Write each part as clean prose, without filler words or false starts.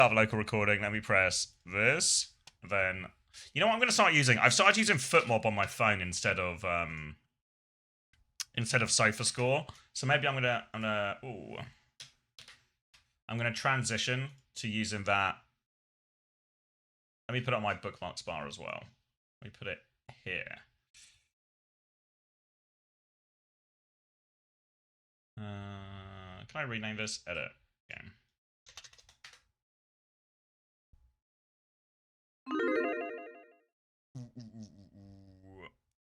Start local recording. Let me press this. Then, you know what I'm going to start using? I've started using FootMob on my phone instead of SofaScore. So maybe I'm gonna transition to using that. Let me put it on my bookmarks bar as well. Let me put it here. Can I rename this? Edit game.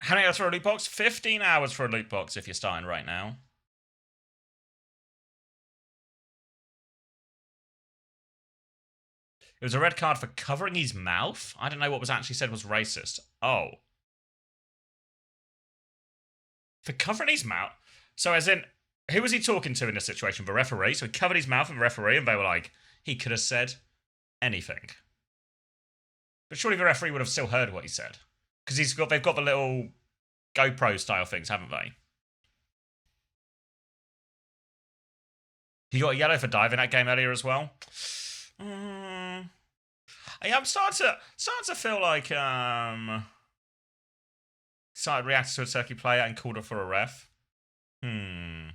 How many hours for a loot box? 15 hours for a loot box if you're starting right now. It was a red card for covering his mouth? I don't know what was actually said was racist. Oh. For covering his mouth? So as in, who was he talking to in this situation? The referee? So he covered his mouth with the referee and they were like, he could have said anything. But surely the referee would have still heard what he said. Because they've got the little GoPro style things, haven't they? He got a yellow for diving that game earlier as well. Yeah, I'm starting to feel like started reacting to a Turkey player and called her for a ref. You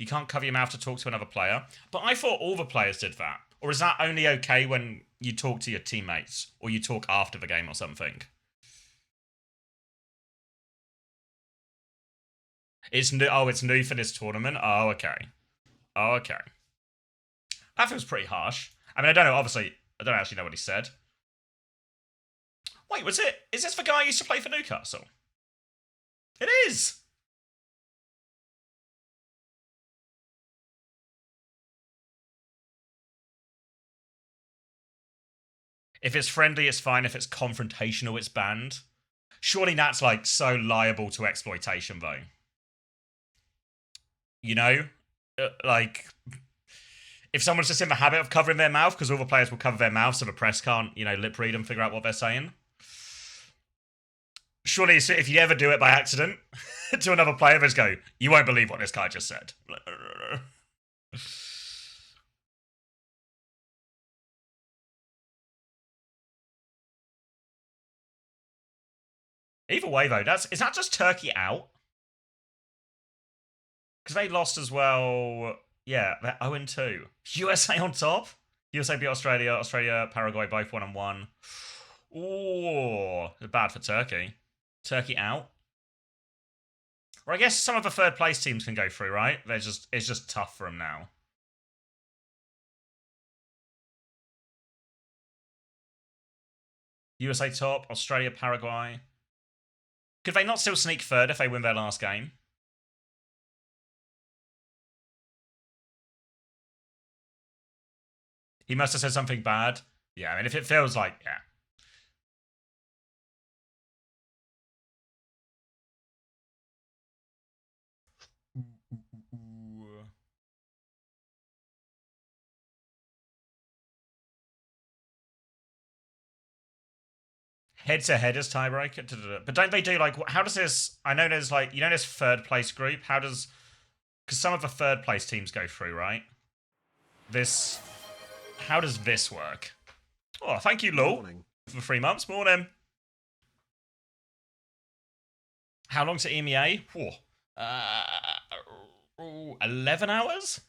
can't cover your mouth to talk to another player. But I thought all the players did that. Or is that only okay when you talk to your teammates? Or you talk after the game or something? It's new. Oh, it's new for this tournament? Oh, okay. Oh, okay. That feels pretty harsh. I mean, I don't know, obviously, I don't actually know what he said. Wait, is this the guy who used to play for Newcastle? It is! If it's friendly, it's fine. If it's confrontational, it's banned. Surely that's, like, so liable to exploitation, though. You know? Like, if someone's just in the habit of covering their mouth, because all the players will cover their mouth so the press can't, you know, lip read and figure out what they're saying. Surely, if you ever do it by accident to another player, just go, you won't believe what this guy just said. Either way, though, is that just Turkey out? Because they lost as well. Yeah, they're 0-2. USA on top. USA beat Australia. Australia, Paraguay both 1-1. Oh, bad for Turkey. Turkey out. Well, I guess some of the third place teams can go through, right? It's just tough for them now. USA top, Australia, Paraguay. Could they not still sneak third if they win their last game? He must have said something bad. Yeah, I mean, if it feels like, yeah. Head-to-head is tiebreaker. But don't they do, like, how does this... I know there's, like, you know this third place group? How does... Because some of the third place teams go through, right? This... How does this work? Oh, thank you, Lou, for 3 months. Morning. How long's the EMEA? Oh, 11 hours?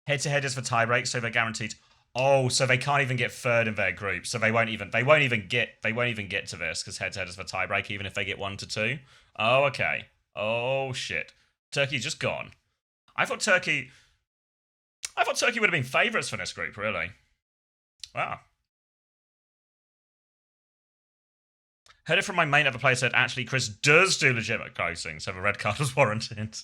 Head-to-head is for tiebreak, so they're guaranteed... Oh, so they can't even get third in their group. So they won't even get to this because head-to-head is for tiebreak, even if they get 1-2. Oh, okay. Oh shit. Turkey's just gone. I thought Turkey would have been favourites for this group, really. Wow. Heard it from my mate, other player said, actually, Chris does do legitimate closing, so the red card was warranted.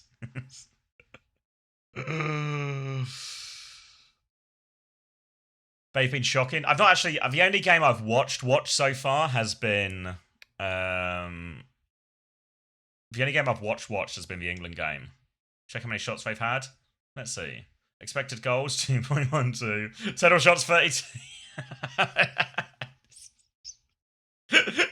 They've been shocking. I've not actually... The only game I've watched so far has been... The only game I've watched has been the England game. Check how many shots they've had. Let's see. Expected goals, 2.12. Total shots, 32.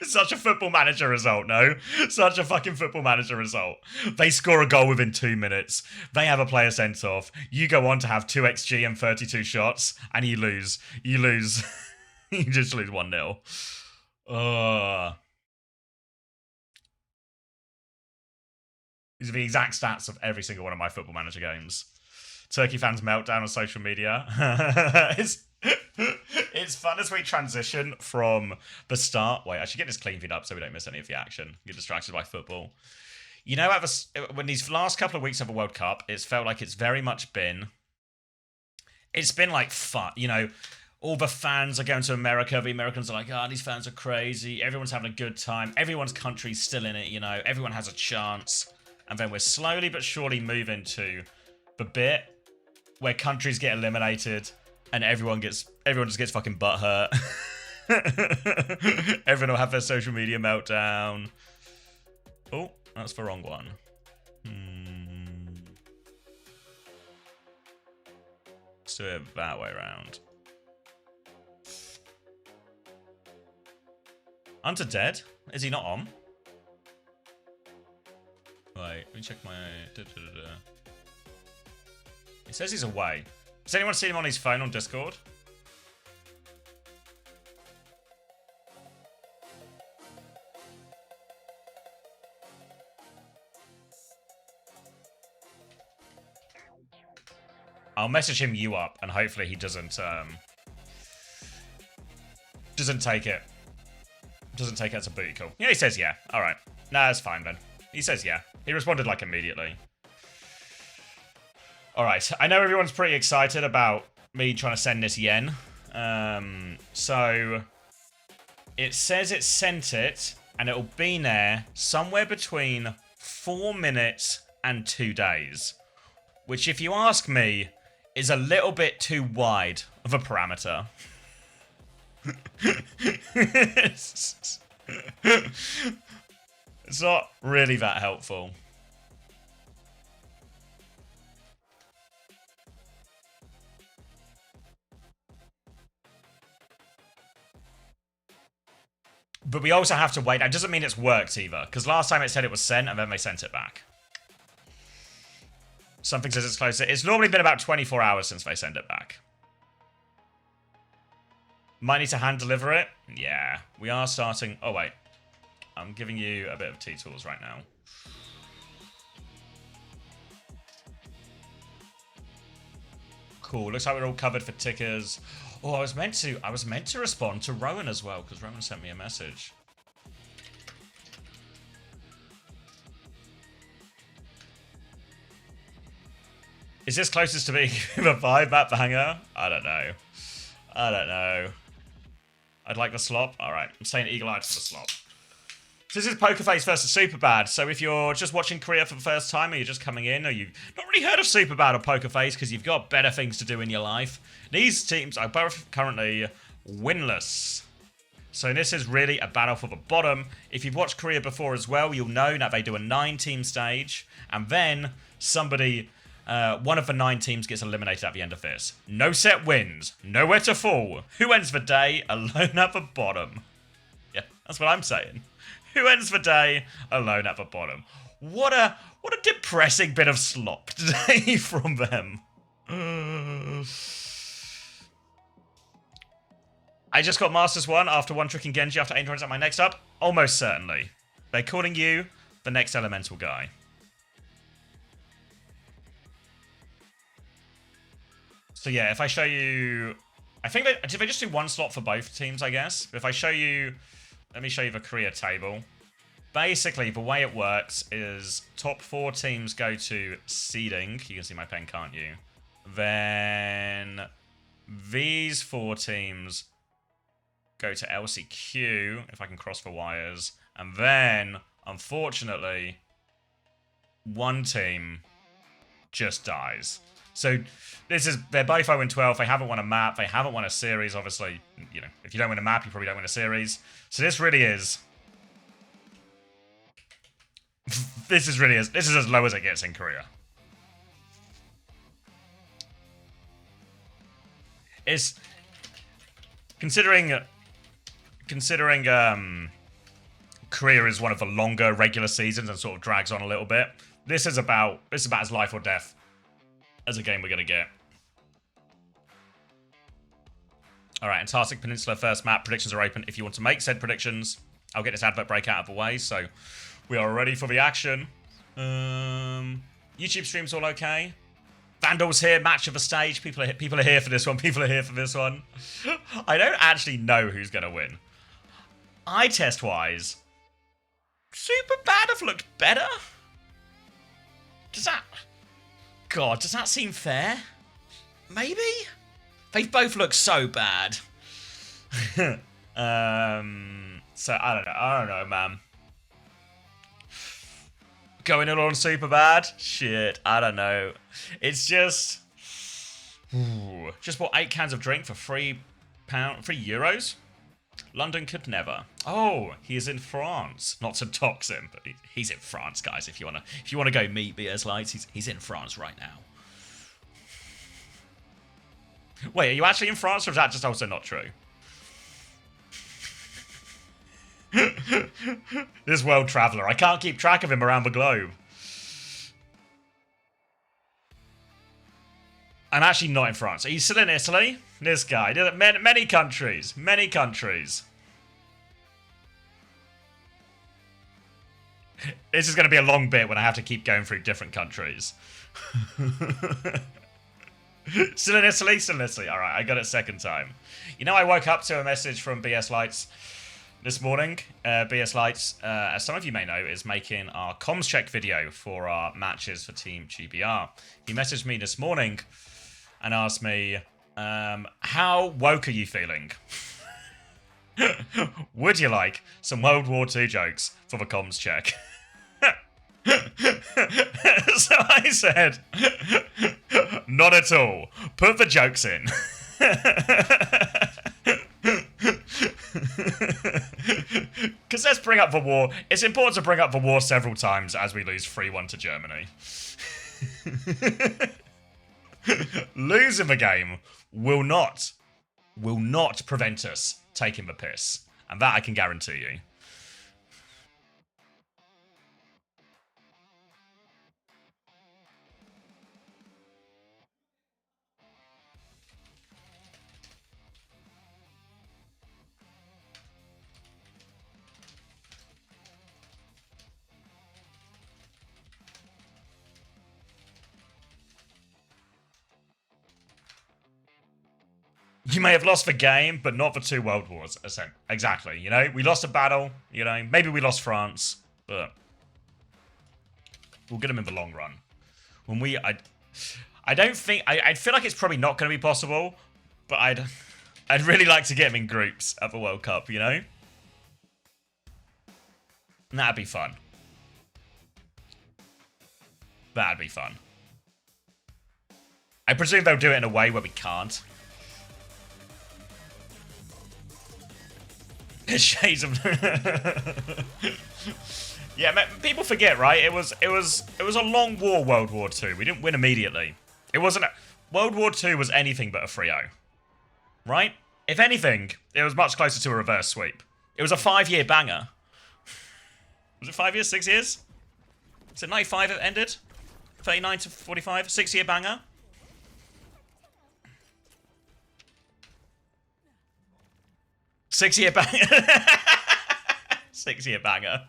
Such a Football Manager result, no? Such a fucking Football Manager result. They score a goal within 2 minutes. They have a player sent off. You go on to have 2 XG and 32 shots, and you lose. You lose. You just lose 1-0. These are the exact stats of every single one of my Football Manager games. Turkey fans meltdown on social media. It's fun as we transition from the start. Wait, I should get this clean feed up so we don't miss any of the action. Get distracted by football. You know, when these last couple of weeks of the World Cup, it's felt like it's very much been... It's been like fun, you know... All the fans are going to America. The Americans are like, oh, these fans are crazy. Everyone's having a good time. Everyone's country's still in it, you know. Everyone has a chance. And then we're slowly but surely moving to the bit where countries get eliminated and everyone just gets fucking butthurt. Everyone will have their social media meltdown. Oh, that's the wrong one. Let's do it that way around. Unter dead? Is he not on? Wait, let me check my... It says he's away. Has anyone seen him on his phone on Discord? I'll message him you up, and hopefully he doesn't take it. Doesn't take it as a booty call. Yeah, he says yeah. Alright. Nah, that's fine then. He says yeah. He responded like immediately. Alright, I know everyone's pretty excited about me trying to send this yen. So it says it sent it, and it'll be there somewhere between 4 minutes and 2 days. Which, if you ask me, is a little bit too wide of a parameter. It's not really that helpful. But we also have to wait. That doesn't mean it's worked either, because last time it said it was sent and then they sent it back. Something says it's closer. It's normally been about 24 hours since they sent it back. Might need to hand deliver it. Yeah, we are starting. Oh, wait. I'm giving you a bit of T-tools right now. Cool. Looks like we're all covered for tickers. Oh, I was meant to respond to Rowan as well, because Rowan sent me a message. Is this closest to being a 5-map banger? I don't know. I don't know. I'd like the slop. Alright, I'm saying eagle-eyed for the slop. So this is Pokerface versus SuperBad. So if you're just watching Korea for the first time, or you're just coming in, or you've not really heard of SuperBad or Pokerface because you've got better things to do in your life, these teams are both currently winless. So this is really a battle for the bottom. If you've watched Korea before as well, you'll know that they do a 9-team stage, and then somebody... one of the 9 teams gets eliminated at the end of this. No set wins. Nowhere to fall. Who ends the day alone at the bottom? Yeah, that's what I'm saying. Who ends the day alone at the bottom? What a depressing bit of slop today from them. I just got Masters 1 after one tricking Genji after 8 runs at my next up? Almost certainly. They're calling you the next elemental guy. So yeah, if I show you... I think did they just do one slot for both teams, I guess? If I show you... Let me show you the Korea table. Basically, the way it works is top 4 teams go to seeding. You can see my pen, can't you? Then these 4 teams go to LCQ, if I can cross the wires. And then, unfortunately, one team just dies. So they're both 0-12. They haven't won a map. They haven't won a series. Obviously, you know, if you don't win a map, you probably don't win a series. So this really is. This is as low as it gets in Korea. It's considering considering Korea is one of the longer regular seasons and sort of drags on a little bit, this is about as life or death as a game we're gonna get. Alright, Antarctic Peninsula first map. Predictions are open. If you want to make said predictions, I'll get this advert break out of the way, so we are ready for the action. YouTube stream's all okay. Vandals here, match of the stage. People are here for this one. People are here for this one. I don't actually know who's gonna win. Eye test wise, SuperBad have looked better. Does that seem fair? Maybe? They both look so bad. So I don't know, man. Going in on SuperBad? Shit, I don't know. It's just... just bought 8 cans of drink for €3. London could never. Oh, he is in France. Not to dox him, but he's in France, guys. If you wanna go meet BS Lights, he's in France right now. Wait, are you actually in France, or is that just also not true? This world traveller. I can't keep track of him around the globe. I'm actually not in France. Are you still in Italy? This guy. Many countries. Many countries. This is going to be a long bit when I have to keep going through different countries. Still in Italy? Still in Italy. Alright, I got it second time. You know, I woke up to a message from BS Lights this morning. BS Lights, as some of you may know, is making our comms check video for our matches for Team GBR. He messaged me this morning and asked me, how woke are you feeling? Would you like some World War II jokes for the comms check? So I said, not at all. Put the jokes in. Because let's bring up the war. It's important to bring up the war several times as we lose 3-1 to Germany. Losing the game will not prevent us taking the piss. And that I can guarantee you. You may have lost the game, but not the 2 world wars. Exactly, you know? We lost a battle, you know? Maybe we lost France, but we'll get them in the long run. When I don't think... I feel like it's probably not going to be possible, but I'd really like to get them in groups at the World Cup, you know? And that'd be fun. That'd be fun. I presume they'll do it in a way where we can't. Shades of... Yeah, man, people forget, right? It was a long war, World War II. We didn't win immediately. It wasn't... World War II was anything but a 3-0. Right? If anything, it was much closer to a reverse sweep. It was a 5-year banger. Was it 5 years? 6 years? Was it 95 it ended? 39 to 45? 6-year banger? Six-year banger. 6-year banger.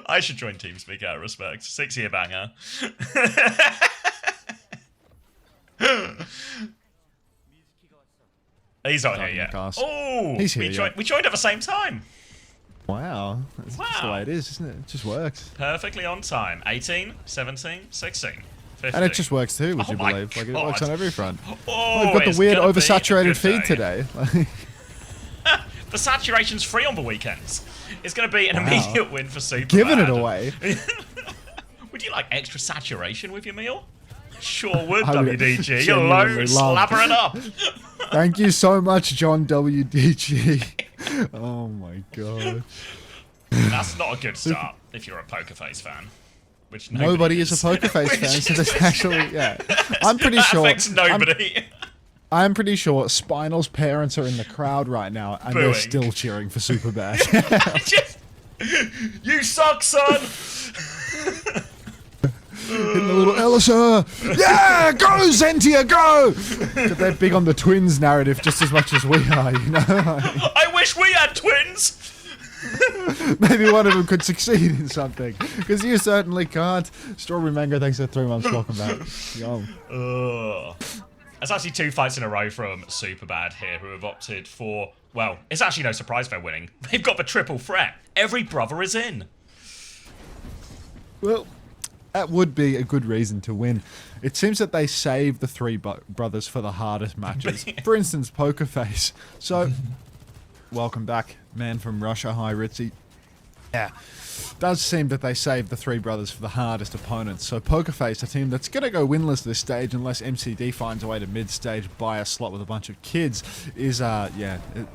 I should join TeamSpeak out of respect. 6-year banger. He's not here yet. Oh, he's here. We joined at the same time. Wow. That's just the way it is, isn't it? It just works. Perfectly on time. 18, 17, 16. 15. And it just works too, would you my believe? Like, it God. works on every front. Oh, I've got the weird oversaturated feed today. The saturation's free on the weekends. It's going to be an immediate win for SuperBad. Giving it away. Would you like extra saturation with your meal? Sure would, WDG. You're genuinely slapper it up. Thank you so much, John WDG. Oh my god. That's not a good start if you're a Poker Face fan. Which nobody is a Poker Face fan, so that's actually, yeah. I'm pretty that sure. affects nobody. I'm pretty sure Spinal's parents are in the crowd right now, and they're Booing. still cheering for SuperBad. Just, you suck, son! Hitting the little Elisa. Yeah, go Zentia, go! They're big on the twins narrative just as much as we are, you know? I wish we had twins! Maybe one of them could succeed in something. Because you certainly can't. Strawberry Mango, thanks for 3 months. Welcome back. Yum. There's actually 2 fights in a row from SuperBad here who have opted for... Well, it's actually no surprise they're winning. They've got the triple threat. Every brother is in. Well, that would be a good reason to win. It seems that they save the 3 brothers for the hardest matches. For instance, Poker Face. So, welcome back, man from Russia. Hi, Ritzy. Yeah. Does seem that they saved the 3 brothers for the hardest opponents. So Poker Face, a team that's going to go winless this stage unless MCD finds a way to mid-stage buy a slot with a bunch of kids, is,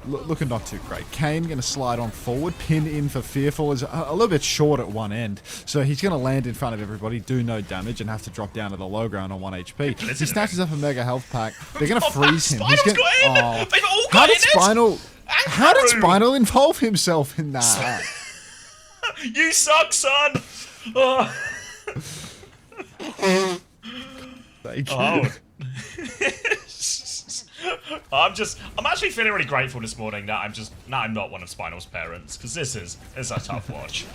looking not too great. Kane going to slide on forward, pin in for Fearful, is a little bit short at one end. So he's going to land in front of everybody, do no damage, and have to drop down to the low ground on 1 HP. He snatches up a Mega Health Pack. They're going to freeze him. Spinal's got in! They've all got How did Spinal involve himself in that? You suck, son! Oh. Thank you. I'm actually feeling really grateful this morning that I'm not one of Spinal's parents, because this is a tough watch.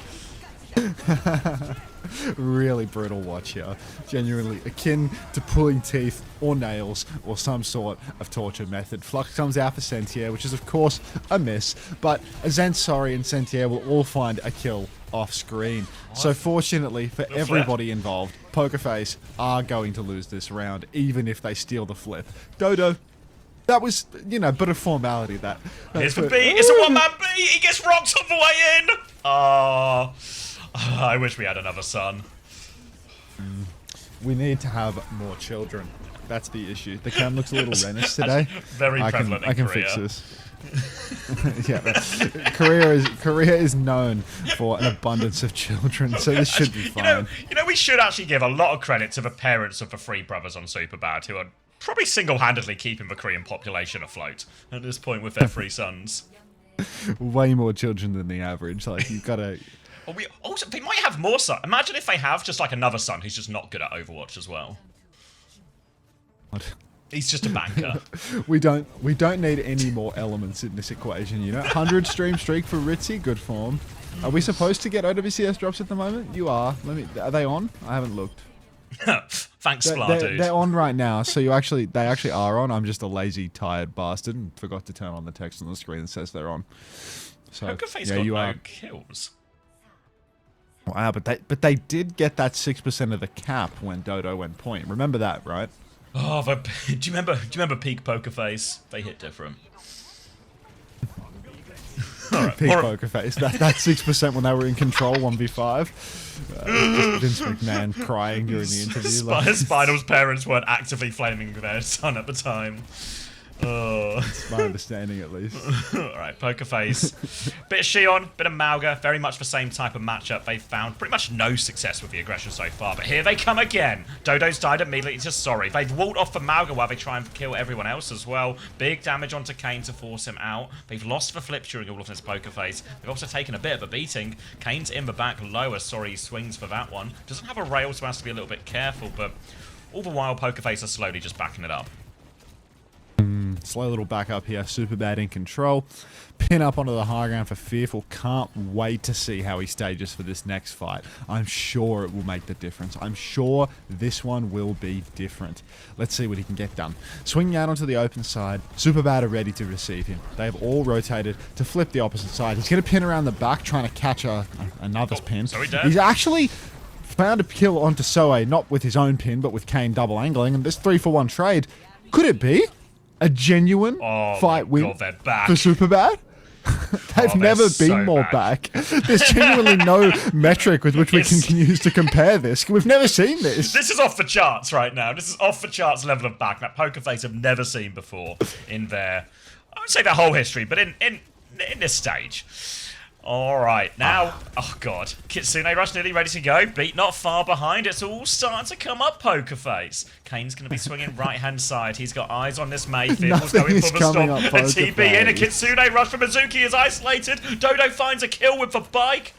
Really brutal watch here. Genuinely akin to pulling teeth or nails or some sort of torture method. Flux comes out for Sentier, which is of course a miss, but Azensari and Sentier will all find a kill off screen. So fortunately for everybody involved, Poker Face are going to lose this round, even if they steal the flip. Dodo, that was, you know, but a formality that. Here's the B. It's a one-man B. He gets rocked on the way in. Oh, I wish we had another son. We need to have more children. That's the issue. The cam looks a little Rennis today. Very prevalent I can Korea. fix this. Yeah, Korea is known for an abundance of children, so this should be fine. You know, we should actually give a lot of credit to the parents of the 3 brothers on SuperBad, who are probably single-handedly keeping the Korean population afloat at this point with their 3 sons. Way more children than the average. Like, you've got to. They might have more sons. Imagine if they have just like another son who's just not good at Overwatch as well. What? He's just a banker. We don't need any more elements in this equation, you know. 100 stream streak for Ritzy, good form. Are we supposed to get OWCS drops at the moment? You are. Are they on? I haven't looked. Thanks, Splar, dude. They're on right now, so they actually are on. I'm just a lazy, tired bastard and forgot to turn on the text on the screen that says they're on. So Poker Face yeah, got you no are. kills. Wow, but they did get that 6% of the cap when Dodo went point. Remember that, right? Oh, but do you remember peak Poker Face? They hit different. Peak Poker Face. That 6% when they were in control 1v5. Vince McMahon crying during the interview. Spinal's parents weren't actively flaming their son at the time. Oh. That's my understanding, at least. Alright, Poker Face. Bit of Shion, bit of Mauga. Very much the same type of matchup. They've found pretty much no success with the aggression so far, but here they come again. Dodo's died immediately to Sorry. They've walked off for Mauga while they try and kill everyone else as well. Big damage onto Kane to force him out. They've lost the flip during all of this Poker Face. They've also taken a bit of a beating. Kane's in the back lower. Sorry swings for that one. Doesn't have a rail, so has to be a little bit careful, but all the while Poker Face are slowly just backing it up. Slow little back up here. SuperBad in control. Pin up onto the high ground for Fearful. Can't wait to see how he stages for this next fight. I'm sure it will make the difference. I'm sure this one will be different. Let's see what he can get done. Swinging out onto the open side. SuperBad are ready to receive him. They have all rotated to flip the opposite side. He's going to pin around the back, trying to catch another pin. So He's actually found a kill onto Soe, not with his own pin, but with Kane double angling. And this 3-for-1 trade, could it be a genuine fight win they're back. for SuperBad? They've never been more back. There's genuinely no metric with which we can use to compare this. We've never seen this. This is off the charts right now. This is off the charts level of back that Poker Face have never seen before in their, I would say their whole history, but in this stage. All right, now, oh god, Kitsune Rush nearly ready to go. Beat not far behind. It's all starting to come up, Pokerface. Kane's going to be swinging right-hand side. He's got eyes on this May. Fearful's going for the storm. A TB in. A Kitsune Rush from Mizuki is isolated. Dodo finds a kill with the bike.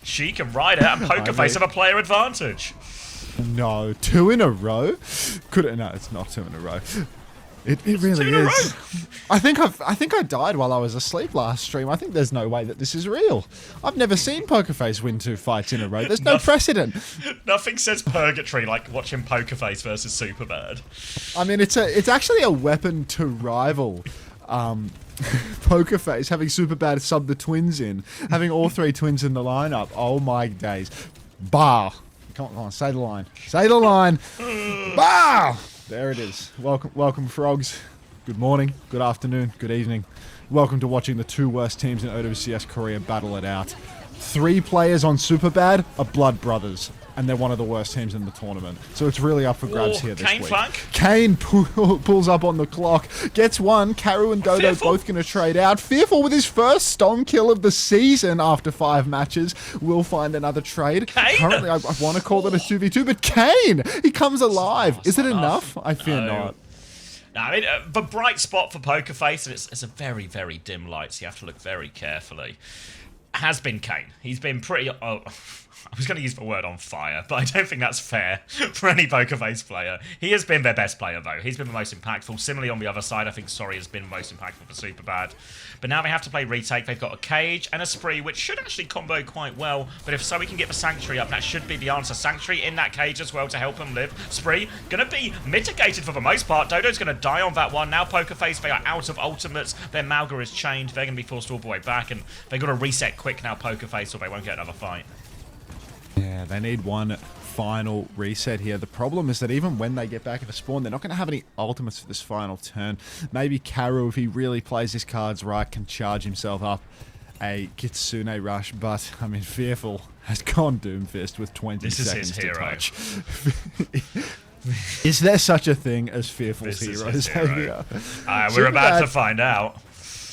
She can ride it, and Pokerface have a player advantage. No, 2 in a row? No, it's not 2 in a row. It really is. I think I died while I was asleep last stream. I think there's no way that this is real. I've never seen Pokerface win 2 fights in a row. There's no precedent. Nothing says purgatory like watching Pokerface versus Superbad. I mean, it's actually a weapon to rival Pokerface, having Superbad sub the twins in, having all 3 twins in the lineup. Oh my days. Bah. Come on, say the line. Say the line. Bah! There it is. Welcome, frogs. Good morning, good afternoon, good evening. Welcome to watching the 2 worst teams in OWCS Korea battle it out. 3 players on Superbad are blood brothers, and they're one of the worst teams in the tournament. So it's really up for grabs here this week. Flank. Kane pulls up on the clock, gets one. Karu and Dodo both going to trade out. Fearful with his first Stom kill of the season after 5 matches. Will find another trade. Kane? Currently, I want to call it a 2v2, but Kane! He comes alive. Is it enough? I fear not. No, I mean, the bright spot for Pokerface, and it's a very, very dim light, so you have to look very carefully, has been Kane. He's been pretty... I was going to use the word on fire, but I don't think that's fair for any Pokerface player. He has been their best player, though. He's been the most impactful. Similarly, on the other side, I think Sorry has been most impactful for Superbad. But now they have to play Retake. They've got a Cage and a Spree, which should actually combo quite well. But if so, we can get the Sanctuary up. That should be the answer. Sanctuary in that Cage as well to help him live. Spree going to be mitigated for the most part. Dodo's going to die on that one. Now Pokerface, they are out of ultimates. Their Malga is chained. They're going to be forced all the way back. And they've got to reset quick now, Pokerface, or they won't get another fight. Yeah, they need one final reset here. The problem is that even when they get back at the spawn, they're not going to have any ultimates for this final turn. Maybe Karu, if he really plays his cards right, can charge himself up a Kitsune Rush, but, I mean, Fearful has gone Doomfist with 20 seconds to touch. Is there such a thing as Fearful's heroes? We're about to find out.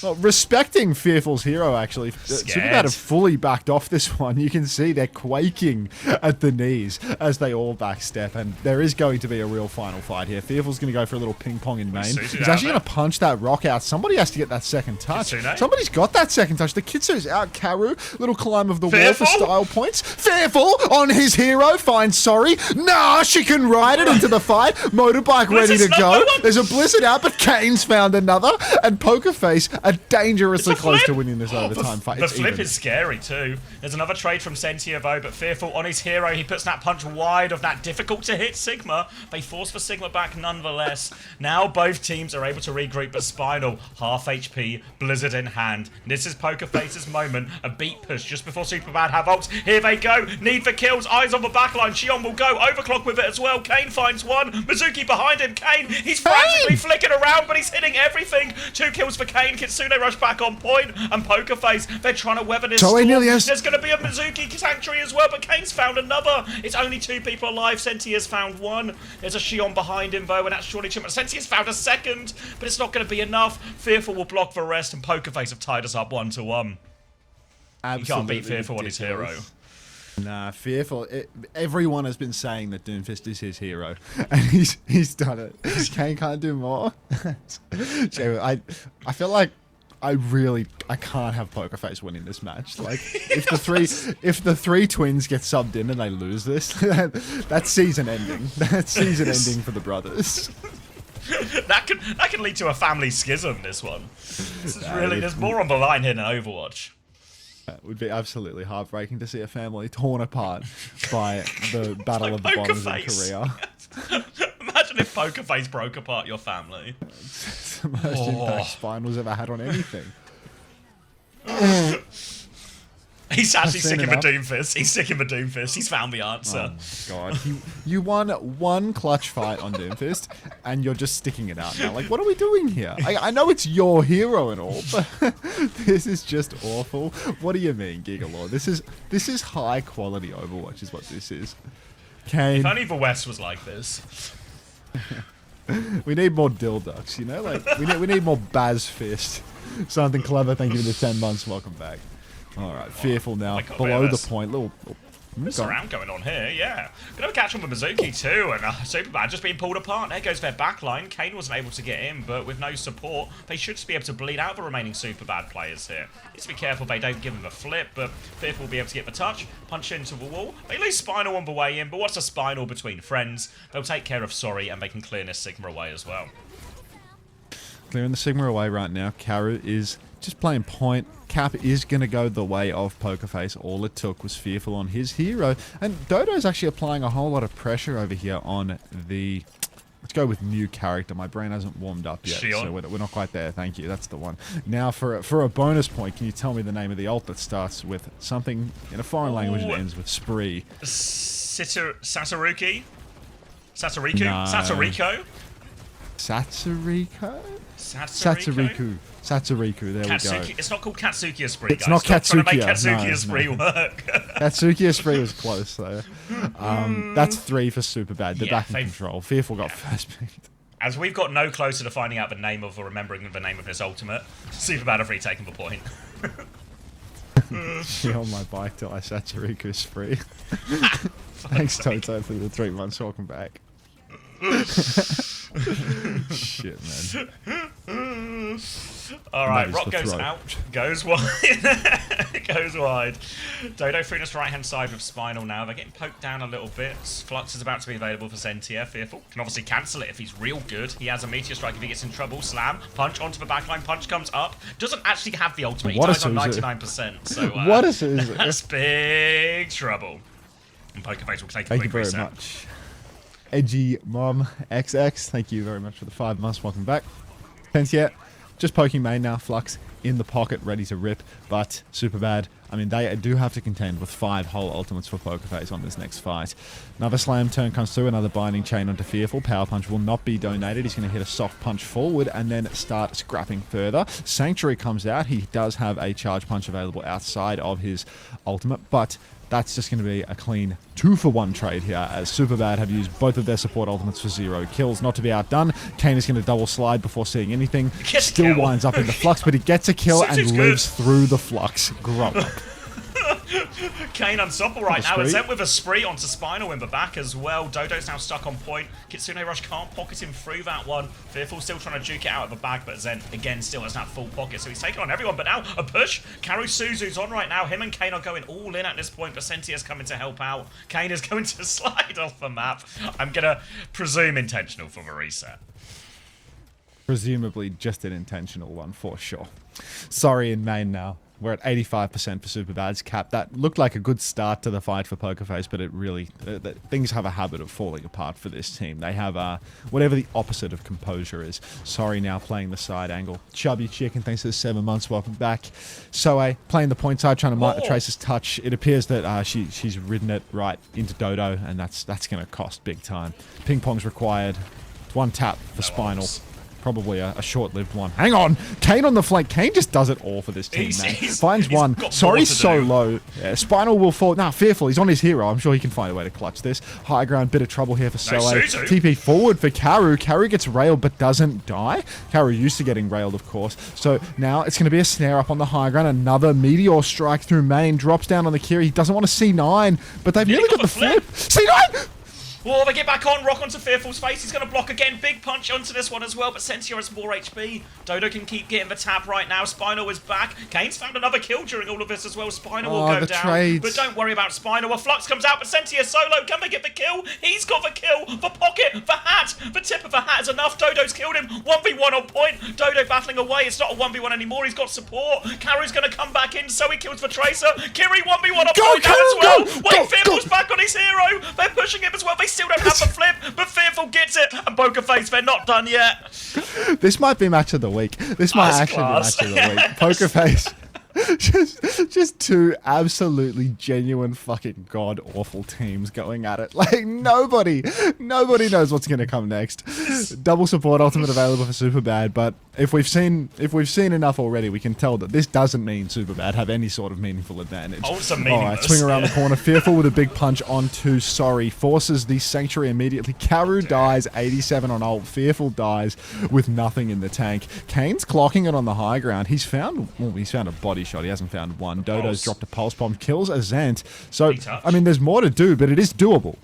Well, respecting Fearful's hero, actually. Superbad have fully backed off this one. You can see they're quaking at the knees as they all backstep, and there is going to be a real final fight here. Fearful's going to go for a little ping-pong in main. He's actually going to punch that rock out. Somebody has to get that second touch. Somebody's got that second touch. The Kitsu's out. Karu, little climb of the wall for style points. Fearful on his hero. Finds Sorry. Nah, she can ride it into the fight. Motorbike ready to go. There's a Blizzard out, but Kane's found another, and Pokerface are dangerously close to winning this overtime fight. The flip is scary too. There's another trade from Sentia though, but Fearful on his hero. He puts that punch wide of that difficult to hit Sigma. They force the Sigma back nonetheless. Now both teams are able to regroup, but Spinal, half HP, Blizzard in hand. This is Pokerface's moment. A beat push just before Superbad have ults. Here they go. Need for kills. Eyes on the backline. Shion will go. Overclock with it as well. Kane finds one. Mizuki behind him. Kane, he's frantically flicking around, but he's hitting everything. 2 kills for Kane. Kitsune Rush back on point, and Pokerface, they're trying to weather this storm. There's going to be a Mizuki Sanctuary as well, but Kane's found another. It's only 2 people alive. Sentia's found one. There's a Shion behind him, though, and that's surely too much. Sentia's found a second, but it's not going to be enough. Fearful will block the rest, and Pokerface have tied us up 1-1. You can't beat Fearful on his hero. Nah, Fearful. Everyone has been saying that Doomfist is his hero, and he's done it. Kane can't do more. I feel like I can't have Pokerface winning this match. Like, if the three twins get subbed in and they lose this, that's season ending. That's season ending for the brothers. That could lead to a family schism. This one. This is really. There's more on the line here than Overwatch. It would be absolutely heartbreaking to see a family torn apart by the Battle of the Bombers in Korea. Imagine if Pokerface broke apart your family. It's the most impact Spinal's ever had on anything. He's actually sick of a Doomfist. He's sick of a Doomfist. He's found the answer. Oh, God. You won one clutch fight on Doomfist, and you're just sticking it out now. Like, what are we doing here? I know it's your hero and all, but this is just awful. What do you mean, Gigalore? This is high quality Overwatch is what this is. Kane. If only the West was like this. We need more Dilducks, you know? Like, we need more Baz Fist. Something clever. Thank you for the 10 months. Welcome back. Alright, Fearful now. my God, Below look at the this. point. There's a round going on here, yeah. Gonna catch on with Mizuki too, and SuperBad just being pulled apart. There goes their backline. Kane wasn't able to get in, but with no support, they should just be able to bleed out the remaining SuperBad players here. Needs to be careful they don't give him a flip, but Fearful will be able to get the touch, punch into the wall. They lose Spinal on the way in, but what's a Spinal between friends? They'll take care of Sorry, and they can clear this Sigma away as well. Clearing the Sigma away right now. Karu is just playing point. Cap is going to go the way of Pokerface. All it took was Fearful on his hero. And Dodo's actually applying a whole lot of pressure over here on the... Let's go with new character. My brain hasn't warmed up yet, so we're not quite there. Thank you. That's the one. Now, for a bonus point, can you tell me the name of the ult that starts with something in a foreign language and ends with spree? Sasoriku? Satoriku? No. Satoriko? Satsuriku? Satsuriku? Satsuriku, there we go. It's not called Katsuki Spree, It's not Stop trying to make Katsukiya. Katsuki Spree work. Katsuki Spree was close, though. That's 3 for SuperBad. They're back in control. Fearful got first pick. As we've got no closer to finding out the name of or remembering the name of his ultimate, SuperBad have retaken the point. Be on my bike till I Satsuriku Spree. Thanks, Toto, for the 3 months. Welcome back. Shit, man. Alright, Rock goes out, goes wide, goes wide. Dodo through this right hand side with Spinal now. They're getting poked down a little bit. Flux is about to be available for Zentia. Fearful can obviously cancel it if he's real good. He has a Meteor Strike if he gets in trouble. Slam, punch onto the backline, punch comes up. Doesn't actually have the ultimate. He dies on 99%. So what is it? That's big trouble. And Pokerface will take a quick reset. Thank you very much. Edgy Mom XX, thank you very much for the 5 months. Welcome back. Zentia, just poking main now. Flux in the pocket, ready to rip. But SuperBad, I mean, they do have to contend with 5 whole ultimates for Pokerface on this next fight. Another slam turn comes through, another binding chain onto Fearful. Power punch will not be donated. He's going to hit a soft punch forward and then start scrapping further. Sanctuary comes out. He does have a charge punch available outside of his ultimate, but that's just going to be a clean 2-for-1 trade here, as SuperBad have used both of their support ultimates for 0 kills. Not to be outdone, Kane is going to double slide before seeing anything. Still winds up in the flux, but he gets a kill and lives through the flux. Grow up. Kane unstoppable right now. It's sent with a spree onto Spinal in the back as well. Dodo's now stuck on point. Kitsune Rush can't pocket him through that one. Fearful still trying to juke it out of the bag, but Zen again still doesn't have full pocket, so he's taking on everyone. But now a push. Karu Suzu's on right now. Him and Kane are going all in at this point, but Sentia's coming to help out. Kane is going to slide off the map. I'm gonna presume intentional for the reset. Presumably just an intentional one for sure. Sorry in main now. We're at 85% for SuperBad's cap. That looked like a good start to the fight for Pokerface, but it really... things have a habit of falling apart for this team. They have whatever the opposite of composure is. Sorry now playing the side angle. Chubby Chicken, thanks for the 7 months. Welcome back. Soe playing the point side, trying to mark the Tracer's touch. It appears that she's ridden it right into Dodo, and that's going to cost big time. Ping pong's required. It's 1 tap for Spinal. Probably a short-lived one. Hang on! Kane on the flank. Kane just does it all for this team, man. Finds one. Sorry's so low. Yeah, Spinal will fall. Nah, Fearful. He's on his hero. I'm sure he can find a way to clutch this. High ground. Bit of trouble here for Soe. TP forward for Karu. Karu gets railed but doesn't die. Karu used to getting railed, of course. So now it's going to be a snare up on the high ground. Another Meteor Strike through main. Drops down on the Kiri. He doesn't want to C9, but they've nearly got the flip. C9! Oh, they get back on. Rock onto Fearful's face. He's going to block again. Big punch onto this one as well, but Sentia has more HP. Dodo can keep getting the tap right now. Spinal is back. Kane's found another kill during all of this as well. Spinal will go down. Trades. But don't worry about Spinal. A Flux comes out, but Sentia solo. Can they get the kill? He's got the kill. The pocket. The hat. The tip of the hat is enough. Dodo's killed him. 1v1 on point. Dodo battling away. It's not a 1v1 anymore. He's got support. Karu's going to come back in, so he kills the Tracer. Kiri 1v1 on point now as well. Wait, Fearful's back on his hero. They're pushing him as well. They still don't have the flip, but Fearful gets it. And Pokerface, they're not done yet. This might be match of the week. This might actually be match of the week. Pokerface. just 2 absolutely genuine fucking god awful teams going at it. Like nobody knows what's going to come next. Double support ultimate available for SuperBad, but if we've seen enough already, we can tell that this doesn't mean SuperBad have any sort of meaningful advantage. Oh, it's a Alright, meaningless. swing around the corner. Fearful with a big punch onto Sorry. Forces the Sanctuary immediately. Karu dies, 87 on ult. Fearful dies with nothing in the tank. Kane's clocking it on the high ground. He's found a body shot. He hasn't found one. Dodo's dropped a pulse bomb. Kills a Zant. So, I mean, there's more to do, but it is doable.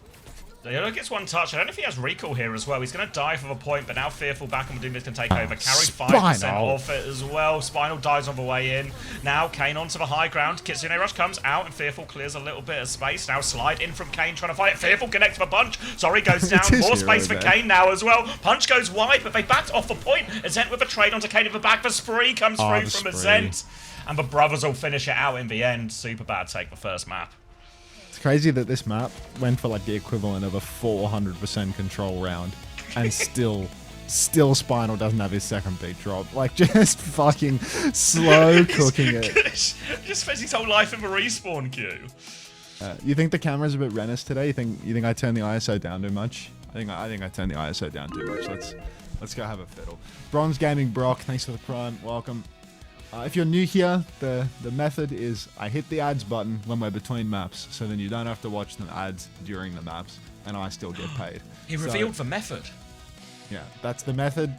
Dodo gets one touch. I don't know if he has recall here as well. He's going to die for the point, but now Fearful back on Doom can take over. Carry 5% off it as well. Spinal dies on the way in. Now Kane onto the high ground. Kitsune Rush comes out and Fearful clears a little bit of space. Now slide in from Kane trying to fight it. Fearful connects the punch. Sorry, goes down. More space for Kane now as well. Punch goes wide, but they backed off the point. Azent with a trade onto Kane in the back. The spree comes through from Azent. And the brothers will finish it out in the end. SuperBad take the first map. It's crazy that this map went for like the equivalent of a 400% control round, and still Spinal doesn't have his second big drop. Like, just fucking slow cooking it. Just spends his whole life in the respawn queue. You think the camera's a bit Rennis today? You think I turned the ISO down too much? I think I turned the ISO down too much. Let's go have a fiddle. Bronze Gaming Brock, thanks for the prime. Welcome. If you're new here, the method is I hit the ads button when we're between maps, so then you don't have to watch the ads during the maps, and I still get paid. He revealed the method. Yeah, that's the method.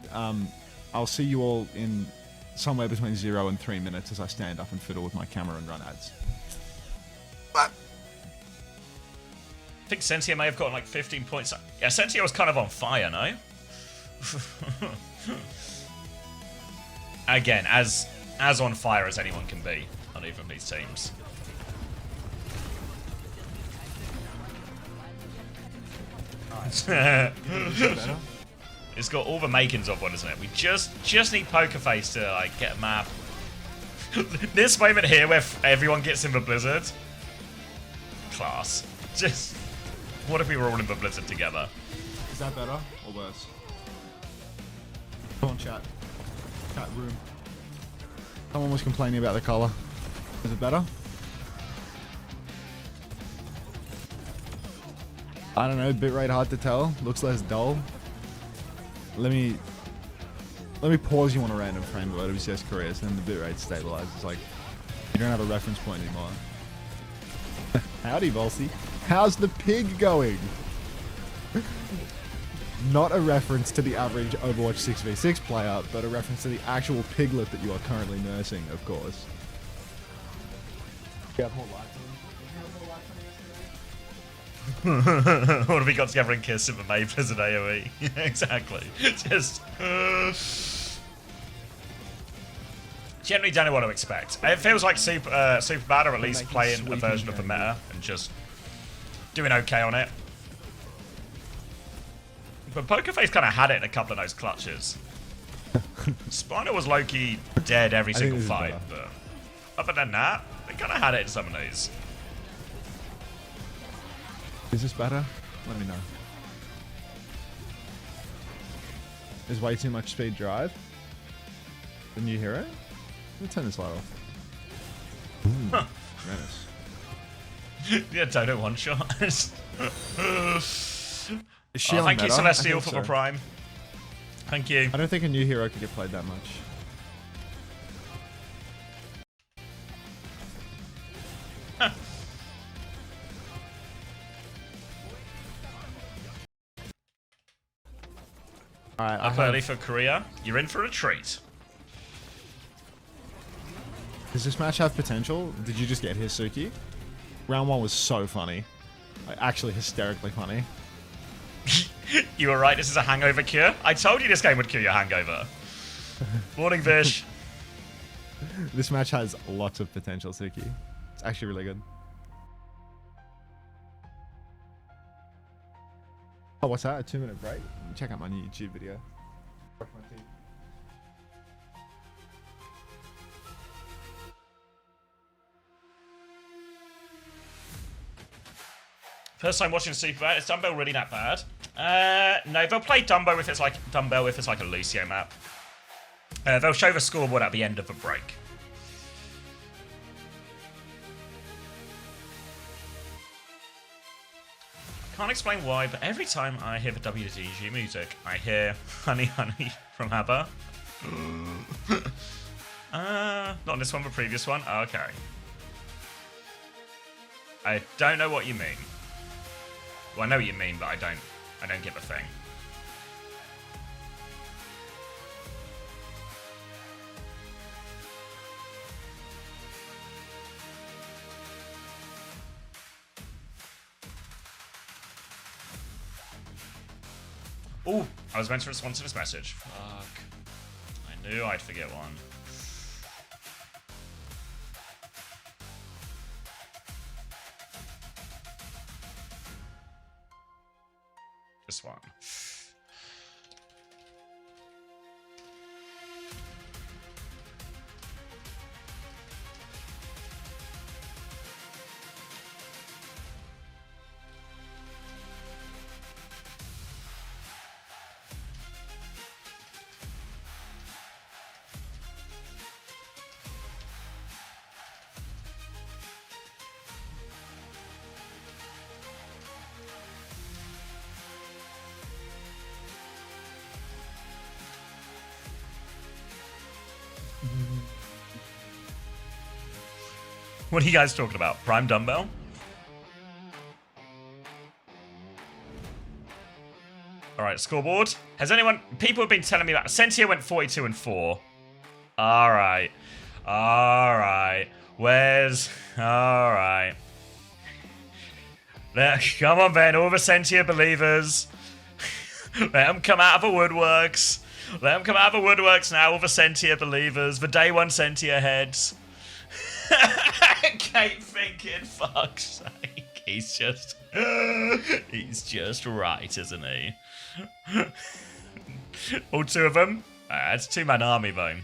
I'll see you all in somewhere between 0 and 3 minutes as I stand up and fiddle with my camera and run ads. But I think Sentia may have gotten like 15 points. Yeah, Sentia was kind of on fire, no? Again, as on fire as anyone can be on either of these teams. It's got all the makings of one, isn't it? We just need Poker Face to like get a map. This moment here where everyone gets in the blizzard. Class. Just what if we were all in the blizzard together? Is that better or worse? Come on, chat. Chat room. Someone was complaining about the color. Is it better? I don't know, bitrate hard to tell. Looks less dull. Let me pause you on a random frame of OWCS careers, then the bitrate stabilizes. Like, you don't have a reference point anymore. Howdy, Volsey. How's the pig going? Not a reference to the average Overwatch 6v6 player, but a reference to the actual piglet that you are currently nursing, of course. You have more What have we got together and kiss in the May Blizzard AoE? Exactly. Just generally don't know what to expect. It feels like SuperBad, or at least playing a version of the meta and just doing okay on it. But Pokerface kind of had it in a couple of those clutches. Spiner was low-key dead every single fight, but other than that, they kind of had it in some of these. Is this better? Let me know. Is way too much speed drive? The new hero? Let me turn this light off. Ooh, huh. Rennis. Yeah, Dodo one shot. Thank you, meta? Celestial, for the prime. Thank you. I don't think a new hero could get played that much. Huh. Alright, up early for Korea. You're in for a treat. Does this match have potential? Did you just get Hisuki? Round 1 was so funny. Like, actually hysterically funny. You were right, this is a hangover cure. I told you this game would cure your hangover. Morning, Vish. This match has lots of potential, Suki. It's actually really good. Oh, what's that? A 2-minute break? Check out my new YouTube video. Brush my teeth. First time watching SuperBad. Is Dumbbell really that bad? No, they'll play Dumbbell if it's like a Lucio map. They'll show the scoreboard at the end of the break. Can't explain why, but every time I hear the WDG music, I hear Honey Honey from ABBA. Not on this one, the previous one. Okay. I don't know what you mean. Well, I know what you mean, but I don't get the thing. Ooh, I was meant to respond to this message. Fuck. I knew I'd forget one. This one. What are you guys talking about? Prime dumbbell? Alright, scoreboard. Has anyone... People have been telling me that. Sentia went 42 and 4. Alright. Alright. Where's... Alright. Come on, Ben. All the Sentia believers. Let them come out of the woodworks. Let them come out of the woodworks now, all the Sentia believers. The day one Sentia heads. Kate thinking, fuck's sake. He's just right, isn't he? All two of them? It's a two-man army, though.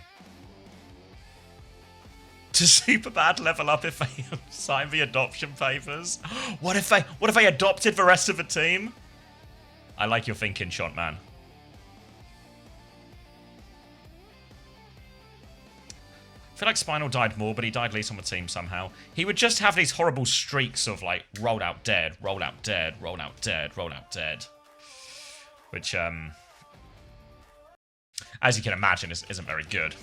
To SuperBad level up if they sign the adoption papers? What if they adopted the rest of the team? I like your thinking, Shot Man. I feel like Spinal died more, but he died least on the team somehow. He would just have these horrible streaks of, like, rolled out dead, rolled out dead, rolled out dead, rolled out dead. Which, as you can imagine, isn't very good.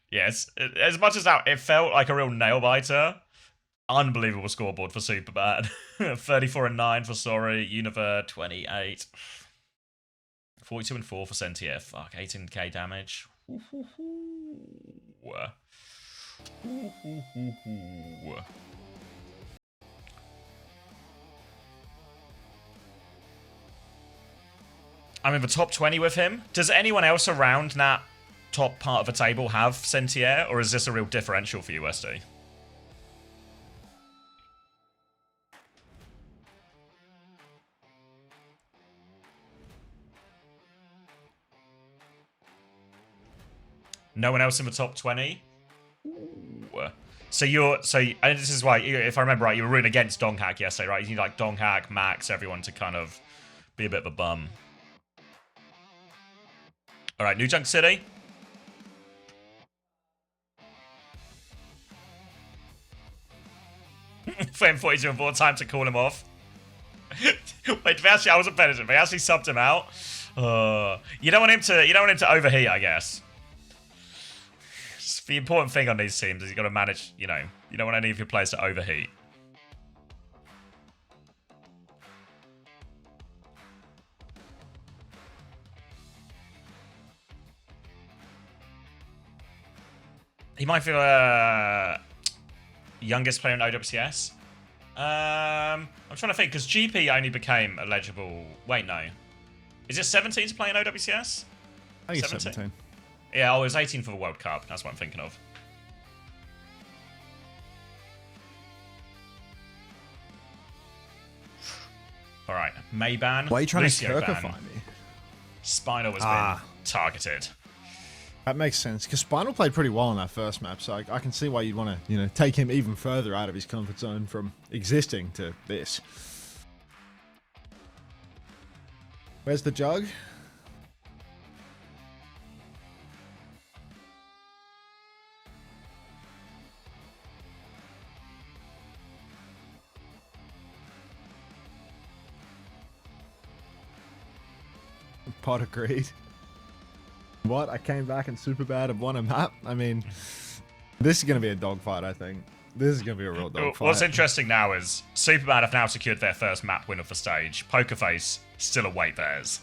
Yes, as much as that, it felt like a real nail-biter. Unbelievable scoreboard for SuperBad. 34 and 9 for Sorry, Univer 28. 42 and 4 for Sentia. Fuck, 18k damage. I'm in the top 20 with him. Does anyone else around that top part of the table have Sentia, or is this a real differential for you, SD? No one else in the top 20? So this is why, if I remember right, you were rooting against Donghack yesterday, right? You need like Donghack, Max, everyone to kind of be a bit of a bum. Alright, New Junk City. Flame 42 and 4, time to call him off. Wait, I wasn't penitent. They actually subbed him out. You don't want him to overheat, I guess. The important thing on these teams is you got to manage, you don't want any of your players to overheat. He might feel youngest player in OWCS. I'm trying to think, because GP only became eligible. Wait, no. Is it 17 to play in OWCS? I think it's 17. Yeah, it was 18 for the World Cup. That's what I'm thinking of. All right, Mayban. Why are you trying Lucio to ban. Kirkify me? Spinal has been targeted. That makes sense, because Spinal played pretty well in that first map, so I can see why you'd want to, take him even further out of his comfort zone from existing to this. Where's the jug? Pot agreed. What? I came back and SuperBad have won a map? I mean, this is going to be a dogfight, I think. This is going to be a real dogfight. What's interesting now is SuperBad have now secured their first map win of the stage. Pokerface still await theirs.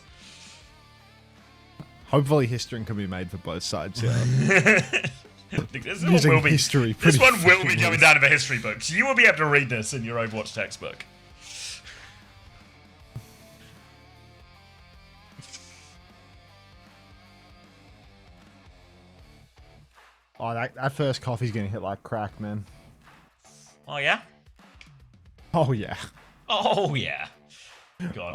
Hopefully history can be made for both sides, yeah. This one will be going down in the history books. You will be able to read this in your Overwatch textbook. Oh, that first coffee's gonna hit like crack, man. Oh, yeah? Oh, yeah. Oh, yeah. God,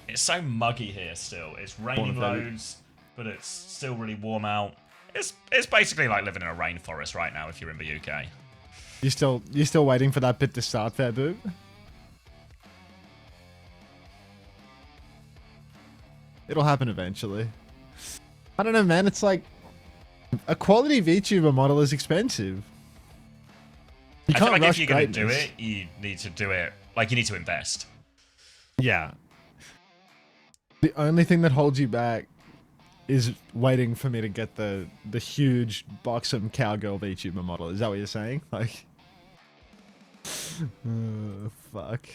it's so muggy here still. It's raining loads, but it's still really warm out. It's basically like living in a rainforest right now if you're in the UK. You still waiting for that bit to start, Fair Boob? It'll happen eventually. I don't know, man. It's like a quality VTuber model is expensive. You I can't feel like rush if you're going to do greatness. it, you need to do it. Like, you need to invest. Yeah. The only thing that holds you back is waiting for me to get the huge buxom cowgirl VTuber model. Is that what you're saying? Like, fuck.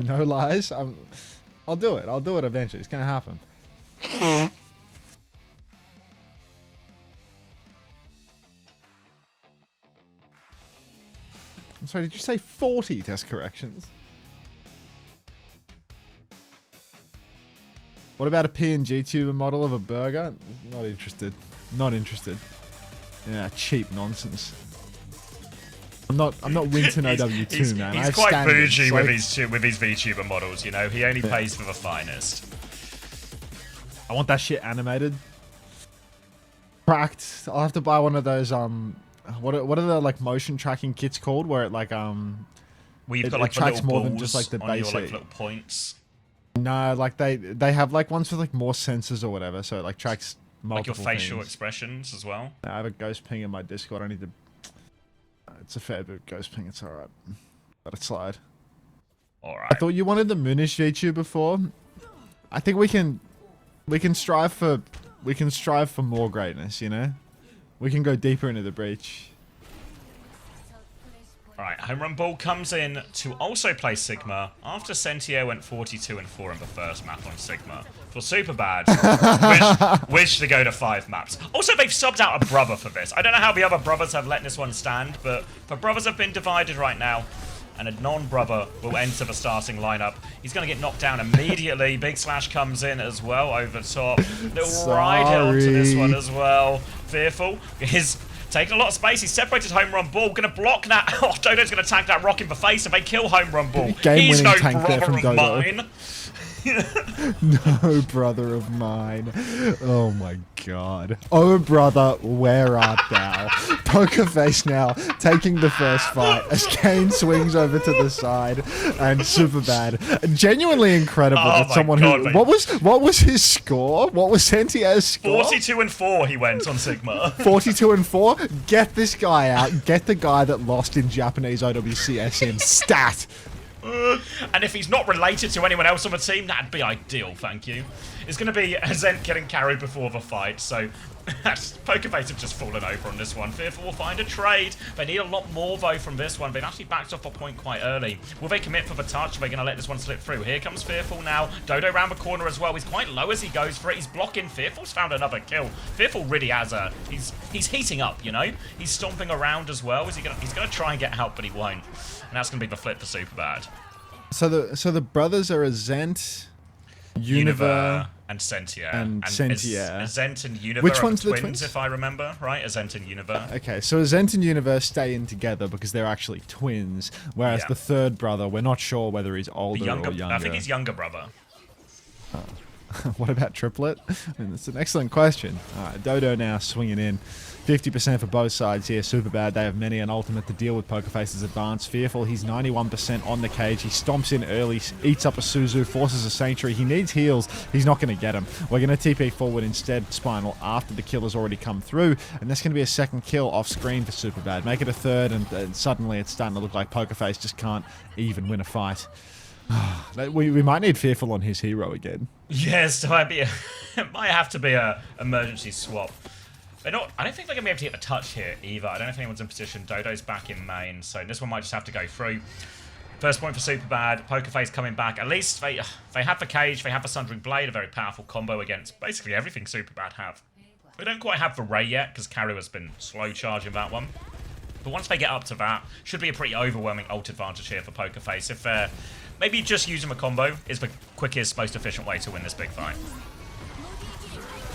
No lies. I'll do it. I'll do it eventually. It's gonna happen. I'm sorry, did you say 40 test corrections? What about a PNG tuber model of a burger? Not interested. Not interested. Yeah, cheap nonsense. I'm not Winton OW2, man. He's quite bougie with his VTuber models, you know. He only pays for the finest. I want that shit animated. Cracked. I'll have to buy one of those what are the like motion tracking kits called where it like Well, you've got like tracks little more balls than just like the on basic. your like little points. No, like they have like ones with like more sensors or whatever, so it like tracks multiple like your facial things. expressions as well. I have a ghost ping in my Discord. I need to. It's a fair bit of ghost ping. It's alright. Let it slide. Alright. I thought you wanted the Moonish VTuber before. I think we can strive for more greatness. You know, we can go deeper into the breach. Alright, Home Run Ball comes in to also play Sigma after Sentio went 42-4 in the first map on Sigma. For SuperBad, wish to go to 5 maps. Also, they've subbed out a brother for this. I don't know how the other brothers have let this one stand, but the brothers have been divided right now, and a non-brother will enter the starting lineup. He's going to get knocked down immediately. Big Slash comes in as well over top. Little ride hit onto this one as well. Fearful is taking a lot of space. He's separated Home Run Ball. Going to block that. Oh, Dodo's going to tank that rock in the face if they kill Home Run Ball. He's no brother of mine. No brother of mine. Oh my god. Oh brother, where art thou? Pokerface now taking the first fight as Kane swings over to the side and SuperBad. Genuinely incredible that someone who what was his score? What was Sentier's score? 42-4 he went on Sigma. 42-4? Get this guy out. Get the guy that lost in Japanese OWCS in stat. And if he's not related to anyone else on the team, that'd be ideal, thank you. It's going to be Zent getting carried before the fight, so Pokerface have just fallen over on this one. Fearful will find a trade. They need a lot more, though, from this one. They've actually backed off a point quite early. Will they commit for the touch? Are they going to let this one slip through? Here comes Fearful now. Dodo around the corner as well. He's quite low as he goes for it. He's blocking. Fearful's found another kill. Fearful really has a... He's heating up, you know? He's stomping around as well. He's going to try and get out, but he won't. And that's going to be the flip for SuperBad. So the brothers are a Zent, Univer, and Sentia. And Sentia. Zent and Univer Which are one's the twins, twins? if I remember, right? Zent and Univer. Okay, so Zent and Univer stay in together because they're actually twins, whereas the third brother, we're not sure whether he's older or younger. I think he's younger brother. What about triplet? I mean, that's an excellent question. Alright, Dodo now swinging in. 50% for both sides here. SuperBad, they have many an ultimate to deal with Pokerface's advance. Fearful, he's 91% on the cage. He stomps in early, eats up a Suzu, forces a Sanctuary. He needs heals. He's not going to get him. We're going to TP forward instead, Spinal, after the kill has already come through. And that's going to be a second kill off screen for SuperBad. Make it a third, and suddenly it's starting to look like Pokerface just can't even win a fight. We might need Fearful on his hero again. Yes, it might have to be a emergency swap. They're not. I don't think they're gonna be able to get the touch here either. I don't know if anyone's in position. Dodo's back in main, so this one might just have to go through. First point for SuperBad. Pokerface coming back. At least they have the cage. They have the Sundering Blade, a very powerful combo against basically everything SuperBad have. They don't quite have the Ray yet because Karu has been slow charging that one. But once they get up to that, should be a pretty overwhelming ult advantage here for Pokerface. If maybe just using a combo is the quickest, most efficient way to win this big fight.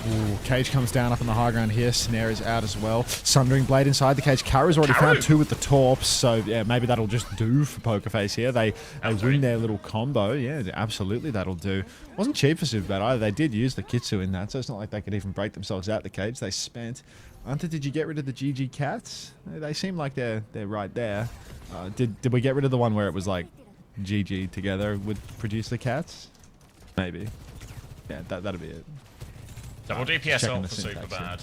Ooh, cage comes down up in the high ground here. Snare is out as well. Sundering Blade inside the cage. Karu's already found 2 with the torps, so yeah, maybe that'll just do for Pokerface here. They win their little combo. Yeah, absolutely that'll do. Wasn't cheap for SuperBad either. They did use the Kitsu in that, so it's not like they could even break themselves out the cage. They spent. Unter, did you get rid of the GG cats? They seem like they're right there. Did we get rid of the one where it was like GG together would produce the cats? Maybe. Yeah, that'll be it. Double DPS ult for SuperBad.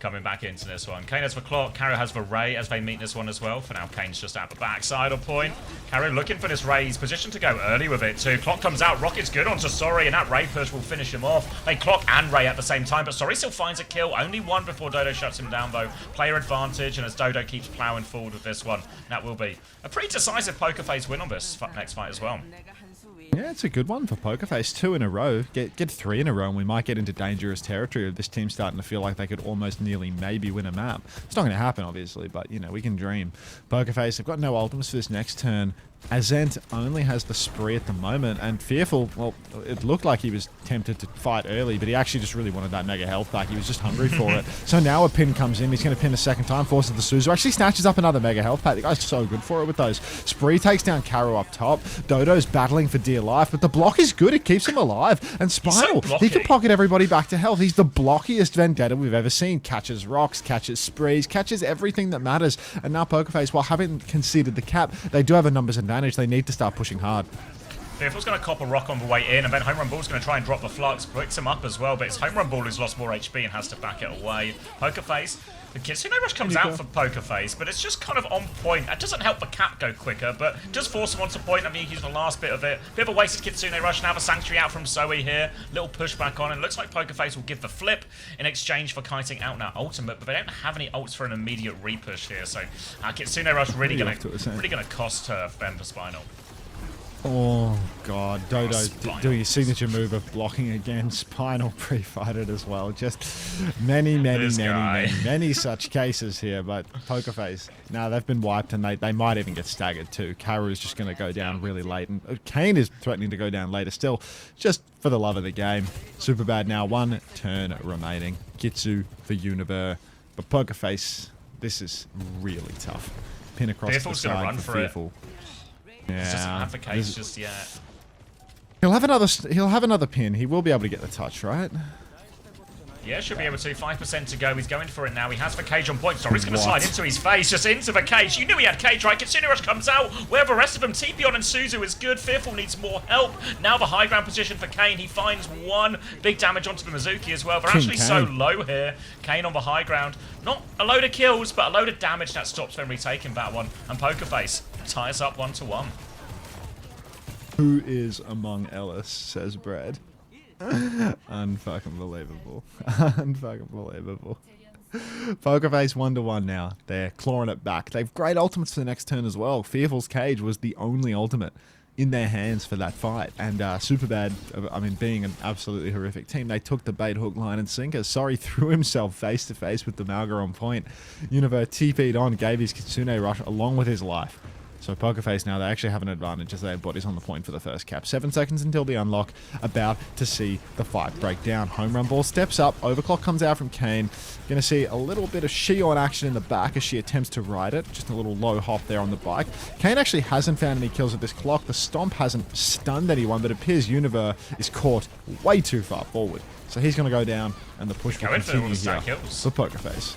Coming back into this one. Kane has the clock. Karu has the Ray as they meet this one as well. For now, Kane's just at the backside of point. Karu looking for this Ray. He's positioned to go early with it too. Clock comes out. Rocket's good onto Sorry, and that Ray push will finish him off. They clock and Ray at the same time, but Sorry still finds a kill. Only one before Dodo shuts him down though. Player advantage, and as Dodo keeps plowing forward with this one, that will be a pretty decisive Pokerface win on this next fight as well. Yeah, it's a good one for Pokerface. 2 in a row. Get 3 in a row and we might get into dangerous territory of this team starting to feel like they could almost nearly maybe win a map. It's not going to happen, obviously, but, you know, we can dream. Pokerface, they've got no ultimates for this next turn. Azent only has the spree at the moment, and Fearful, well, it looked like he was tempted to fight early, but he actually just really wanted that mega health back. He was just hungry for it. So now a pin comes in. He's going to pin a second time, forces the Suzu. Actually snatches up another mega health pack. The guy's so good for it with those. Spree takes down Karu up top. Dodo's battling for dear life, but the block is good. It keeps him alive. And Spinal, he can pocket everybody back to health. He's the blockiest Vendetta we've ever seen. Catches rocks, catches sprees, catches everything that matters. And now Pokerface, while having conceded the cap, they do have a numbers advantage. They need to start pushing hard. Fearful's going to cop a rock on the way in, and then Home Run Ball's going to try and drop the flux, picks him up as well, but it's Home Run Ball who's lost more HP and has to back it away. Pokerface, the Kitsune Rush comes out for Pokerface, but it's just kind of on point. That doesn't help the cap go quicker, but just force him onto point. I mean, he's the last bit of it. Bit of a wasted Kitsune Rush. Now the Sanctuary out from Zoe here. Little pushback on, and it looks like Pokerface will give the flip in exchange for kiting out now ultimate, but they don't have any ults for an immediate repush here, so Kitsune Rush really going to cost her Ben for Spinal. Oh god, Dodo doing his signature move of blocking again. Spinal pre-fighted as well. Just many such cases here. But Pokerface, now they've been wiped and they might even get staggered too. Karu is just going to go down really late, and Kane is threatening to go down later still, just for the love of the game. SuperBad now, 1 turn remaining. Kitsu for Univer, but Pokerface, this is really tough. Pin across Fearful's the side run for for Fearful. Yeah, just doesn't have the case just yet. He'll have another pin. He will be able to get the touch, right? Yeah, should be able to. 5% to go. He's going for it now. He has the cage on point. Sorry, he's going to slide into his face, just into the cage. You knew he had cage, right? Kitsune Rush comes out. Where the rest of them? Tepion and Suzu is good. Fearful needs more help. Now the high ground position for Kane. He finds 1 big damage onto the Mizuki as well. They're actually so low here. Kane on the high ground. Not a load of kills, but a load of damage that stops them retaking that one. And Pokerface ties up 1-1. Who is among Ellis, says Brad. Unfucking believable. Unfucking believable. Pokerface 1-1 now. They're clawing it back. They've great ultimates for the next turn as well. Fearful's Cage was the only ultimate in their hands for that fight. And SuperBad, I mean, being an absolutely horrific team, they took the bait, hook, line, and sinker. Sorry threw himself face-to-face with the Malga on point. Univer TP'd on, gave his Kitsune Rush along with his life. So Pokerface now, they actually have an advantage as their body's on the point for the first cap. 7 seconds until the unlock. About to see the fight break down. Home Run Ball steps up. Overclock comes out from Kane. Going to see a little bit of Shion action in the back as she attempts to ride it. Just a little low hop there on the bike. Kane actually hasn't found any kills with this clock. The stomp hasn't stunned anyone, but it appears Univer is caught way too far forward. So he's going to go down, and the push will continue here for Pokerface.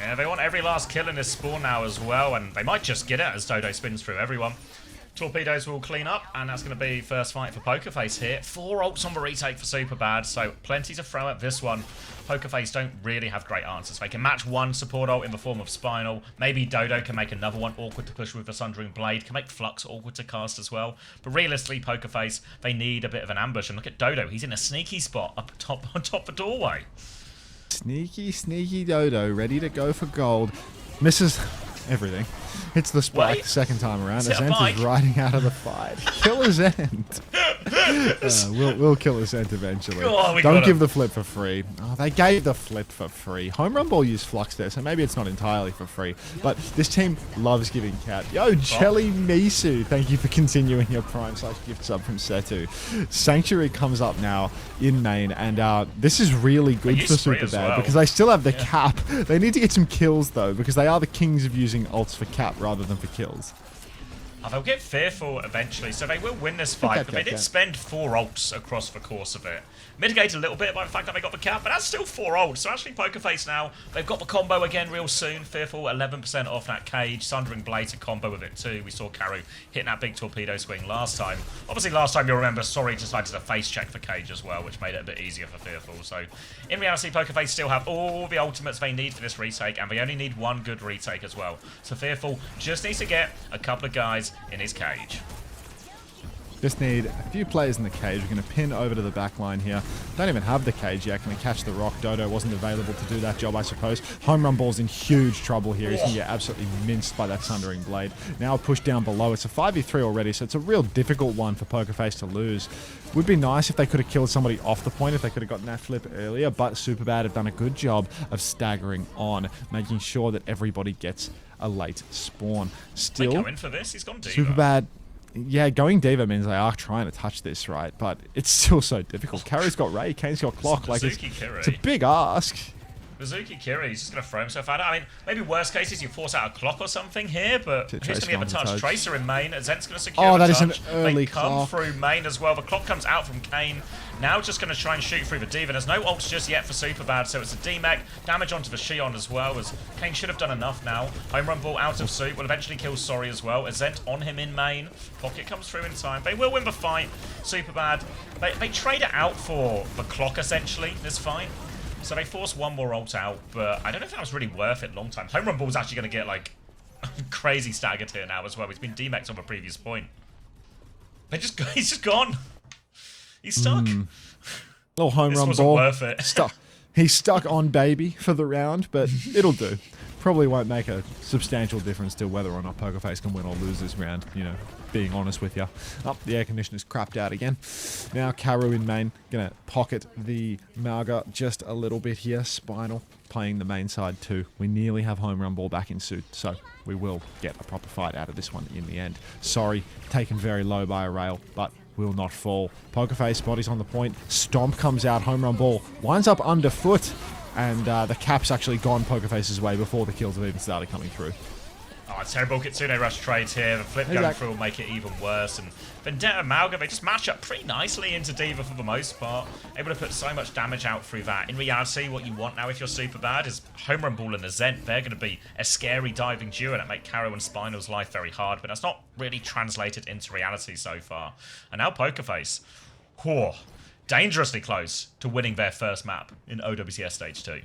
Yeah, they want every last kill in this spawn now as well, and they might just get it as Dodo spins through everyone. Torpedoes will clean up, and that's going to be first fight for Pokerface here. 4 ults on the retake for SuperBad, so plenty to throw at this one. Pokerface don't really have great answers. They can match one support ult in the form of Spinal. Maybe Dodo can make another one awkward to push with the Sundering Blade. Can make Flux awkward to cast as well. But realistically, Pokerface, they need a bit of an ambush. And look at Dodo. He's in a sneaky spot up top on top of the doorway. Sneaky Dodo, ready to go for gold. Misses everything. Hits the spike second time around. Azent is riding out of the fight. Kill Azent. We'll kill Azent eventually. Oh, Don't give the flip for free. Oh, they gave the flip for free. Home Run Ball used Flux there, so maybe it's not entirely for free. But this team loves giving cat. Yo, Jelly Misu, thank you for continuing your Prime/gift sub from Setu. Sanctuary comes up now in main, and this is really good for SuperBad because they still have the cap. They need to get some kills though, because they are the kings of using ults for cap rather than for kills. Oh, they'll get fearful eventually, so they will win this fight, but they did spend 4 ults across the course of it. Mitigated a little bit by the fact that they got the cap, but that's still 4 ults. So actually Pokerface now, they've got the combo again real soon. Fearful 11% off that cage. Sundering Blade to combo with it too. We saw Karu hitting that big torpedo swing last time. Obviously last time you'll remember Sorry decided to face check for cage as well, which made it a bit easier for Fearful. So in reality, Pokerface still have all the ultimates they need for this retake, and they only need one good retake as well. So Fearful just needs to get a couple of guys in his cage. Just need a few players in the cage. We're going to pin over to the back line here. Don't even have the cage yet. Can we catch the rock? Dodo wasn't available to do that job, I suppose. Home Run Ball's in huge trouble here. He's going to get absolutely minced by that Sundering Blade. Now pushed down below. It's a 5v3 already, so it's a real difficult one for Pokerface to lose. Would be nice if they could have killed somebody off the point, if they could have gotten that flip earlier, but SuperBad have done a good job of staggering on, making sure that everybody gets a late spawn. Still, they go in for this. He's gone Diva. SuperBad. Yeah, going Diva means they are trying to touch this, right? But it's still so difficult. Carrie's got Ray, Kane's got Clock. Like it's a big ask. Bazuki Kiri, he's just going to throw himself at it. I mean, maybe worst case is you force out a Clock or something here, but who's going to get the touch? Tracer in main. Azent's going to secure the touch. That is an early They come Clock. through main as well. The Clock comes out from Kane. Now just going to try and shoot through the Diva. There's no ults just yet for SuperBad, so it's a D-Mech. Damage onto the Shion as well, as Kane should have done enough now. Home Run Ball out of suit. Will eventually kill Sorry as well. Azent on him in main. Pocket comes through in time. They will win the fight. SuperBad, they trade it out for the Clock, essentially, this fight. So they force one more ult out, but I don't know if that was really worth it long time. Home Run Ball's actually going to get, like, crazy staggered here now as well. He's been D-Mexed on the previous point. He's just gone. He's stuck. Little Home Run wasn't Ball. Worth it. Stuck. He's stuck on baby for the round, but it'll do. Probably won't make a substantial difference to whether or not Pokerface can win or lose this round, you know, being honest with you. Oh, the air conditioner's crapped out again. Now Karu in main, gonna pocket the Malga just a little bit here. Spinal playing the main side too. We nearly have Home Run Ball back in suit, so we will get a proper fight out of this one in the end. Sorry, taken very low by a rail, but will not fall. Pokerface, body's on the point. Stomp comes out, Home Run Ball winds up underfoot, and the cap's actually gone Pokerface's way before the kills have even started coming through. Oh, terrible Kitsune rush trades here. The flip going through will make it even worse. And Vendetta and Malga, they just match up pretty nicely into Diva for the most part. Able to put so much damage out through that. In reality, what you want now if you're SuperBad is Home Run Ball and Azent. They're going to be a scary diving duo that make Caro and Spinal's life very hard. But that's not really translated into reality so far. And now Pokerface. Whoa. Dangerously close to winning their first map in OWCS Stage 2.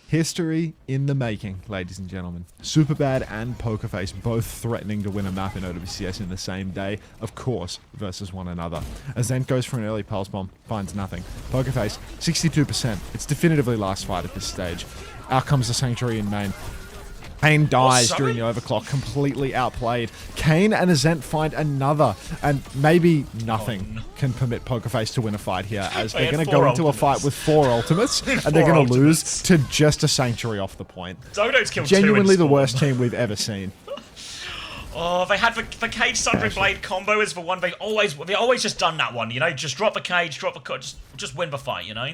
History in the making, ladies and gentlemen. SuperBad and Pokerface both threatening to win a map in OWCS in the same day, of course, versus one another. Azent goes for an early pulse bomb, finds nothing. Pokerface, 62%. It's definitively last fight at this stage. Out comes the Sanctuary in main. Kane dies during the overclock, completely outplayed. Kane and Azent find another, and maybe nothing can permit Pokerface to win a fight here, as they're going to go into a fight with 4 ultimates, and they're going to lose to just a Sanctuary off the point. Dodo's killed Genuinely 2 the worst team we've ever seen. Oh, they had the Cage Sundering Blade combo is the one they always just done that one, you know, just drop the cage, drop the just win the fight, you know.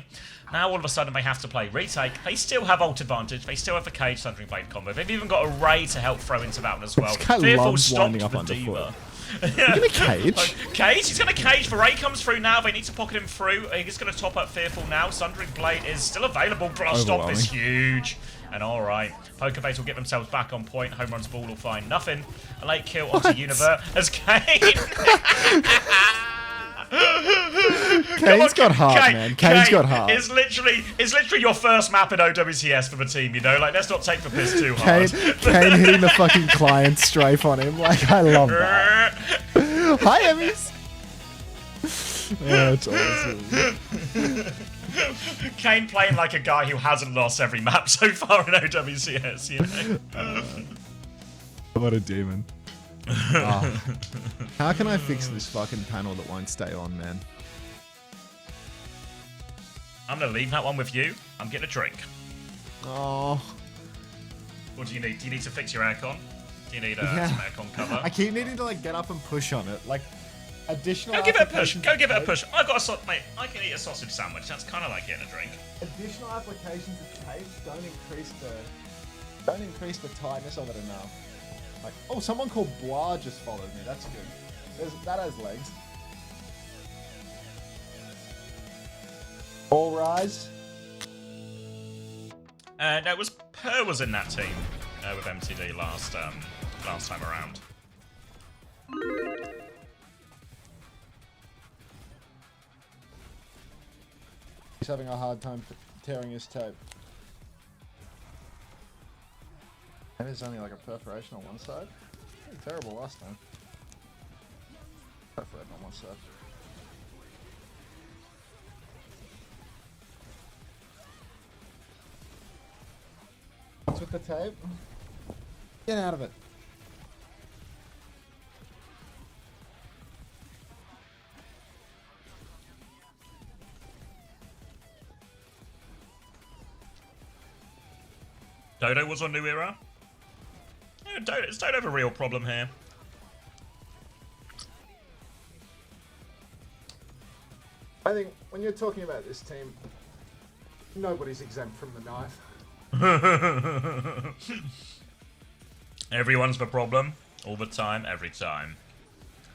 Now all of a sudden they have to play retake. They still have ult advantage. They still have the Cage Sundering Blade combo. They've even got a Ray to help throw into that one as well. Fearful stomped the Diva. You're gonna cage? Cage? He's gonna cage. The Ray comes through now. They need to pocket him through. He's gonna top up Fearful now. Sundering Blade is still available. Blast Stomp is huge. And alright, Pokerface will get themselves back on point. Home runs ball will find nothing. A late kill onto Univert as Kane. Kane's got heart, man. Kane's got heart. It's literally your first map in OWCS for the team, you know? Like, let's not take the piss too hard. Kane hitting the fucking client strafe on him. Like, I love that. Hi, Emmys. Oh, it's awesome. Kane playing like a guy who hasn't lost every map so far in OWCS, you know? What a demon. Oh. How can I fix this fucking panel that won't stay on, man? I'm gonna leave that one with you. I'm getting a drink. Oh. What do you need? Do you need to fix your aircon? Do you need some aircon cover? I keep needing to like get up and push on it. Like, additional. Go give it a push. Go give it a push. I've got a mate. I can eat a sausage sandwich. That's kind of like getting a drink. Additional applications of tape don't increase the tightness of it enough. Like, oh, someone called Blah just followed me. That's good. That has legs. All rise. No, it was Per was in that team with MTD last time around. He's having a hard time tearing his tape. And there's only like a perforation on one side. Terrible last time. Perforating on one side. What's with the tape? Get out of it. Dodo was on New Era. Yeah, it's Dodo have a real problem here. I think when you're talking about this team, nobody's exempt from the knife. Everyone's the problem. All the time, every time.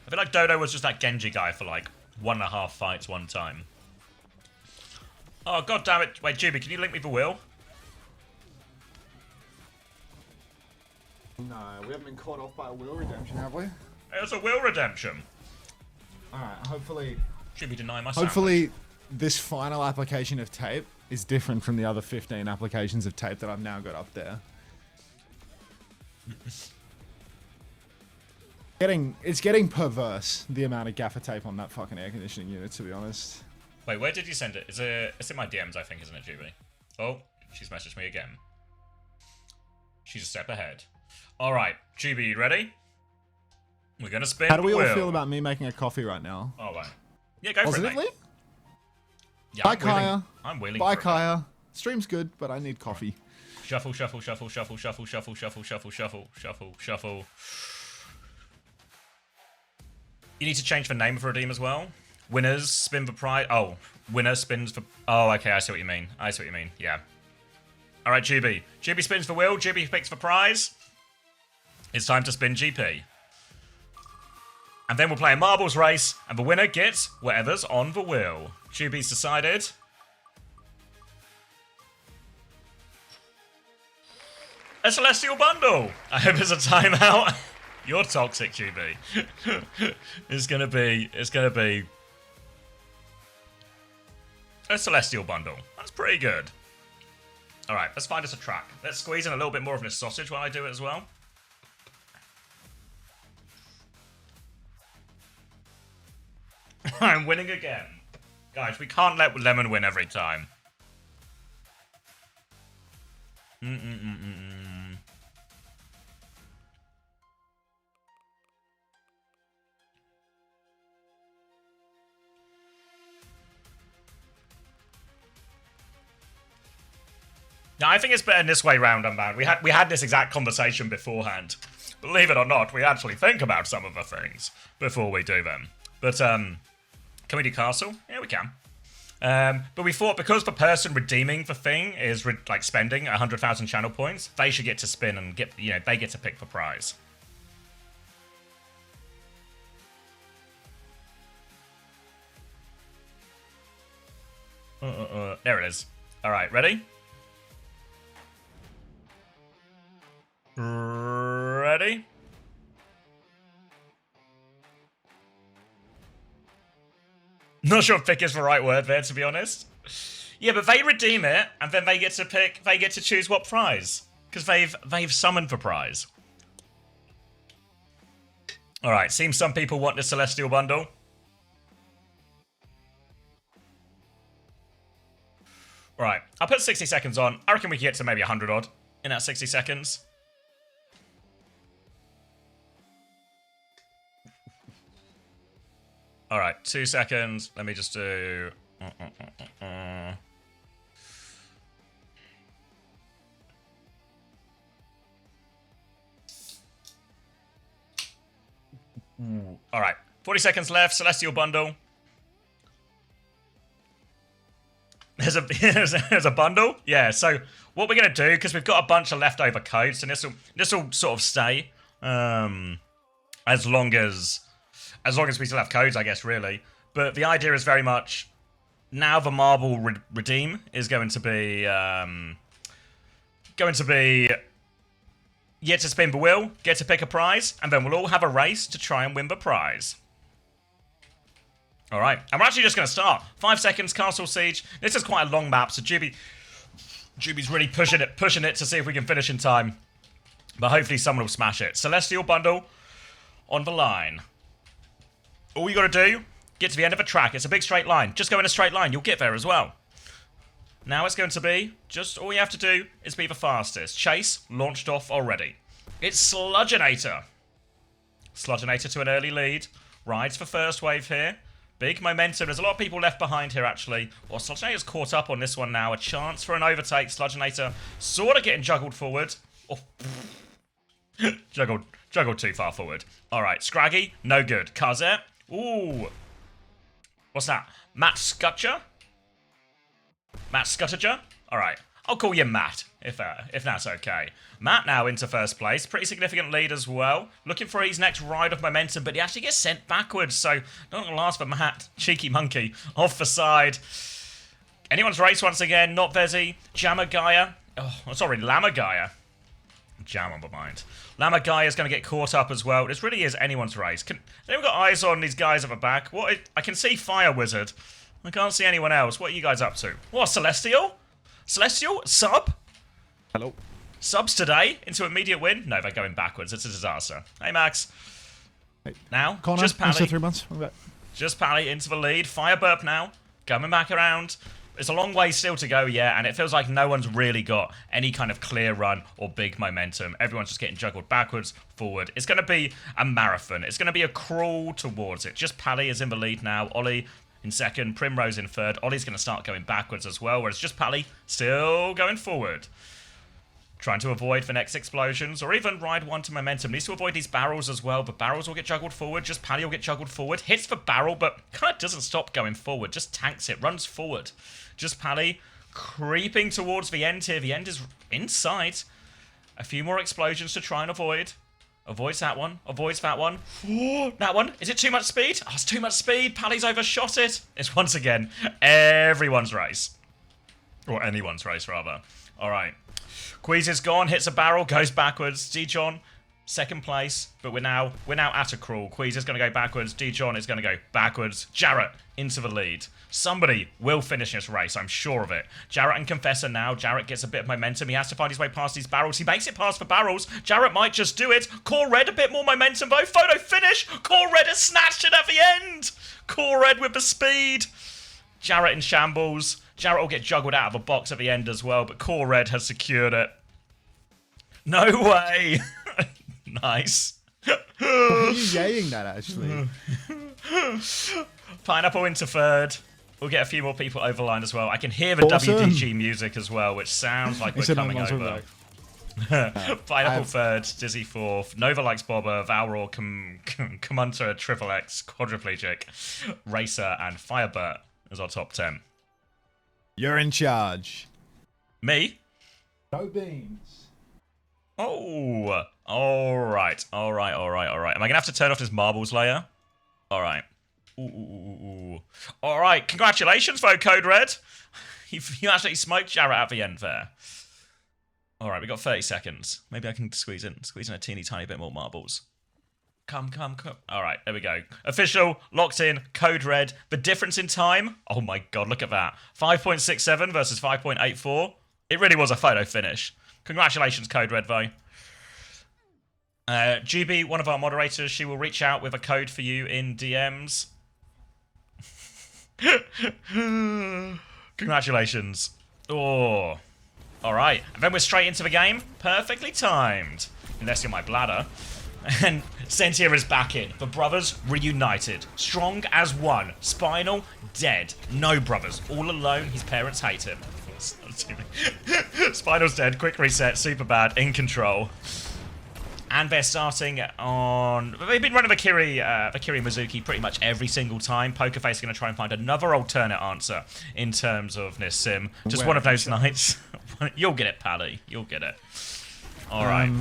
I feel like Dodo was just that Genji guy for like 1.5 fights one time. Oh, god damn it. Wait, Juby, can you link me for Will? No, we haven't been caught off by a Will redemption, have we? It's a Will redemption. Alright, hopefully... Juby, deny my Hopefully this final application of tape is different from the other 15 applications of tape that I've now got up there. It's getting perverse, the amount of gaffer tape on that fucking air conditioning unit, to be honest. Wait, where did you send it? It's in my DMs, I think, isn't it, Juby? Oh, she's messaged me again. She's a step ahead. Alright, Juby, you ready? We're gonna spin. How do we all feel about me making a coffee right now? Oh, right. Yeah, go for it, mate. Yeah, bye, Kaya. I'm willing. Bye, Kaya. Stream's good, but I need coffee. Shuffle, shuffle, shuffle, shuffle, shuffle, shuffle, shuffle, shuffle, shuffle, shuffle, shuffle. You need to change the name of Redeem as well. Winners spin for prize. Oh, winner spins for. Oh, okay. I see what you mean. Yeah. All right, GB. GB spins for Will. GB picks for prize. It's time to spin GP. And then we'll play a marbles race, and the winner gets whatever's on the wheel. GB's decided. A Celestial Bundle! I hope there's a timeout. You're toxic, GB. It's gonna be a Celestial Bundle. That's pretty good. Alright, let's find us a track. Let's squeeze in a little bit more of this sausage while I do it as well. I'm winning again. Guys, we can't let Lemon win every time. No, I think it's better this way round, Unbound. We had this exact conversation beforehand. Believe it or not, we actually think about some of the things before we do them. But, can we do Castle? Yeah, we can. But we thought because the person redeeming the thing is like spending 100,000 channel points, they should get to spin and get, you know, they get to pick the prize. There it is. All right, ready? Ready? Not sure if pick is the right word there, to be honest. Yeah, but they redeem it, and then they get to pick. They get to choose what prize, because they've summoned the prize. All right. Seems some people want the Celestial Bundle. All right. I'll put 60 seconds on. I reckon we can get to maybe 100 odd in that 60 seconds. All right, 2 seconds. Let me just do. All right, 40 seconds left. Celestial Bundle. There's a bundle. Yeah. So what we're gonna do, because we've got a bunch of leftover codes, and this will sort of stay as long as we still have codes, I guess, really. But the idea is very much now the marble redeem is going to be you get to spin the wheel, get to pick a prize, and then we'll all have a race to try and win the prize. All right, and we're actually just going to start. 5 seconds, Castle Siege. This is quite a long map, so Juby's really pushing it to see if we can finish in time. But hopefully someone will smash it. Celestial Bundle on the line. All you got to do, get to the end of a track. It's a big straight line. Just go in a straight line. You'll get there as well. Now it's going to be, just all you have to do is be the fastest. Chase launched off already. It's Sludgeonator. Sludgeonator to an early lead. Rides for first wave here. Big momentum. There's a lot of people left behind here, actually. Well, Sludgeonator's caught up on this one now. A chance for an overtake. Sludgeonator sort of getting juggled forward. Oh. Juggled too far forward. All right, Scraggy, no good. Kazet. Ooh. What's that? Matt Scutcher? Matt Scutterger? Alright. I'll call you Matt, if that's okay. Matt now into first place. Pretty significant lead as well. Looking for his next ride of momentum, but he actually gets sent backwards, so not gonna last for Matt. Cheeky monkey. Off the side. Anyone's race once again. Not Vezi. Jamagaya. Oh, sorry, Lamagaya. Jam on my mind. Lamagaya is going to get caught up as well. This really is anyone's race. Has anyone got eyes on these guys at the back? I can see Fire Wizard. I can't see anyone else. What are you guys up to? What, Celestial? Celestial? Sub? Hello. Subs today into immediate win? No, they're going backwards. It's a disaster. Hey, Max. Hey. Now, Connor, just Pally. 3 months. I'm back. Just Pally into the lead. Fire Burp now. Coming back around. It's a long way still to go, yeah, and it feels like no one's really got any kind of clear run or big momentum. Everyone's just getting juggled backwards, forward. It's going to be a marathon. It's going to be a crawl towards it. Just Pally is in the lead now. Ollie in second. Primrose in third. Ollie's going to start going backwards as well, whereas just Pally still going forward. Trying to avoid the next explosions, or even ride one to momentum. Needs to avoid these barrels as well, but barrels will get juggled forward. Just Pally will get juggled forward. Hits the barrel, but kind of doesn't stop going forward. Just tanks it, runs forward. Just Pally creeping towards the end here. The end is in sight. A few more explosions to try and avoid. Avoids that one. Avoids that one. That one. Is it too much speed? Oh, it's too much speed. Pally's overshot it. It's once again everyone's race. Or anyone's race, rather. All right. Queez is gone. Hits a barrel. Goes backwards. Dijon, second place. But we're now at a crawl. Queez is going to go backwards. Dijon is going to go backwards. Jarrett into the lead. Somebody will finish this race, I'm sure of it. Jarrett and Confessor now. Jarrett gets a bit of momentum. He has to find his way past these barrels. He makes it past the barrels. Jarrett might just do it. Core Red, a bit more momentum though. Photo finish. Core Red has snatched it at the end. Core Red with the speed. Jarrett in shambles. Jarrett will get juggled out of a box at the end as well, but Core Red has secured it. No way. Nice. Why are you yaying that, actually? Pineapple into third. We'll get a few more people over the line as well. I can hear the Awesome. WDG music as well, which sounds like we're coming over. Pineapple third, Dizzy fourth, Nova likes Bobber, Valror, Commanter, Triple X, Quadriplegic, Racer, and Firebird as our top 10. You're in charge. Me? No beans. Oh, alright. Am I going to have to turn off this marbles layer? Alright. Ooh. Alright, congratulations, though, Code Red. You actually smoked Jarrett at the end there. All right, we got 30 seconds. Maybe I can squeeze in a teeny tiny bit more marbles. Come. All right, there we go. Official, locked in, code red. The difference in time, oh my god, look at that. 5.67 versus 5.84. It really was a photo finish. Congratulations, code red, though. GB, one of our moderators, she will reach out with a code for you in DMs. Congratulations. Oh. Alright, and then we're straight into the game. Perfectly timed. Unless you're my bladder. And Sentia is back in. The brothers reunited. Strong as one. Spinal dead. No brothers. All alone. His parents hate him. Spinal's dead. Quick reset. SuperBad in control. And they're starting on... They've been running Valkyrie Mizuki pretty much every single time. Pokerface is going to try and find another alternate answer in terms of this sim. Just one of those nights. You'll get it, Pally. You'll get it. All right.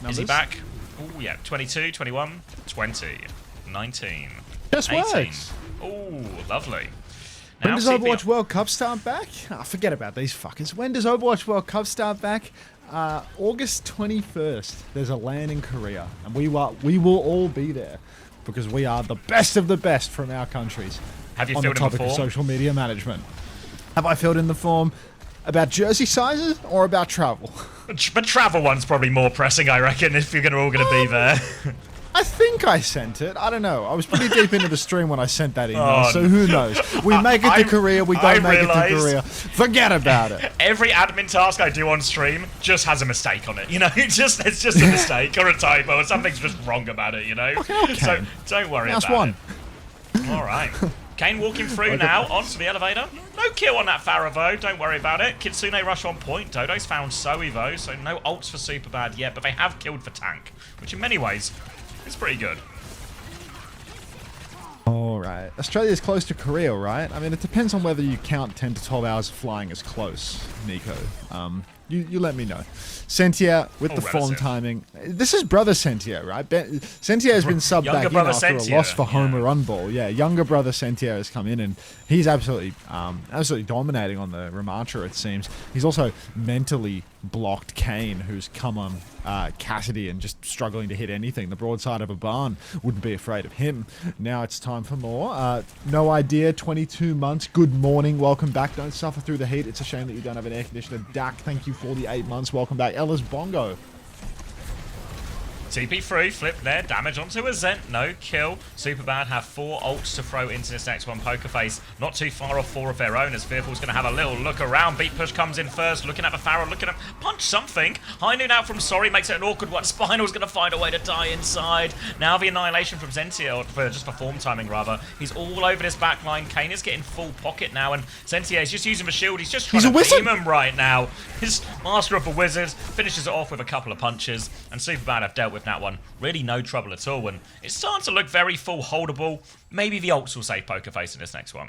Is he back? Oh, yeah. 22, 21, 20, 19, Just 18. works. Oh, lovely. When does Overwatch World Cup start back? Oh, forget about these fuckers. When does Overwatch World Cup start back? August 21st. There's a LAN in Korea, and we will all be there because we are the best of the best from our countries. Have you on filled the in the topic of form? social media management? Have I filled in the form about jersey sizes or about travel? The travel one's probably more pressing, I reckon, if you're all going to be there. I think I sent it. I don't know. I was pretty deep into the stream when I sent that email, Oh, so who knows? We make it to Korea, we don't make it to Korea. Forget about it. Every admin task I do on stream just has a mistake on it, you know? It's just a mistake or a typo or something's just wrong about it, you know? Okay. So don't worry That's about one. it. All right. Kane walking through now onto the elevator. No kill on that Pharah though, don't worry about it. Kitsune rush on point. Dodo's found Zoe though, so no ults for SuperBad yet, but they have killed for tank, which in many ways is pretty good. Alright. Australia's close to Korea, right? I mean, it depends on whether you count 10 to 12 hours of flying as close, Nico. You let me know. Sentia with the form timing. This is brother Sentia, right? Sentia has been subbed back in after a loss for home run ball. Yeah, younger brother Sentia has come in and he's absolutely dominating on the Ramatra, it seems. He's also mentally blocked Kane, who's come on Cassidy and just struggling to hit anything. The broadside of a barn wouldn't be afraid of him. Now it's time for more. No idea, 22 months. Good morning, welcome back. Don't suffer through the heat. It's a shame that you don't have an air conditioner. Dak, thank you for the 8 months. Welcome back. Ellis Bongo. TP3, flip there, damage onto a Zent, no kill. SuperBad have 4 ults to throw into this next one. Pokerface not too far off 4 of their own as Fearful's going to have a little look around. Beat push comes in first, looking at the Pharaoh, looking at punch something. High noon out from Sorry makes it an awkward one. Spinal's going to find a way to die inside. Now the annihilation from Zentia, just for form timing rather. He's all over this back line. Kane is getting full pocket now and Zentia is just using the shield. He's just trying to beam him right now. His master of the wizards finishes it off with a couple of punches and SuperBad have dealt with that one. Really no trouble at all, and it's starting to look very full holdable. Maybe the ults will save Pokerface in this next one.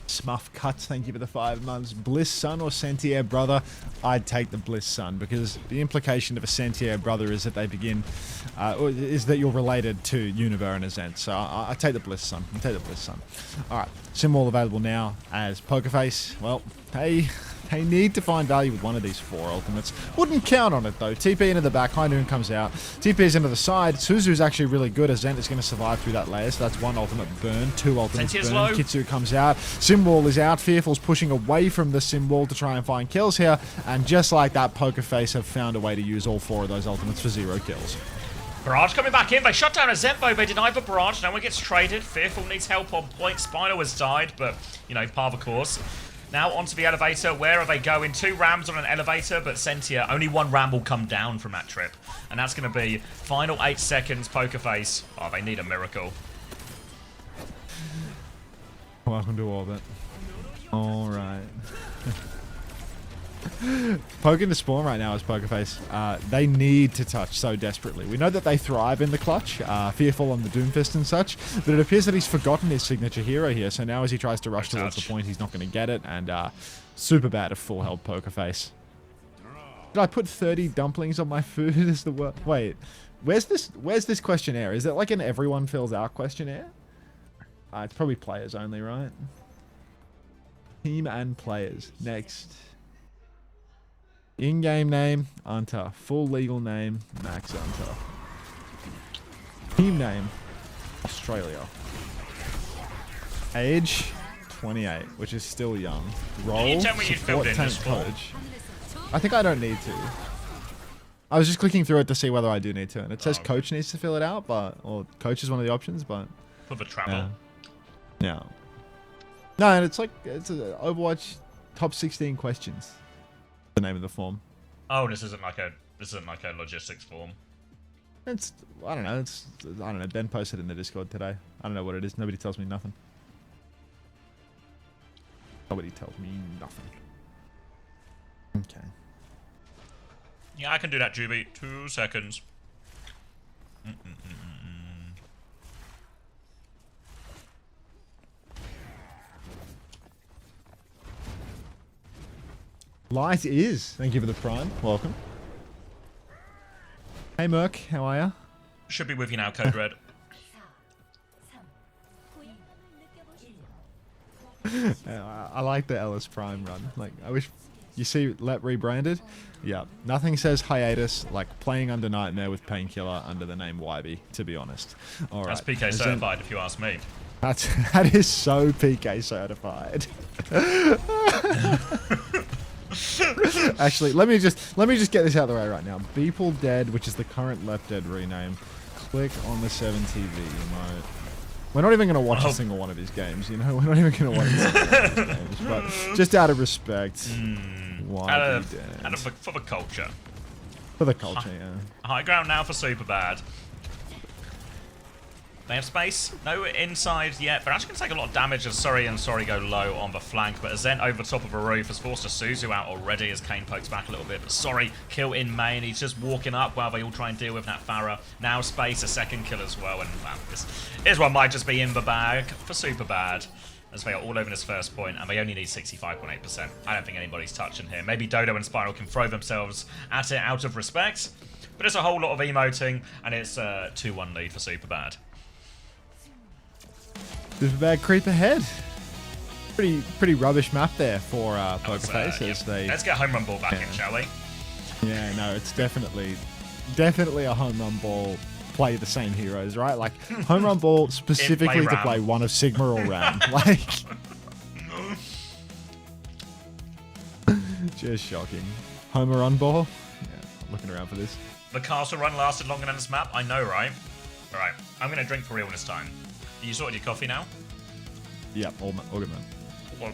Smuff Cuts, thank you for the 5 months. Bliss Son or Sentier brother? I'd take the Bliss Son because the implication of a Sentier brother is that they begin, is that you're related to Univer and Azent. So I take the Bliss Son. I take the Bliss Son. All right, Simwall available now as Pokerface. Well, they need to find value with one of these 4 ultimates. Wouldn't count on it though. TP into the back, High Noon comes out. TP's into the side. Suzu's actually really good. Azent is going to survive through that layer, so that's 1 ultimate burn, 2 ultimates burn. Low. Kitsu comes out. Simwall is out. Fearful's pushing away from the Simwall to try and find kills here, and just like that, Pokerface have found a way to use all 4 of those ultimates for 0 kills. Barrage coming back in. They shut down a Zembo. They deny the barrage. No one gets traded. Fearful needs help on point. Spinal has died, but, you know, par the course. Now onto the elevator. Where are they going? 2 rams on an elevator, but Sentia, only 1 ram will come down from that trip. And that's going to be final 8 seconds, Pokerface. Oh, they need a miracle. Welcome to orbit. All right. Poking to spawn right now is Pokerface. They need to touch so desperately. We know that they thrive in the clutch, Fearful on the Doomfist and such, but it appears that he's forgotten his signature hero here, so now as he tries to rush towards the point, he's not going to get it, and SuperBad of full health Pokerface. Did I put 30 dumplings on my food as the word? Wait, where's this questionnaire? Is it like an everyone fills out questionnaire? It's probably players only, right? Team and players. Next. In-game name, Unter. Full legal name, Max Unter. Team name, Australia. Age, 28, which is still young. Role, you tell me you support filled in tank this form? coach. I think I don't need to. I was just clicking through it to see whether I do need to, and it says coach needs to fill it out, or coach is one of the options, but For the travel. yeah. No, and it's a Overwatch top 16 questions. The name of the form. Oh, this isn't like a logistics form. I don't know. Ben posted in the Discord today. I don't know what it is. Nobody tells me nothing. Nobody tells me nothing. Okay. Yeah, I can do that, Juby. 2 seconds. Light is. Thank you for the prime. Welcome. Hey Merc, how are ya? Should be with you now, Code Red. I like the Ellis Prime run. Like, I wish you see Let rebranded. Yeah, nothing says hiatus like playing under Nightmare with Painkiller under the name YB. To be honest, all right. That's PK certified, if you ask me. That is so PK certified. Actually, let me just get this out of the way right now. Beeple Dead, which is the current Left Dead rename. Click on the 7TV emote. We're not even going to watch a single one of his games, you know? We're not even going to watch a single one of his games. But just out of respect, why be dead? For the culture. For the culture, yeah. High ground now for SuperBad. They have space. No inside yet, but actually can take a lot of damage as Sorry go low on the flank. But Azent over top of a roof has forced a Suzu out already as Kane pokes back a little bit. But Sorry, kill in main. He's just walking up while they all try and deal with that Farah. Now space, a second kill as well. And wow, this is what might just be in the bag for SuperBad, as they are all over this first point, and they only need 65.8%. I don't think anybody's touching here. Maybe Dodo and Spiral can throw themselves at it out of respect. But it's a whole lot of emoting, and it's a 2-1 lead for SuperBad. SuperBad creep ahead. Pretty rubbish map there for Pokerface. Yep. Let's get home run ball back in, shall we? Yeah, no, it's definitely a home run ball. Play the same heroes, right? Like home run ball specifically to play one of Sigma or Ram. Like, just shocking. Home run ball. Yeah, I'm looking around for this. The castle run lasted longer than this map. I know, right? All right, I'm gonna drink for real this time. You sorted your coffee now? Yeah, all good, man. Well,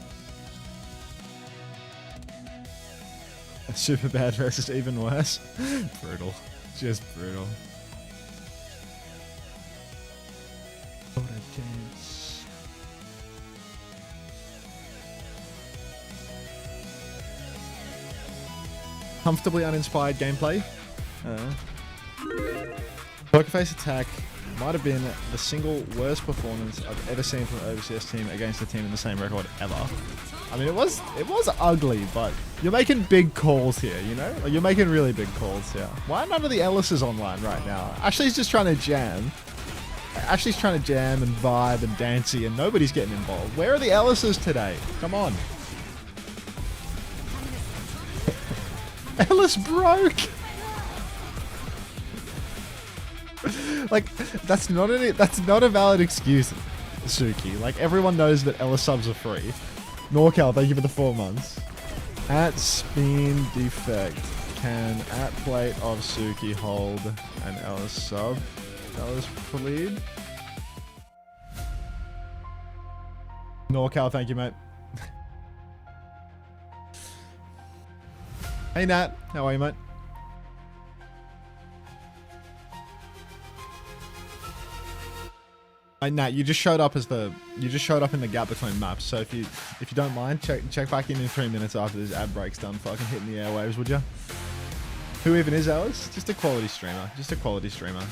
SuperBad versus even worse. Brutal. Just brutal. What a chance. Comfortably uninspired gameplay. Pokerface attack might have been the single worst performance I've ever seen from an OWCS team against a team in the same record ever. I mean, it was ugly, but you're making big calls here, you know? Like, you're making really big calls here. Why are none of the Ellises online right now? Ashley's just trying to jam. Ashley's trying to jam and vibe and dancey, and nobody's getting involved. Where are the Ellises today? Come on. Ellis broke. Like, that's not a valid excuse, Suki. Like, everyone knows that Ellis subs are free. Norcal, thank you for the 4 months. At Spin Defect, can at plate of Suki hold an Ellis sub? Ellis plead. Norcal, thank you, mate. Hey Nat, how are you, mate? Nat, you just showed up in the gap between maps. So if you don't mind, check back in 3 minutes after this ad break's done. Fucking hitting the airwaves, would you? Who even is Alice? Just a quality streamer. Just a quality streamer.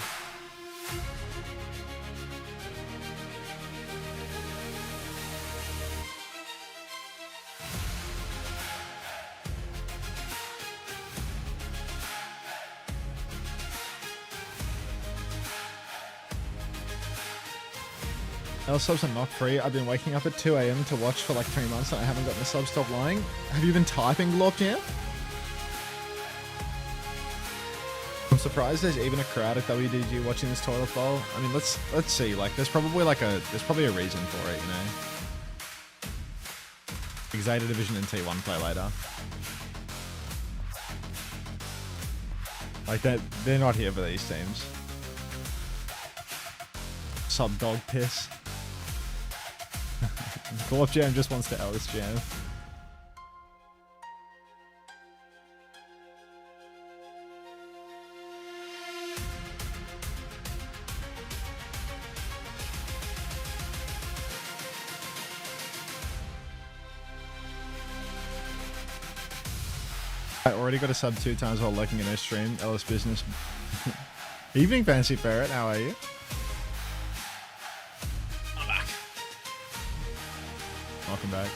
L subs are not free. I've been waking up at 2 AM to watch for like 3 months and I haven't gotten the sub. Stop lying. Have you been typing, Lop Jam? I'm surprised there's even a crowd at WDG watching this toilet bowl. I mean, let's see. Like, there's probably a reason for it, you know. Zeta Division and T1 play later. Like, they're not here for these teams. Sub dog piss. Gorp Jam just wants to Ellis Jam. I already got a sub 2 times while lurking in her stream. Ellis Business. Evening, Fancy Ferret. How are you? I'm back. Welcome back.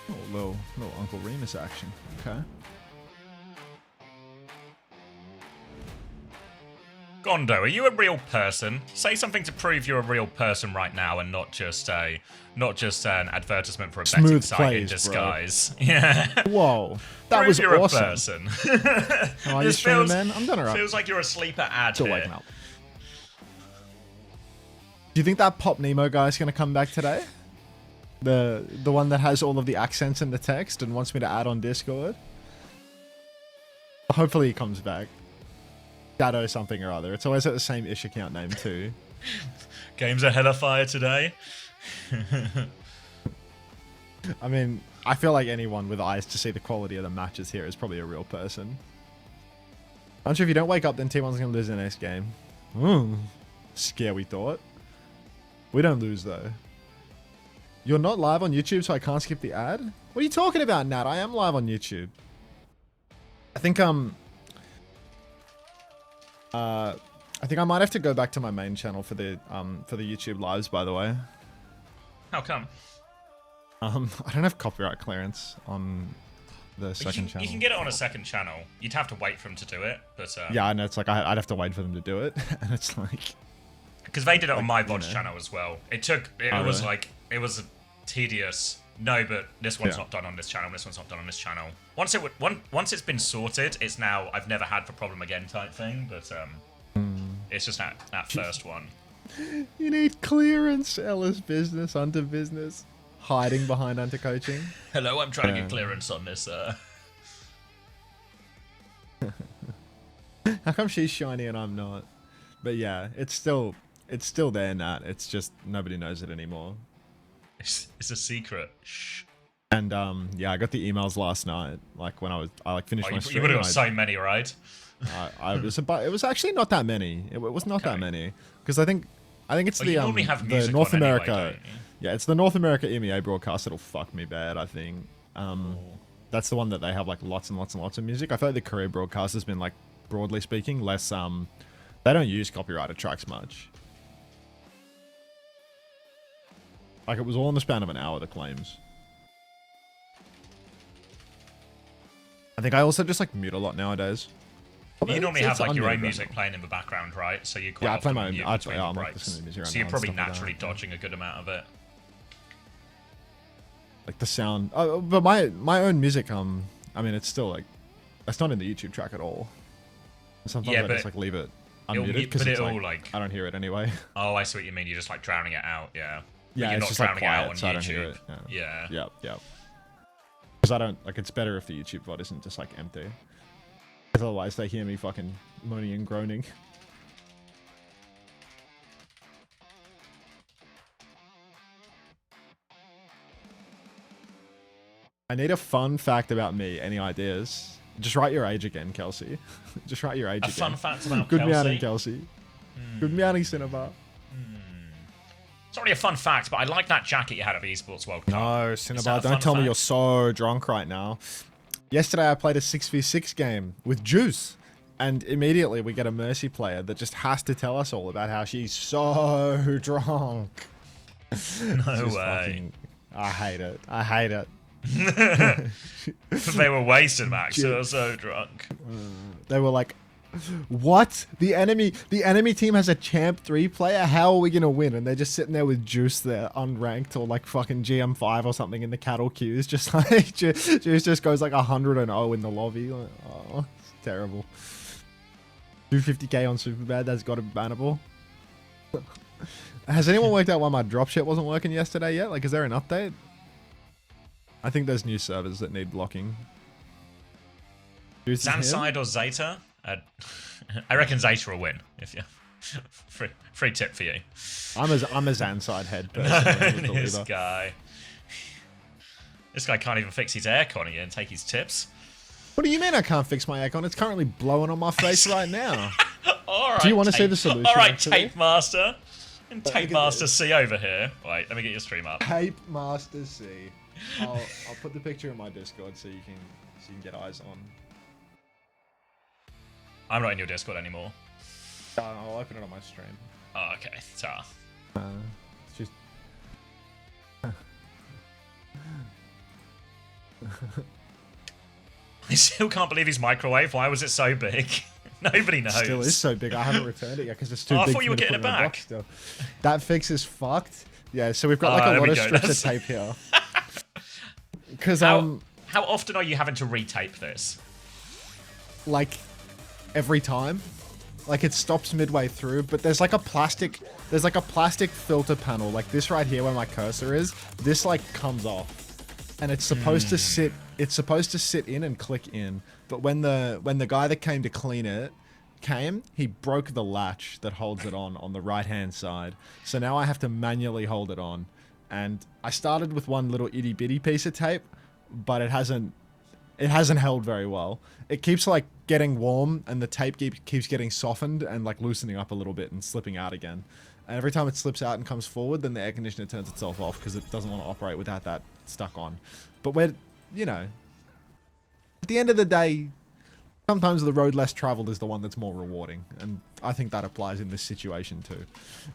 Oh, little Uncle Remus action. Okay. Gondo, are you a real person? Say something to prove you're a real person right now, and not just an advertisement for a betting Smooth site plays, in disguise. Bro. Yeah. Whoa, that Prove was you're awesome. a person. How are you streaming, man? I'm gonna feels like you're a sleeper ad still here. waking up. Do you think that Pop Nemo guy's gonna come back today? The one that has all of the accents in the text and wants me to add on Discord? Hopefully he comes back. Shadow something or other. It's always at the same ish account name too. Games are hella fire today. I mean, I feel like anyone with eyes to see the quality of the matches here is probably a real person. I'm sure if you don't wake up, then T1's gonna lose the next game. Scare we thought. We don't lose though. You're not live on YouTube, so I can't skip the ad? What are you talking about, Nat? I am live on YouTube. I think I might have to go back to my main channel for the YouTube lives, by the way. How come? I don't have copyright clearance on the second channel. You can get it on a second channel. You'd have to wait for them to do it, but yeah, I know. It's like I'd have to wait for them to do it, and it's like because they did it on my VOD channel as well. It was really? like it was tedious. No, but this one's not done on this channel. This one's not done on this channel. Once it's been sorted, it's now I've never had the problem again type thing. But it's just that first one. You need clearance, Ellis Business, Unter Business, hiding behind Unter Coaching. Hello, I'm trying to get clearance on this. How come she's shiny and I'm not? But yeah, it's still there, Nat. It's just nobody knows it anymore. It's a secret. Shh. And yeah, I got the emails last night. Like when I finished my stream. You would have got so many, right? It was actually not that many. It was not that many because I think it's the North America. Anyway, yeah, it's the North America EMEA broadcast that'll fuck me bad. I think that's the one that they have like lots and lots and lots of music. I feel like the Korea broadcast has been like broadly speaking less. They don't use copyrighted tracks much. Like it was all in the span of an hour. The claims. I think I also just like mute a lot nowadays. You normally have like your own music playing in the background, right? So you quite I play my own. I'm so you're probably naturally dodging a good amount of it. Like the sound, but my own music. I mean, it's still like that's not in the YouTube track at all. Sometimes I just like leave it unmuted because it's like I don't hear it anyway. Oh, I see what you mean. You're just like drowning it out. Yeah. Yeah, you're it's not just like drowning it out quiet, on so I don't YouTube. hear it. Yeah. Yeah. Because I don't like. It's better if the YouTube VOD isn't just like empty. Because otherwise they hear me fucking moaning and groaning. I need a fun fact about me. Any ideas? Just write your age again, Kelsey. Just write your age again. A fun fact about Good Kelsey? morning, Kelsey. Good morning, Cinnabar. It's already a fun fact, but I like that jacket you had at the Esports World Cup. No, Cinnabar, don't tell me you're so drunk right now. Yesterday I played a 6v6 game with Juice, and immediately we get a Mercy player that just has to tell us all about how she's so drunk. No way. I hate it. I hate it. They were wasted, Max. They were so drunk. They were like What? The enemy team has a Champ 3 player? How are we gonna win? And they're just sitting there with Juice there, unranked, or like fucking GM5 or something in the cattle queues. Just like, Juice just goes like 100-0 in the lobby. Like, oh, it's terrible. 250k on SuperBad, that's got to be bannable. Has anyone worked out why my dropship wasn't working yesterday yet? Like, is there an update? I think there's new servers that need blocking. Zanside or Zeta? I reckon Zeta will win. If you free tip for you. I'm a Zanside head person. This guy can't even fix his aircon again and take his tips. What do you mean I can't fix my aircon? It's currently blowing on my face right now. All right, do you want to see the solution? All right, Tape Master. And Tape Master C over here. Wait, let me get your stream up. Tape Master C. I'll put the picture in my Discord so you can get eyes on. I'm not in your Discord anymore. I'll open it on my stream. Oh, okay. Ta. It's just... I still can't believe his microwave. Why was it so big? Nobody knows. It still is so big. I haven't returned it yet because it's too big. I thought you were getting it back. Still. That fix is fucked. Yeah, so we've got like a lot of strips of tape here. Because how often are you having to retape this? Like every time. Like it stops midway through, but there's like a plastic filter panel like this right here where my cursor is. This like comes off. And it's supposed to sit in and click in. But when the guy that came to clean it came, he broke the latch that holds it on the right hand side. So now I have to manually hold it on. And I started with one little itty bitty piece of tape, but it hasn't held very well. It keeps like getting warm and the tape keeps getting softened and like loosening up a little bit and slipping out again. And every time it slips out and comes forward, then the air conditioner turns itself off because it doesn't want to operate without that stuck on. But at the end of the day, sometimes the road less traveled is the one that's more rewarding. And I think that applies in this situation too.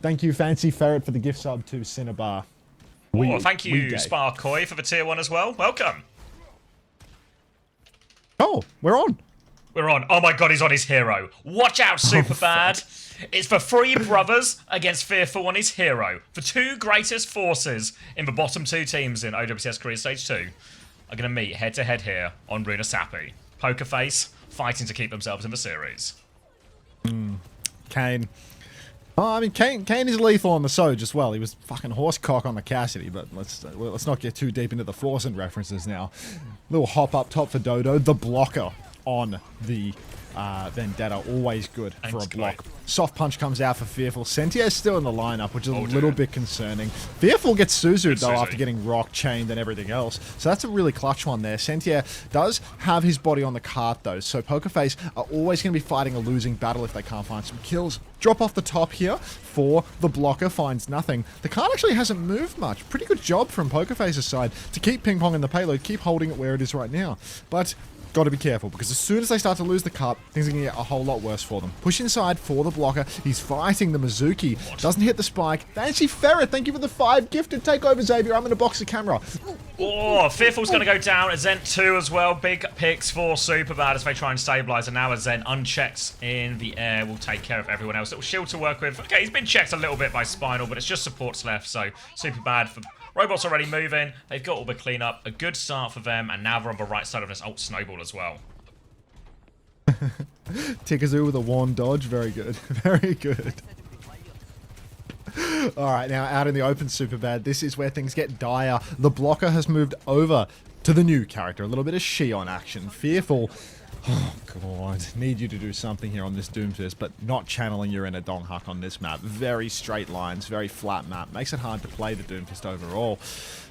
Thank you, Fancy Ferret, for the gift sub to Cinnabar. Thank you, Sparkoy, for the tier 1 as well. Welcome. Oh, we're on. We're on. Oh my god, he's on his hero. Watch out, Superbad. It's for 3 brothers against Fearful on his hero. The 2 greatest forces in the bottom 2 teams in OWCS Career Stage 2 are going to meet head-to-head here on Runa Sappy. Pokerface fighting to keep themselves in the series. Kane. Oh, I mean, Kane is lethal on the Soj as well. He was fucking horsecock on the Cassidy, but let's not get too deep into the Forsen references now. Little hop up top for Dodo. The blocker on the Vendetta, always good for a block. Soft punch comes out for Fearful. Sentier's still in the lineup, which is a little bit concerning. Fearful gets Suzu'd though after getting rock chained and everything else. So that's a really clutch one there. Sentier does have his body on the cart though, so Pokerface are always going to be fighting a losing battle if they can't find some kills. Drop off the top here for the blocker, finds nothing. The cart actually hasn't moved much. Pretty good job from Pokerface's side to keep ping-ponging the payload, keep holding it where it is right now. But got to be careful, because as soon as they start to lose the cart, things are going to get a whole lot worse for them. Push inside for the blocker. He's fighting the Mizuki. Doesn't hit the spike. Fancy Ferret, thank you for the 5 gifted. Take over, Xavier. I'm going to box the camera. Oh, Fearful's going to go down. Azent 2 as well. Big picks for Superbad as they try and stabilize. And now Azent unchecked in the air will take care of everyone else. Little shield to work with. Okay, he's been checked a little bit by Spinal, but it's just supports left. So Superbad for robots already moving. They've got all the cleanup. A good start for them. And now they're on the right side of this ult snowball as well. Tikazoo with a warm dodge. Very good. Very good. Alright, now out in the open, Superbad. This is where things get dire. The blocker has moved over to the new character. A little bit of Shion action. Fearful. Oh, God. Need you to do something here on this Doomfist, but not channeling your inner Donghak on this map. Very straight lines, very flat map. Makes it hard to play the Doomfist overall.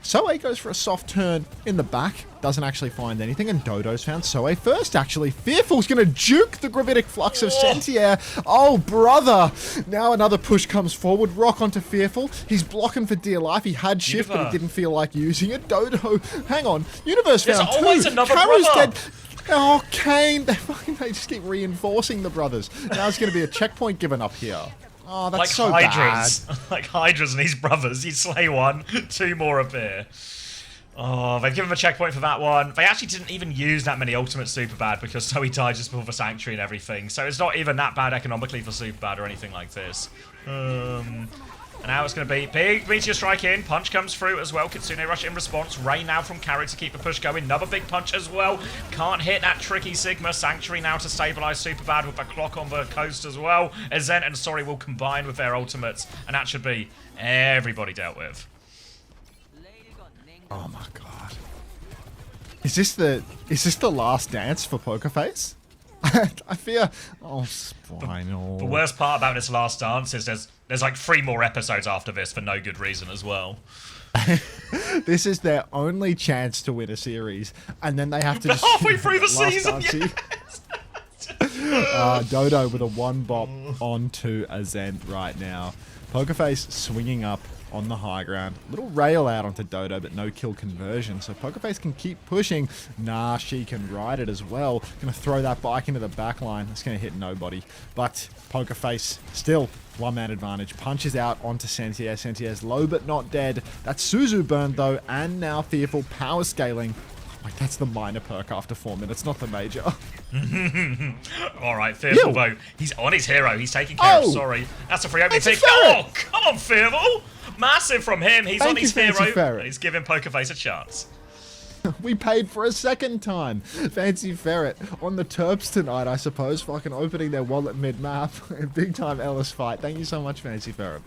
Soe goes for a soft turn in the back. Doesn't actually find anything, and Dodo's found Soe first, actually. Fearful's going to juke the Gravitic Flux of Sentier. Oh, brother. Now another push comes forward. Rock onto Fearful. He's blocking for dear life. He had shift, but he didn't feel like using it. Dodo, hang on. Universe found 2. There's always another Kara's brother. dead. Oh, Kane! They just keep reinforcing the brothers. Now it's going to be a checkpoint given up here. Oh, that's like so Hydras. bad. Like Hydras and his brothers. You slay 1, 2 more appear. Oh, they've given him a checkpoint for that one. They actually didn't even use that many ultimate SuperBad because Zoe died just before the Sanctuary and everything. So it's not even that bad economically for SuperBad or anything like this. And now it's going to be big meteor strike in. Punch comes through as well. Kitsune rush in response. Rain now from Carry to keep the push going. Another big punch as well. Can't hit that tricky Sigma. Sanctuary now to stabilize SuperBad with the clock on the coast as well. Azent and Sori will combine with their ultimates. And that should be everybody dealt with. Oh my god. Is this the last dance for Pokerface? I fear. Oh, Spinal. The worst part about this last dance is there's like 3 more episodes after this for no good reason as well. This is their only chance to win a series, and then they have to just halfway through the season. Yes. Dodo with a 1-bop onto Azent right now. Pokerface swinging up on the high ground. Little rail out onto Dodo, but no kill conversion. So Pokerface can keep pushing. Nah, she can ride it as well. Gonna throw that bike into the back line. It's gonna hit nobody. But Pokerface still 1-man advantage. Punches out onto Sentier. Sentier's low but not dead. That's Suzu burned though, and now Fearful power scaling. Like, that's the minor perk after 4 minutes, not the major. Alright, Fearful though. He's on his hero. He's taking care of Sorry. That's a free opening pick. Oh, come on, Fearful! Massive from him. He's on his hero. He's giving Pokerface a chance. We paid for a second time. Fancy Ferret on the Terps tonight, I suppose. Fucking opening their wallet mid-map. Big time Ellis fight. Thank you so much, Fancy Ferret.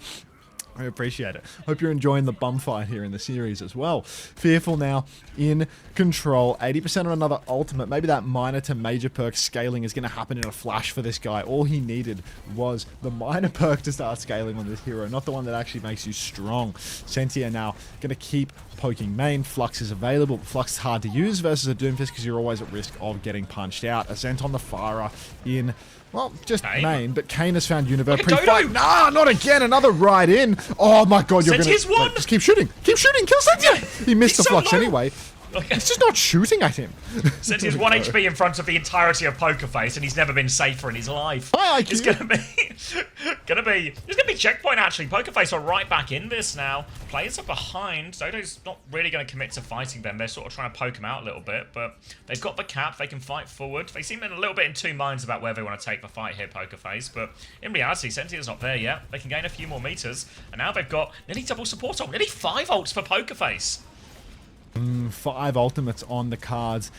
I appreciate it. Hope you're enjoying the bum fight here in the series as well. Fearful now in control. 80% on another ultimate. Maybe that minor to major perk scaling is going to happen in a flash for this guy. All he needed was the minor perk to start scaling on this hero, not the one that actually makes you strong. Sentier now going to keep poking main. Flux is available. Flux is hard to use versus a Doomfist because you're always at risk of getting punched out. Azent on the Fira in... well, just main, but Kane has found Universe pre-fight. Nah, not again. Another ride in. Oh my god, you're gonna... won! Just keep shooting. Keep shooting. Kill Sentier. He missed the Flux anyway. He's just not shooting at him. Sentier's 1 HP in front of the entirety of Pokerface, and he's never been safer in his life. It's gonna be checkpoint actually. Pokerface are right back in this now. Players are behind. Dodo's not really going to commit to fighting them. They're sort of trying to poke him out a little bit, but they've got the cap. They can fight forward. They seem in a little bit in 2 minds about where they want to take the fight here, Pokerface. But in reality, Sentier's not there yet. They can gain a few more meters, and now they've got nearly double support ult, nearly 5 ults for Pokerface. 5 ultimates on the cards.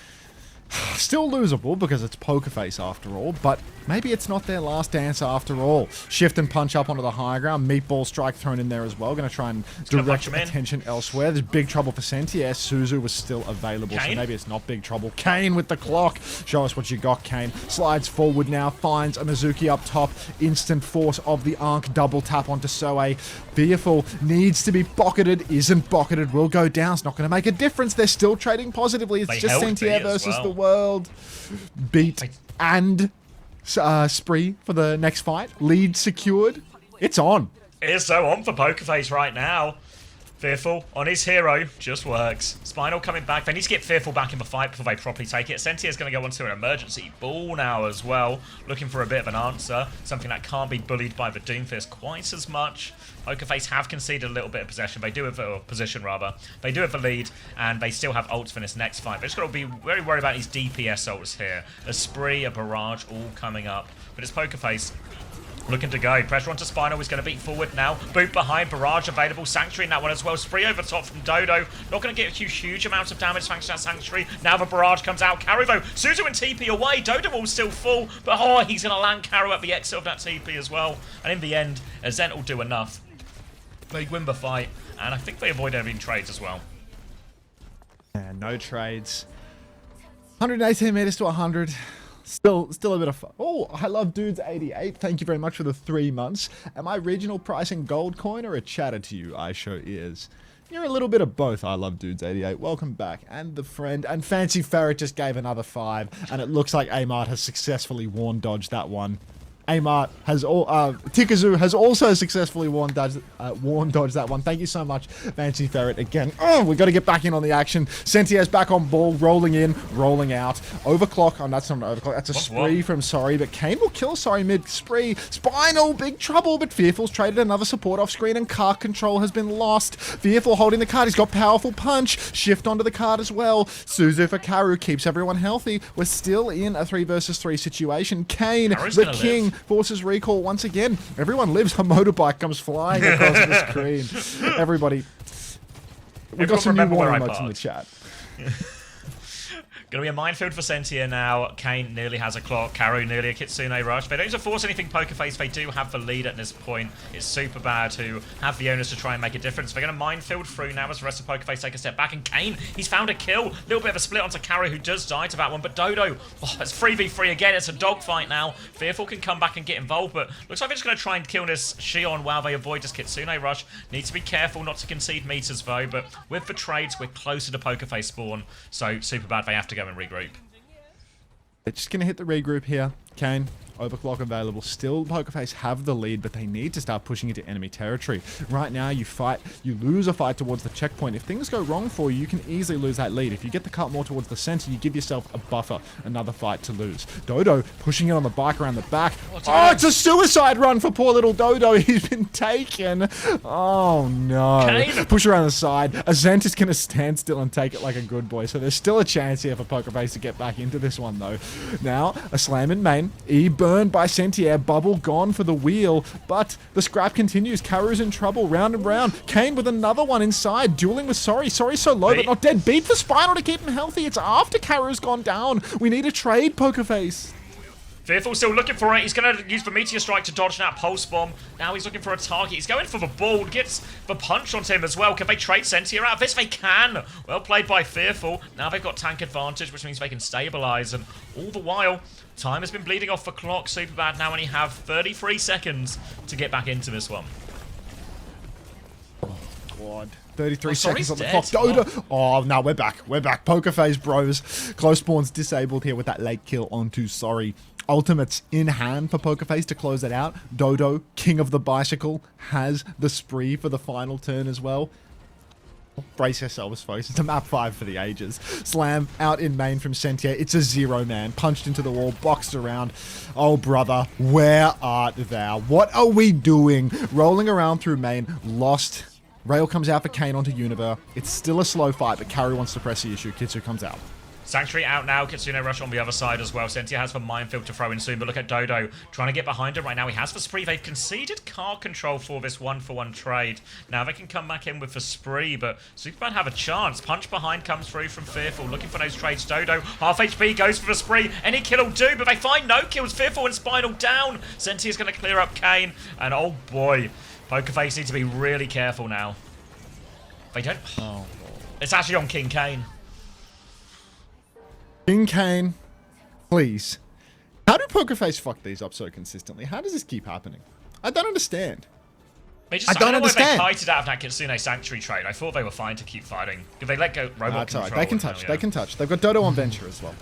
Still losable because it's Pokerface after all, but maybe it's not their last dance after all. Shift and punch up onto the high ground. Meatball strike thrown in there as well. Going to try and direct attention elsewhere. There's big trouble for Sentier. Suzu was still available, so maybe it's not big trouble. Kane with the clock. Show us what you got, Kane. Slides forward now. Finds a Mizuki up top. Instant force of the Ankh. Double tap onto Soe. Fearful needs to be pocketed. Isn't pocketed. Will go down. It's not going to make a difference. They're still trading positively. It's just Sentier versus the world. Beat and Spree for the next fight. Lead secured. It's on. It is so on for Pokerface right now. Fearful on his hero just works. Spinal coming back. They need to get Fearful back in the fight before they properly take it. Sentier's going to go onto an emergency ball now as well. Looking for a bit of an answer. Something that can't be bullied by the Doomfist quite as much. Pokerface have conceded a little bit of possession. They do have a position rather. They do have the lead, and they still have ults for this next fight. But just got to be very worried about these DPS ults here. A Spree, a Barrage, all coming up. But it's Pokerface looking to go. Pressure onto Spinal. He's going to beat forward now. Boot behind. Barrage available. Sanctuary in that one as well. Spree over top from Dodo. Not going to get a huge amount of damage thanks to that Sanctuary. Now the Barrage comes out. Caro though. Suzu and TP away. Dodo will still full. But oh, he's going to land Caro at the exit of that TP as well. And in the end, Azent will do enough. They win the fight. And I think they avoid any trades as well. Yeah, no trades. 118 meters to 100. Still a bit of fun. Oh, I love Dudes 88. Thank you very much for the 3 months. Am I regional pricing gold coin or a chatter to you? I show is. You're a little bit of both. I love Dudes 88. Welcome back. And the friend. And Fancy Ferret just gave another 5. And it looks like Amart has successfully warn dodged that one. Amart has Tikazu has also successfully warn dodged that one. Thank you so much, Fancy Ferret. Again, we've got to get back in on the action. Sentier's back on ball, rolling in, rolling out. Overclock. Oh, that's not an overclock. That's a spree from Sorry, but Kane will kill Sorry mid spree. Spinal, big trouble, but Fearful's traded another support off screen, and card control has been lost. Fearful holding the card. He's got powerful punch. Shift onto the card as well. Suzu for Karu keeps everyone healthy. We're still in a 3 versus 3 situation. Kane, the king, forces recall once again. Everyone lives. A motorbike comes flying across the screen. Everybody. We've got some new warning emotes in the chat. Gonna be a minefield for Sentier now. Kane nearly has a clock. Karu nearly a Kitsune rush. They don't need to force anything Pokerface. They do have the lead at this point. It's Superbad who have the onus to try and make a difference. They're gonna minefield through now as the rest of Pokerface take a step back. And Kane, he's found a kill. A little bit of a split onto Karu, who does die to that one. But Dodo, it's 3v3 again. It's a dogfight now. Fearful can come back and get involved, but looks like they're just gonna try and kill this Shion while they avoid this Kitsune rush. Need to be careful not to concede meters though, but with the trades, we're closer to Pokerface spawn. So Superbad, they have to go and regroup. They're just going to hit the regroup here. Kane, overclock available. Still, Pokerface have the lead, but they need to start pushing into enemy territory. Right now, you lose a fight towards the checkpoint. If things go wrong for you, you can easily lose that lead. If you get the cut more towards the center, you give yourself a buffer, another fight to lose. Dodo pushing it on the bike around the back. Oh, it's a suicide run for poor little Dodo. He's been taken. Oh, no. Kane. Push around the side. Azent is going to stand still and take it like a good boy. So there's still a chance here for Pokerface to get back into this one, though. Now, a slam in main. E burned by Sentier, bubble gone for the wheel, but the scrap continues. Karu's in trouble, round and round. Kane with another one inside, dueling with Sorry. Sorry's so low, but not dead. Beat for Spinal to keep him healthy. It's after Karu's gone down. We need a trade, Pokerface. Fearful still looking for it. He's going to use the Meteor Strike to dodge that Pulse Bomb. Now he's looking for a target. He's going for the ball. Gets the punch onto him as well. Can they trade Sentier out of this? They can. Well played by Fearful. Now they've got tank advantage, which means they can stabilize. And all the while, time has been bleeding off the clock. Superbad now only have 33 seconds to get back into this one. Oh, God. 33 seconds on the clock. Dodo. Oh, no, we're back. We're back. Pokerface bros. Close spawn's disabled here with that late kill onto Sorry. Ultimates in hand for Pokerface to close it out. Dodo, king of the bicycle, has the spree for the final turn as well. Brace yourselves, folks. It's a map 5 for the ages. Slam out in main from Sentier. It's a 0-man. Punched into the wall, boxed around. Oh, brother, where art thou? What are we doing? Rolling around through main, lost. Rail comes out for Kane onto Univer. It's still a slow fight, but Karu wants to press the issue. Kitsu comes out. Sanctuary out now. Kitsune rush on the other side as well. Sentier has the minefield to throw in soon, but look at Dodo trying to get behind him right now. He has the spree. They've conceded card control for this 1-for-1 trade. Now they can come back in with the spree, but Superbad have a chance. Punch behind comes through from Fearful, looking for those trades. Dodo, half HP, goes for the spree. Any kill will do, but they find no kills. Fearful and Spinal down. Sentier's going to clear up Kane, and oh boy, Pokerface need to be really careful now. They don't... Oh. It's actually on King Kane. King Kane, please. How do Pokerface fuck these up so consistently? How does this keep happening? I don't understand. I don't understand. They kited out of that Kitsune Sanctuary trade. I thought they were fine to keep fighting. If they let go robot control... Right. They can touch. They can touch. They've got Dodo on Venture as well.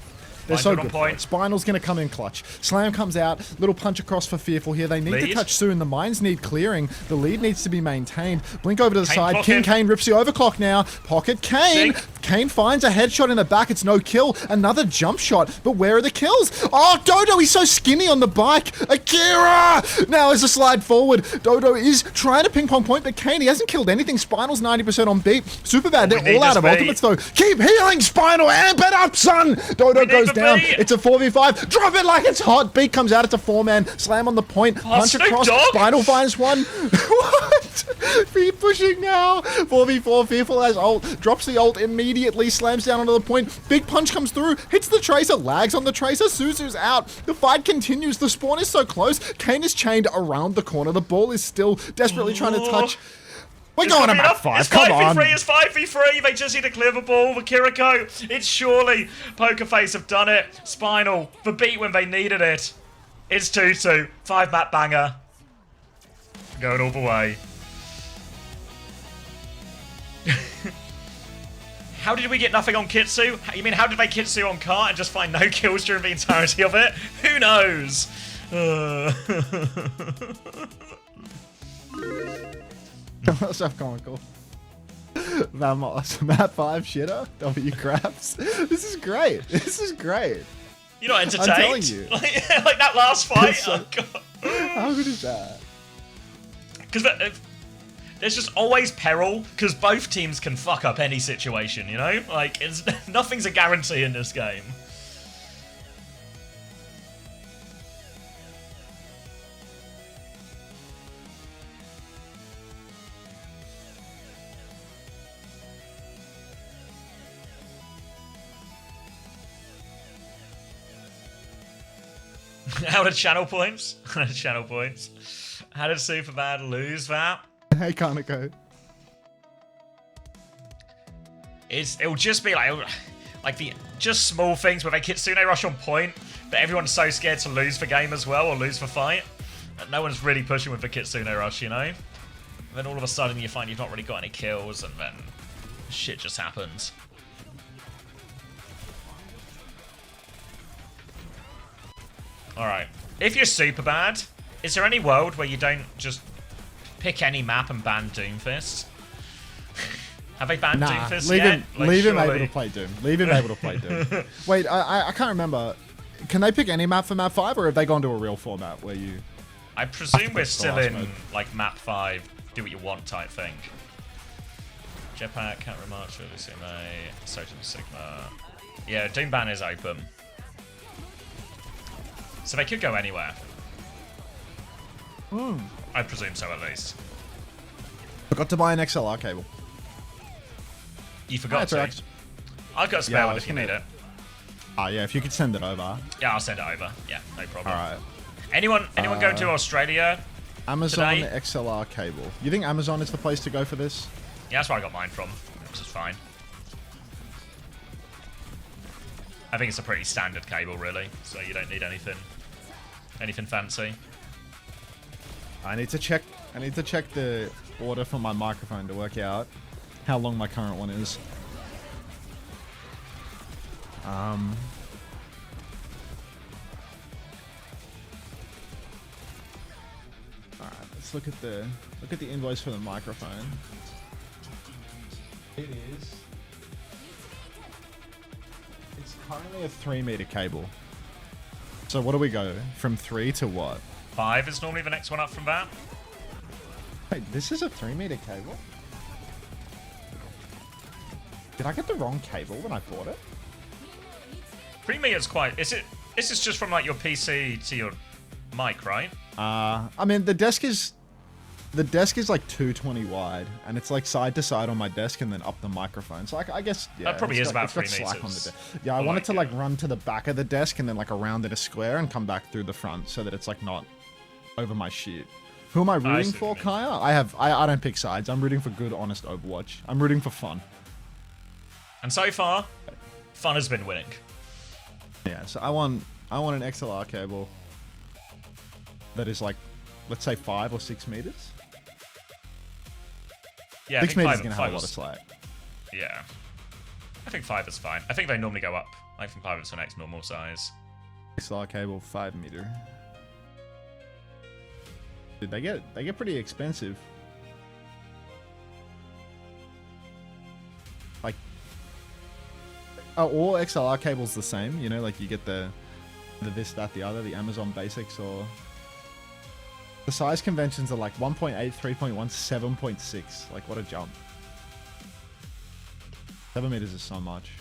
They're so good. Spinal's going to come in clutch. Slam comes out. Little punch across for Fearful here. They need to touch soon. The mines need clearing. The lead needs to be maintained. Blink over to the side. King Kane rips the overclock now. Pocket Kane. Kane finds a headshot in the back. It's no kill. Another jump shot. But where are the kills? Oh, Dodo, he's so skinny on the bike. Akira! Now as a slide forward. Dodo is trying to ping pong point, but Kane, he hasn't killed anything. Spinal's 90% on beat. Superbad, they're all out of ultimates though. Keep healing, Spinal. Amp it up, son! Dodo goes down. It's a 4v5. Drop it like it's hot. Beat comes out. It's a 4-man. Slam on the point. Punch across. Spinal finds one. What? Feet pushing now. 4v4. Fearful has ult. Drops the ult immediately. Slams down onto the point. Big punch comes through. Hits the Tracer. Lags on the Tracer. Suzu's out. The fight continues. The spawn is so close. Kane is chained around the corner. The ball is still desperately trying to touch. We're going to map 5, it's come on. It's 5v3, they just need to clear the ball. The Kiriko, it's surely Pokerface have done it. Spinal, the beat when they needed it. It's 2-2, 5-map banger. Going all the way. How did we get nothing on Kitsu? You mean how did they Kitsu on cart and just find no kills during the entirety of it? Who knows? Let's have comical. Vamos, map 5 shitter. W craps. This is great. This is great. You're not entertained? I'm telling you. Like that last fight? So, oh, God. How good is that? Because there's just always peril, because both teams can fuck up any situation, you know? Like, nothing's a guarantee in this game. How did channel points? Channel points. How did SuperBad lose that? Hey, Kaneko. It'll just be like just small things where they Kitsune rush on point, but everyone's so scared to lose for game as well, or lose for fight. And no one's really pushing with the Kitsune rush, you know? And then all of a sudden you find you've not really got any kills, and then shit just happens. Alright. If you're SuperBad, is there any world where you don't just pick any map and ban Doomfist? Have they banned Doomfist yet? Leave him able to play Doom. Leave him able to play Doom. Wait, I can't remember. Can they pick any map for map 5, or have they gone to a real format where you... I presume we're still in, like, map 5, do what you want type thing. Jetpack, Counter March, Lucime, Sotum Sigma. Yeah, Doom ban is open. So they could go anywhere. I presume so, at least. Forgot to buy an XLR cable. You forgot to? I've got a spare one if you need it. Yeah, if you could send it over. Yeah, I'll send it over. Yeah, no problem. Alright. Anyone going to Australia Amazon today? XLR cable. You think Amazon is the place to go for this? Yeah, that's where I got mine from, which is fine. I think it's a pretty standard cable, really, so you don't need anything fancy. I need to check the order for my microphone to work out how long my current one is. Alright, let's look at the invoice for the microphone. It's currently a 3-meter cable. So what do we go from 3 to what? 5 is normally the next one up from that. Wait, this is a 3-meter cable? Did I get the wrong cable when I bought it? 3 meters quite. This is just from like your PC to your mic, right? I mean the desk is like 220 wide, and it's like side to side on my desk and then up the microphone. So I guess yeah, that probably is about 3 meters. meters. On the yeah, I want it to like run to the back of the desk and then like around it a square and come back through the front so that it's like not over my shit. Who am I rooting for, Kaya? I don't pick sides. I'm rooting for good, honest Overwatch. I'm rooting for fun. And so far, fun has been winning. Yeah, so I want an XLR cable that is like, let's say 5 or 6 meters. Yeah, 6 meters is gonna have a lot of slack. Yeah, I think 5 is fine. I think they normally go up. I think 5 is the next normal size. XLR cable 5 meter. Dude, they get pretty expensive. Like, are all XLR cables the same? You know, like you get the this, that, the other, the Amazon Basics, or the size conventions are like 1.8, 3.1, 7.6. Like, what a jump! 7 meters is so much.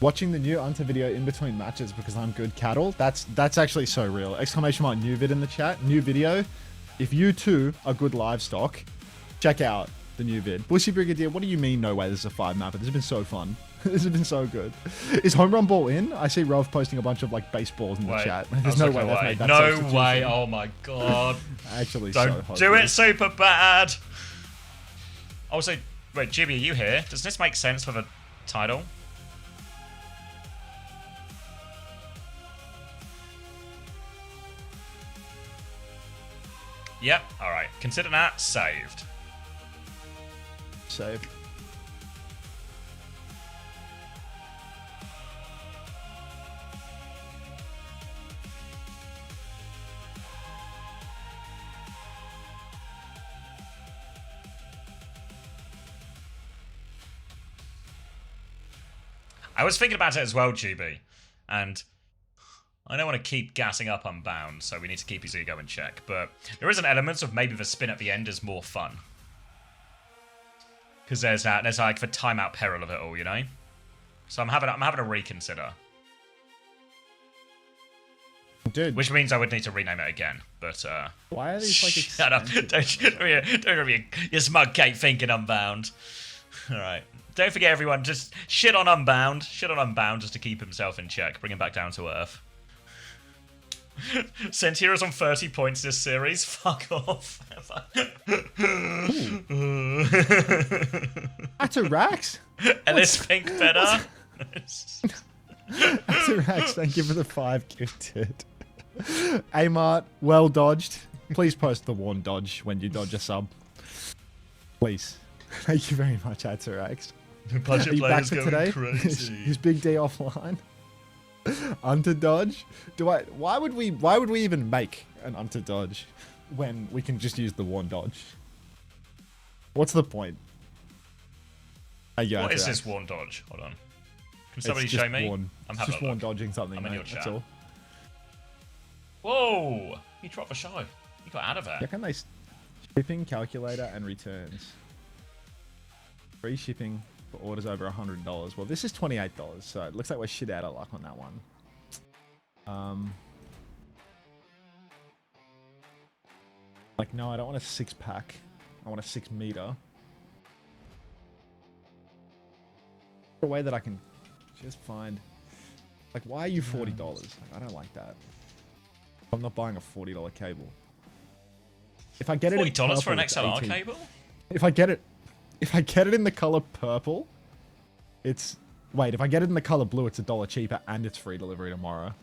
Watching the new Unter video in between matches because I'm good cattle. That's actually so real. Exclamation mark new vid in the chat. New video. If you too are good livestock, check out the new vid. Bushy Brigadier, what do you mean no way this is a 5 mapper? This has been so fun. This has been so good. Is home run ball in? I see Ralph posting a bunch of like baseballs in the chat. There's no way they've made that No way. Oh my god. Actually, don't so do it super bad. Also, wait, Jibby, are you here? Does this make sense for the title? Yep, alright. Consider that saved. Saved. I was thinking about it as well, Juby, and I don't want to keep gassing up Unbound, so we need to keep his ego in check. But there is an element of maybe the spin at the end is more fun. Because there's like the timeout peril of it all, you know? So I'm having a reconsider. Dude. Which means I would need to rename it again, but why are these like shut up. Don't be your smug cake thinking Unbound. Alright. Don't forget everyone, just shit on Unbound. Shit on Unbound just to keep himself in check. Bring him back down to earth. Sentiera's on 30 points this series. Fuck off. That's a Rax? Ellis Pink better. That's a Rax, thank you for the 5 gifted. Amart, well dodged. Please post the warn dodge when you dodge a sub. Please. Thank you very much, Atarax. Budget Are you back players for going today? crazy. Is Big D offline? Unter dodge? Why would we even make an Unter dodge when we can just use the warn dodge? What's the point? What is this warn dodge? Hold on. Can somebody show me? I'm having just warn dodging something. I'm in your chat. That's all. Whoa! He dropped the show. He got out of there. Yeah, can they shipping, calculator, and returns? Free shipping for orders over $100. Well, this is $28, so it looks like we're shit out of luck on that one. Like, no, I don't want a 6-pack. I want a 6-meter. A way that I can just find. Like, why are you $40? Like, I don't like that. I'm not buying a $40 cable. If I get it in $40 purple, for an it's XLR 18. cable? If I get it in the color purple, it's if I get it in the color blue, it's $1 cheaper and it's free delivery tomorrow.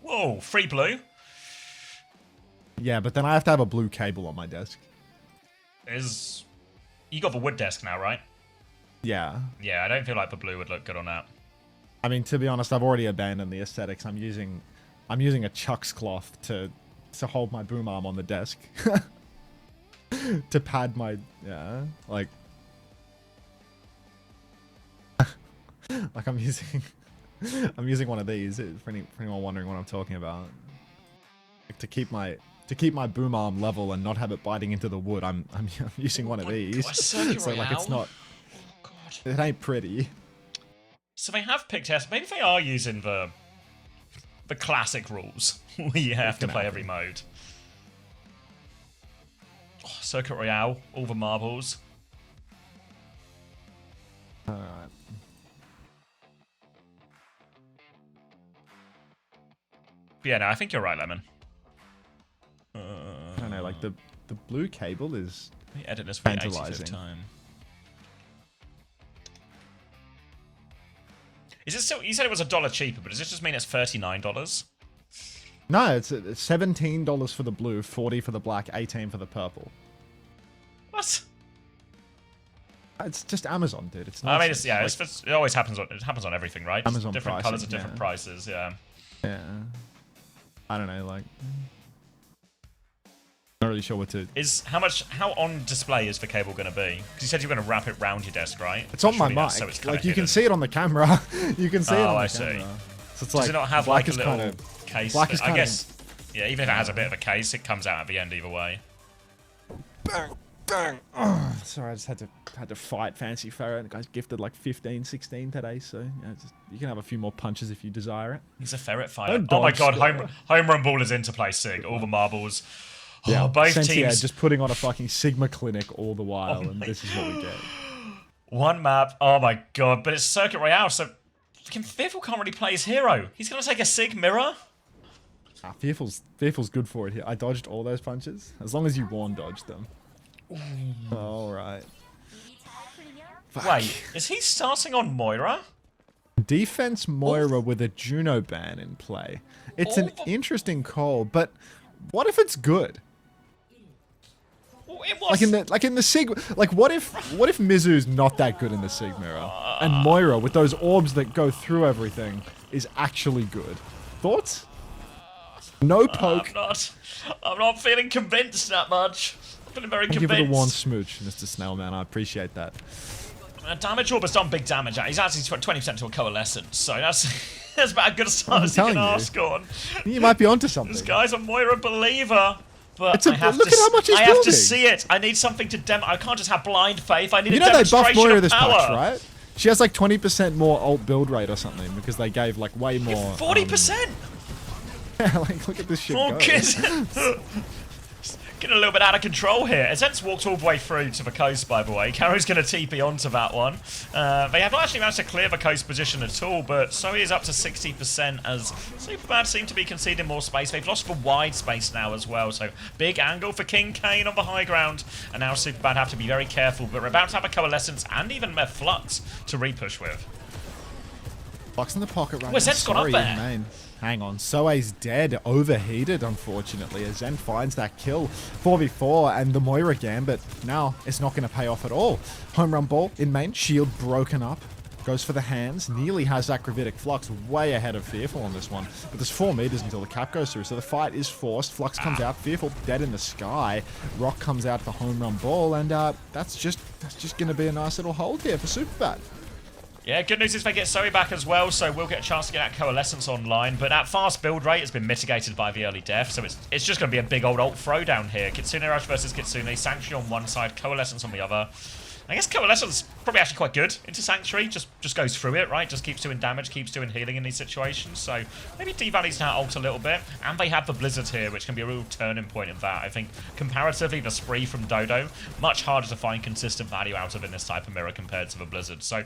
Whoa, free blue? Yeah, but then I have to have a blue cable on my desk. You got the wood desk now, right? Yeah. Yeah, I don't feel like the blue would look good on that. I mean, to be honest, I've already abandoned the aesthetics. I'm using a Chuck's cloth to hold my boom arm on the desk. To pad my like I'm using one of these for anyone wondering what I'm talking about. Like, to keep my boom arm level and not have it biting into the wood, I'm using one of these. So like it's not. Oh, God. It ain't pretty. So they have picked us. Maybe they are using the classic rules where you have to play every mode. Oh, Circuit Royale, all the marbles. Alright. Yeah, no, I think you're right, Lemon. I don't know, like the blue cable is Let me edit this for the 85th tantalizing. time. Is it still? You said it was $1 cheaper, but does this just mean it's $39? No, it's $17 for the blue, $40 for the black, $18 for the purple. What? It's just Amazon, dude. It's I mean, nonsense. it always happens on. It happens on everything, right? Just Amazon different pricing, colors at different prices. Yeah. Yeah. I don't know, like. Not really sure what to. How on display is the cable going to be? Because you said you were going to wrap it round your desk, right? It's on my Surely mic. that's so it's kinda Like, you can hidden. see it on the camera. You can see it on the I see. camera. So it's Does like, it not have black like a is little kinda, case? black is I kinda- guess. Yeah, even if it has a bit of a case, it comes out at the end either way. Bang, bang. Oh, sorry, I just had to fight Fancy Ferret. The guy's gifted like 15, 16 today, so you can have a few more punches if you desire it. He's a ferret fighter. Don't Oh my dodge, god, Scott. home run ball is into play, Sig. All the marbles. Yeah, Oh, both Sentia teams. just putting on a fucking Sigma clinic all the while, and this is what we get. One map. Oh my god, but it's Circuit Royale, so fucking Fearful can't really play his hero. He's gonna take a Sig mirror. Fearful's good for it here. I dodged all those punches, as long as you warn dodged them. All right. Wait, is he starting on Moira? Defense Moira with a Juno ban in play. It's an interesting call, but what if it's good? Well, it was. Like in the Sig, like what if Mizu's not that good in the Sig mirror, and Moira with those orbs that go through everything is actually good? Thoughts? No poke. I'm not feeling convinced that much. I'm feeling very Give convinced. it a warm smooch, Mr. Snailman. I appreciate that. Damage Orb has done big damage. He's actually 20% to a Coalescence, so that's that's about as good a start as you can ask on. You might be onto something. This guy's a Moira believer. But look at how much he's I have to building. see it. I need something to I can't just have blind faith. I need a they demonstration buffed Moira of this power. patch, right? She has like 20% more ult build rate or something because they gave like way more. 40%. Like look at this shit go. Getting a little bit out of control here. Azent's walked all the way through to the coast, by the way. Karu's going to TP onto that one. They have not actually managed to clear the coast position at all, but so is up to 60% as SuperBad seem to be conceding more space. They've lost the wide space now as well, so big angle for King Kane on the high ground. And now SuperBad have to be very careful, but we're about to have a Coalescence and even their Flux to repush with. Flux in the pocket right now. Azent's gone up there. Main. Hang on, Soe's dead, overheated unfortunately, as Zen finds that kill. 4v4 and the Moira Gambit, now it's not going to pay off at all. Home run ball in main, shield broken up, goes for the hands, nearly has that Gravitic Flux, way ahead of Fearful on this one. But there's 4 meters until the cap goes through, so the fight is forced, Flux comes out, Fearful dead in the sky, Rock comes out for home run ball, and that's just going to be a nice little hold here for SuperBad. Yeah, good news is they get Zoe back as well, so we'll get a chance to get that Coalescence online. But that fast build rate has been mitigated by the early death, so it's just going to be a big old ult throwdown here. Kitsune Rush versus Kitsune, Sanctuary on one side, Coalescence on the other. I guess Coalescence probably actually quite good into Sanctuary, just goes through it, right? Just keeps doing damage, keeps doing healing in these situations. So maybe devalues that ult a little bit. And they have the Blizzard here, which can be a real turning point in that. I think comparatively, the Spree from Dodo, much harder to find consistent value out of in this type of mirror compared to the Blizzard. So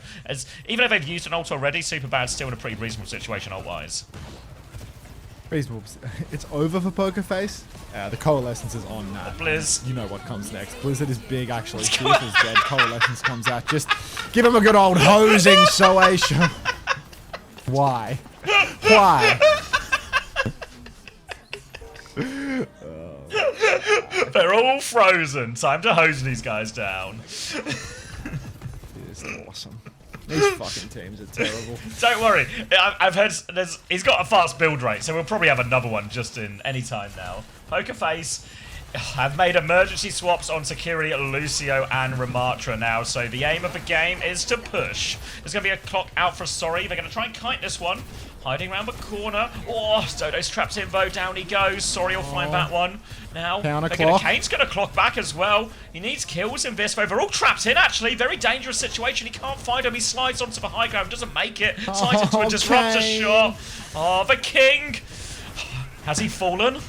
even if they've used an ult already, SuperBad's still in a pretty reasonable situation ult-wise. Reasonable. It's over for Poker Face. The Coalescence is on now. Blizz. You know what comes next. Blizzard is big, actually. Fearful's dead. Coalescence comes out. Just give him a good old hosing, Soation. Why? Why? They're all frozen. Time to hose these guys down. It is awesome. These fucking teams are terrible. Don't worry. I've heard he's got a fast build rate, so we'll probably have another one just in any time now. Poker Face have made emergency swaps on Security, Lucio, and Ramatra now, so the aim of the game is to push. There's going to be a clock out for Sorry. They're going to try and kite this one. Hiding around the corner. Oh, Dodo's trapped in, though. Down he goes. Sorry will find that one. Now, Kane's going to clock back as well. He needs kills in this, though. They're all trapped in, actually. Very dangerous situation. He can't find him. He slides onto the high ground. Doesn't make it. Slides into a disruptor shot. Oh, the king. Has he fallen?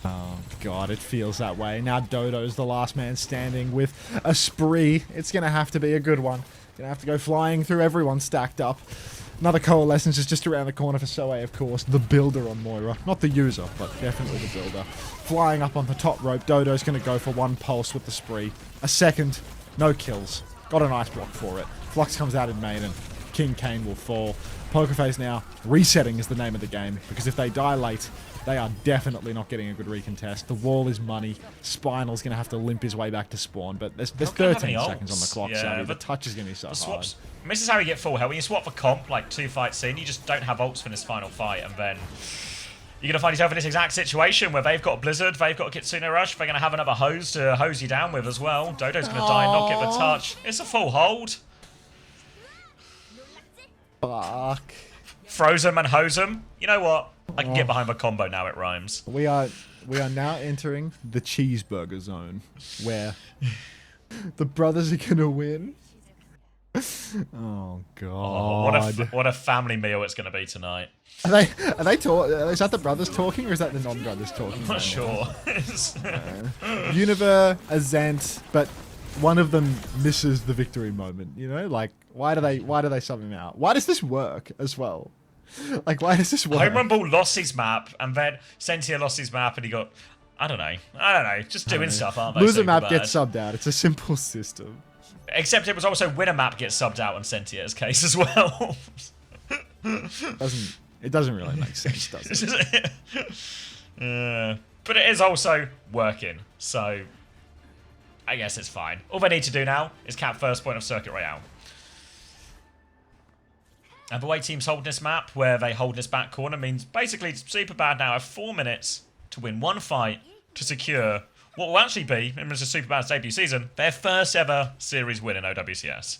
Oh, God, it feels that way. Now Dodo's the last man standing with a Spree. It's going to have to be a good one. Going to have to go flying through everyone stacked up. Another Coalescence is just around the corner for Soe, of course. The builder on Moira. Not the user, but definitely the builder. Flying up on the top rope. Dodo's going to go for one pulse with the Spree. A second. No kills. Got a nice block for it. Flux comes out in main and King Kane will fall. Pokerface now. Resetting is the name of the game. Because if they die late, they are definitely not getting a good recontest. The wall is money. Spinal's going to have to limp his way back to spawn. But there's 13 seconds on the clock, so the touch is going to be so hard. This is how you get full health. When you swap for comp, like 2 fights in, you just don't have ults for this final fight, and then you're going to find yourself in this exact situation where they've got a Blizzard, they've got a Kitsune Rush, they're going to have another hose to hose you down with as well. Dodo's going to die and not get the touch. It's a full hold. Fuck. Frozen and hose 'em. You know what? I can get behind the combo now, it rhymes. We are now entering the cheeseburger zone, where the brothers are going to win. Oh God! Oh, what a family meal it's going to be tonight. Are they is that the brothers talking or is that the non-brothers talking? I'm not sure. Univer, Azent, but one of them misses the victory moment. You know, like why do they sub him out? Why does this work as well? Like why does this work? Home Run Ball lost his map, and then Sentia lost his map, and he got I don't know, just doing stuff, aren't they? Loser map gets subbed out. It's a simple system. Except it was also winner map gets subbed out on Sentia's case as well. It doesn't really make sense, does it? But it is also working, so I guess it's fine. All they need to do now is cap first point of Circuit Royale. And the way teams hold this map, where they hold this back corner, means basically SuperBad now have 4 minutes to win one fight to secure what will actually be, in Mr. SuperBad's debut season, their first ever series win in OWCS.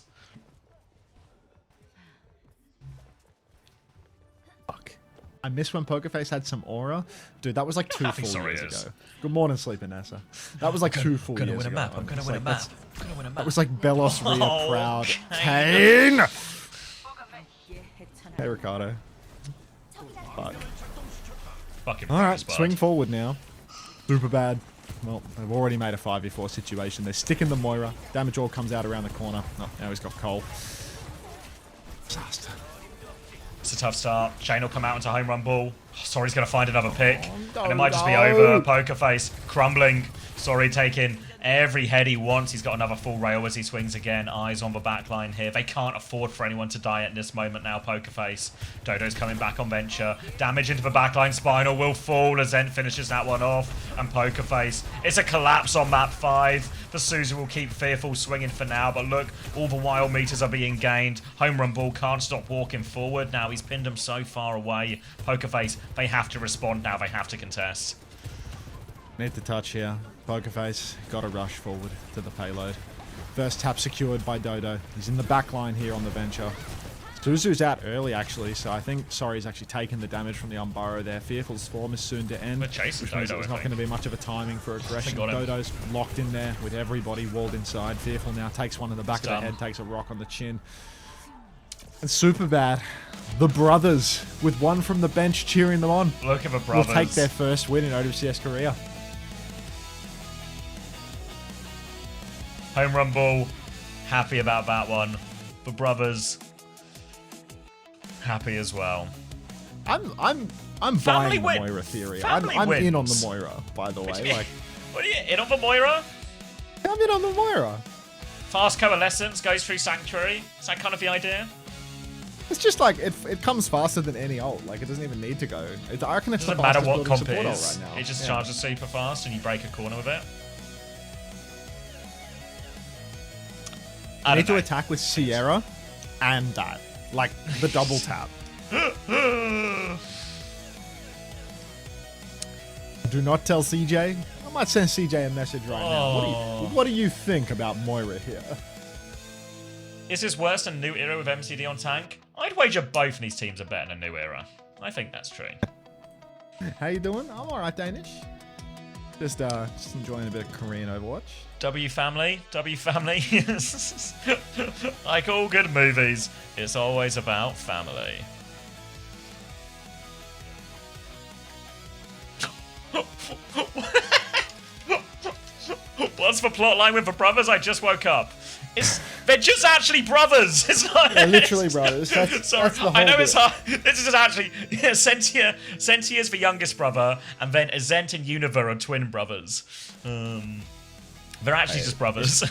I miss when Pokerface had some aura. Dude, that was like two happy full sorry years is. ago. Good morning, Sleeping Nessa. That was like two full gonna years win a ago. map. I'm gonna win a map. I'm gonna win a map. That was like Belos Ria Oh, proud. Kane. Kane! Hey, Ricardo. Fuck. Fucking Alright, Rosebud. swing forward now. Super bad. Well, they've already made a 5v4 situation. They're sticking the Moira. Damage all comes out around the corner. Oh, now he's got Cole. Disaster. It's a tough start. Shane will come out into home run ball. Sorry's going to find another pick. Oh, And it might just be no. over. Pokerface crumbling. Sorry taking every head he wants. He's got another full rail as he swings again. Eyes on the back line here. They can't afford for anyone to die at this moment now, Pokerface. Dodo's coming back on Venture. Damage into the back line. Spinal will fall as Zen finishes that one off. And Pokerface. It's a collapse on map 5. The Suzu will keep Fearful swinging for now. But look, all the wild meters are being gained. Home run ball can't stop walking forward. Now he's pinned him so far away. Pokerface, they have to respond now. They have to contest. Need to touch here. Pokerface got to rush forward to the payload. First tap secured by Dodo. He's in the back line here on the Venture. Suzu's out early, actually, so I think Sorry's actually taken the damage from the Unburrow there. Fearful's form is soon to end, We're chasing which means Dodo, there's I not think. going to be much of a timing for aggression. got him. Dodo's locked in there with everybody walled inside. Fearful now takes one in the back of the done. head, takes a rock on the chin. And SuperBad, the brothers, with one from the bench cheering them on, Look at the will brothers. take their first win in OWCS Korea. Home run ball. Happy about that one. The brothers. Happy as well. I'm Family buying the win. Moira theory. Family I'm in on the wins. Moira, by the way. Like, What are you in on the Moira? I'm in on the Moira. Fast coalescence goes through Sanctuary. Is that kind of the idea? It's just like it comes faster than any ult. Like it doesn't even need to go. I reckon it's Doesn't the matter fastest what building comp support it ult is. right now. It just Yeah. charges super fast and you break a corner with it. I need to know. attack with Sierra and that. Like the double tap. Do not tell CJ. I might send CJ a message right now. What do you think about Moira here? Is this worse than New Era with MCD on tank? I'd wager both of these teams are better than New Era. I think that's true. How you doing? I'm alright, Danish. Just enjoying a bit of Korean Overwatch. W family. Like all good movies, it's always about family. What's the plot line with the brothers? I just woke up. They're just actually brothers. It's not. They're literally brothers. That's Sorry, the whole I know bit. it's hard. This is actually Sentia. Sentia is the youngest brother, and then Azent and Univer are twin brothers. They're actually just brothers.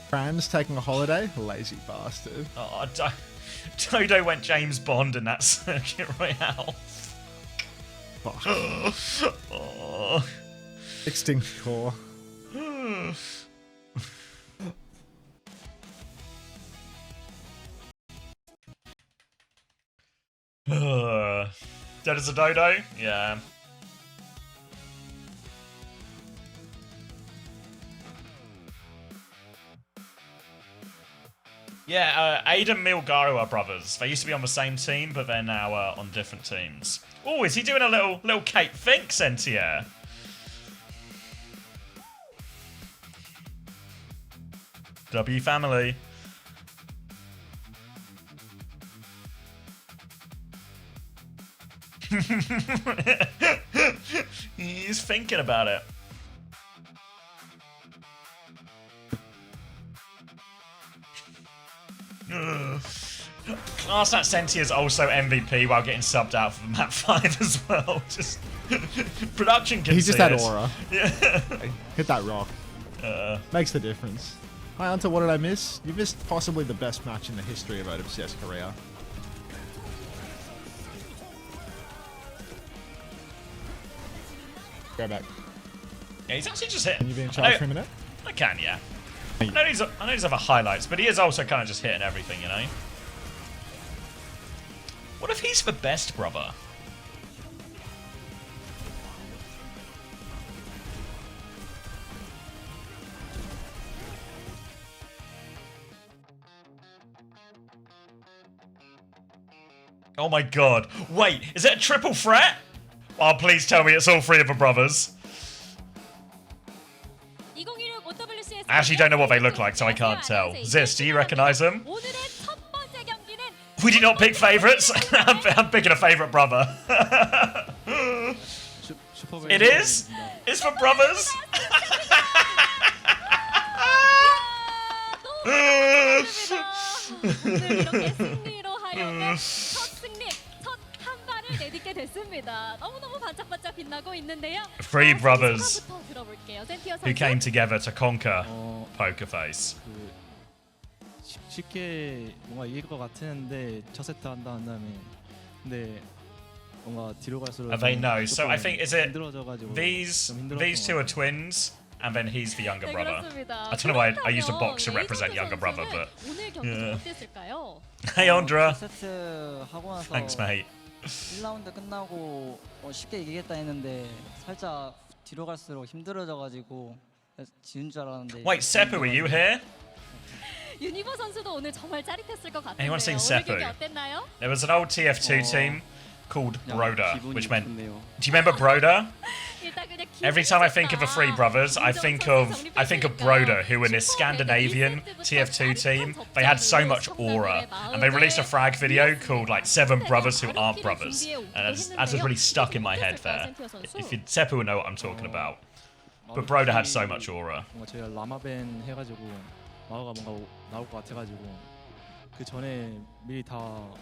Fran's taking a holiday? Lazy bastard. Oh, Dodo went James Bond in that Circuit Royale. Fuck. Oh. Extinct core. Dead as a dodo? Yeah. Yeah, Aiden and Milgaru are brothers. They used to be on the same team, but they're now on different teams. Oh, is he doing a little Kate Fink, Sentia? W family. He's thinking about it. Class that Sentia is also MVP while getting subbed out for map 5 as well. Just production can He just see had it. aura. Yeah. Hit that rock. Makes the difference. Hi, Hunter, what did I miss? You missed possibly the best match in the history of OWCS Korea. Go back. Yeah, he's actually just hitting. Can you be in charge for a minute? I can, yeah. I know these other highlights, but he is also kind of just hitting everything, you know? What if he's the best brother? Oh my god. Wait, is it a triple threat? Oh, please tell me it's all three of the brothers. I actually don't know what they look like, so I can't tell. Zis, do you recognize them? We did not pick favorites. I'm picking a favorite brother. It is? It's for brothers? Three brothers who came together to conquer Poker Face. 쉽게 뭔가 이길 것 같았는데 첫 세트 한 다음에 근데 뭔가 뒤로 갈수록 They know. So I think is it 힘들어져가지고 these two are twins, and then he's the younger 네, brother. 그렇습니다. I don't know why I used a box to represent 에이전트 younger brother, 선수는 but 오늘 경기 yeah. 어땠을까요? Hey, Andra. 첫 세트 하고 나서 Thanks, mate. 1라운드 끝나고 쉽게 이기겠다 했는데 살짝 뒤로 갈수록 힘들어져가지고 지는 줄 알았는데. Wait, Seppu, were you here? 유니버 선수도 오늘 정말 짜릿했을 것 같은데요. Anyone seen 오늘 Seppu? 경기 어땠나요? There was an old TF2 team called Broda, 기분이 which meant. 좋네요. Do you remember Broda? 일단 그냥 Every time I think of the Three Brothers, I think of Broda, who in this Scandinavian TF2 team, they had so much aura, and they released a frag video called like 7 brothers who aren't brothers, and that's just really stuck in my head there. If you Seppu will know what I'm talking about, but Broda had so much aura. 뭔가 저희가 라마벤 해가지고 마오가 뭔가 나올 것 같아가지고 그 전에 미리 다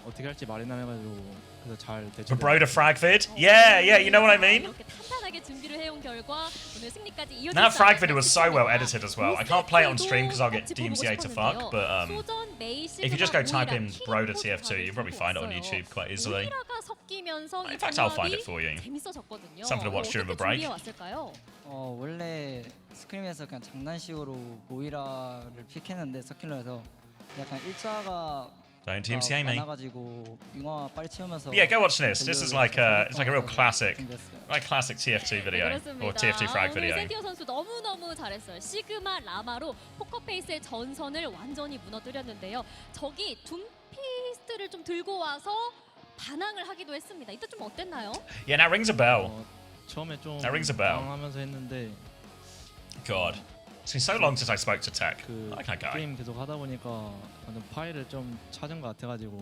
어떻게 할지 마련해가지고 그래서 잘 The 대처. Broda frag vid? Yeah, you know what I mean? 이렇게 탄탄하게 준비를 해온 결과 오늘 승리까지 이어질 That 수 frag 않았나 video was so well 싶습니다. edited as well. I can't play it on stream because I'll get 짚어보고 DMCA to fuck, 싶었는데요. but 소전, 메이, if you just go type in 시그마, Broda 오이라, TF2, you'll probably find it on 키링 YouTube quite easily. 오이라가 섞이면서 이 In fact, I'll find 조합이 it for you. 재밌어졌거든요. Something to watch during the break. 어떻게 준비해 왔을까요? 원래 스크림에서 그냥 장난식으로 모이라를 픽했는데 서킬러에서 약간 일자가 Don't DMCA me. 많아가지고 융화 빨리 채우면서. But yeah, go watch this. This is like it's like a real classic, 준비했어요. like classic TF2 video 그렇습니다. or TF2 frag 오늘 video. 센티어 선수 너무너무 잘했어요. 시그마 라마로 포커페이스의 전선을 완전히 무너뜨렸는데요. 적이 둠피스트를 좀 들고 와서 반항을 하기도 했습니다. 이때 좀 어땠나요? Yeah, that rings a bell. 처음에 좀 That rings a bell. 당황하면서 했는데 God, it's been so long since I spoke to Tech. 그 I like that guy. 게임 계속 하다 보니까 완전 파일을 좀 찾은 것 같아가지고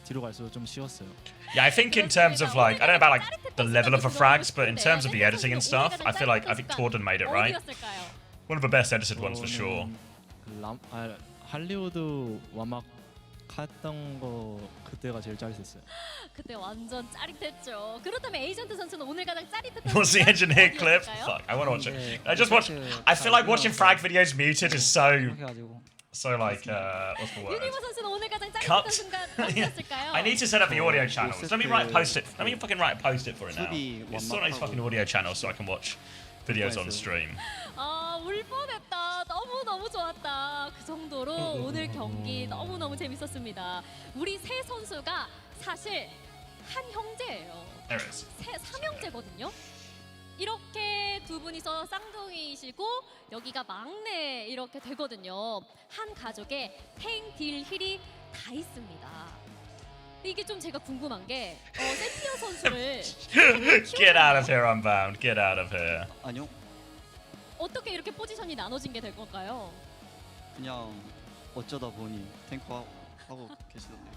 뒤로 갈수록 좀 쉬웠어요. Yeah, I think in terms of like I don't know about like the level of the frags, but in terms of the editing and stuff, I think Torden made it right. 어디였을까요? One of the best edited ones for sure. 저는 할리우드 와막 했던 거 그때가 제일 짜릿했어요. 그때 완전 짜릿했죠. 그렇다면 에이전트 선수는 오늘 가장 짜릿했던 What's the engineer clip? 어디였을까요? Fuck, I want to watch it. 네, I just watch. I feel like watching frag videos muted is so 그렇게 가지고. like what's the word? 유니버 선수는 오늘 가장 짜릿했던 Cut. 순간 어디였을까요? I need to set up the audio channels. Let me post it. Let me fucking post it for it now. 수비 It's on these 완막하고. fucking audio channels so I can watch videos on stream. 울 뻔했다. 너무 좋았다. 그 정도로 오늘 경기 너무 재밌었습니다. 우리 세 선수가 사실 한 형제예요. There it is. 삼형제거든요. 이렇게 두 분이서 쌍둥이이시고 여기가 막내 이렇게 되거든요. 한 가족에 탱, 딜, 힐이 다 있습니다. 이게 좀 제가 궁금한 게 센티어 선수를 Get out of here, Unbound. Get out of here. 아니요, 어떻게 이렇게 포지션이 나눠진 게 될 걸까요? 그냥 어쩌다 보니 탱커 하고 계시던데.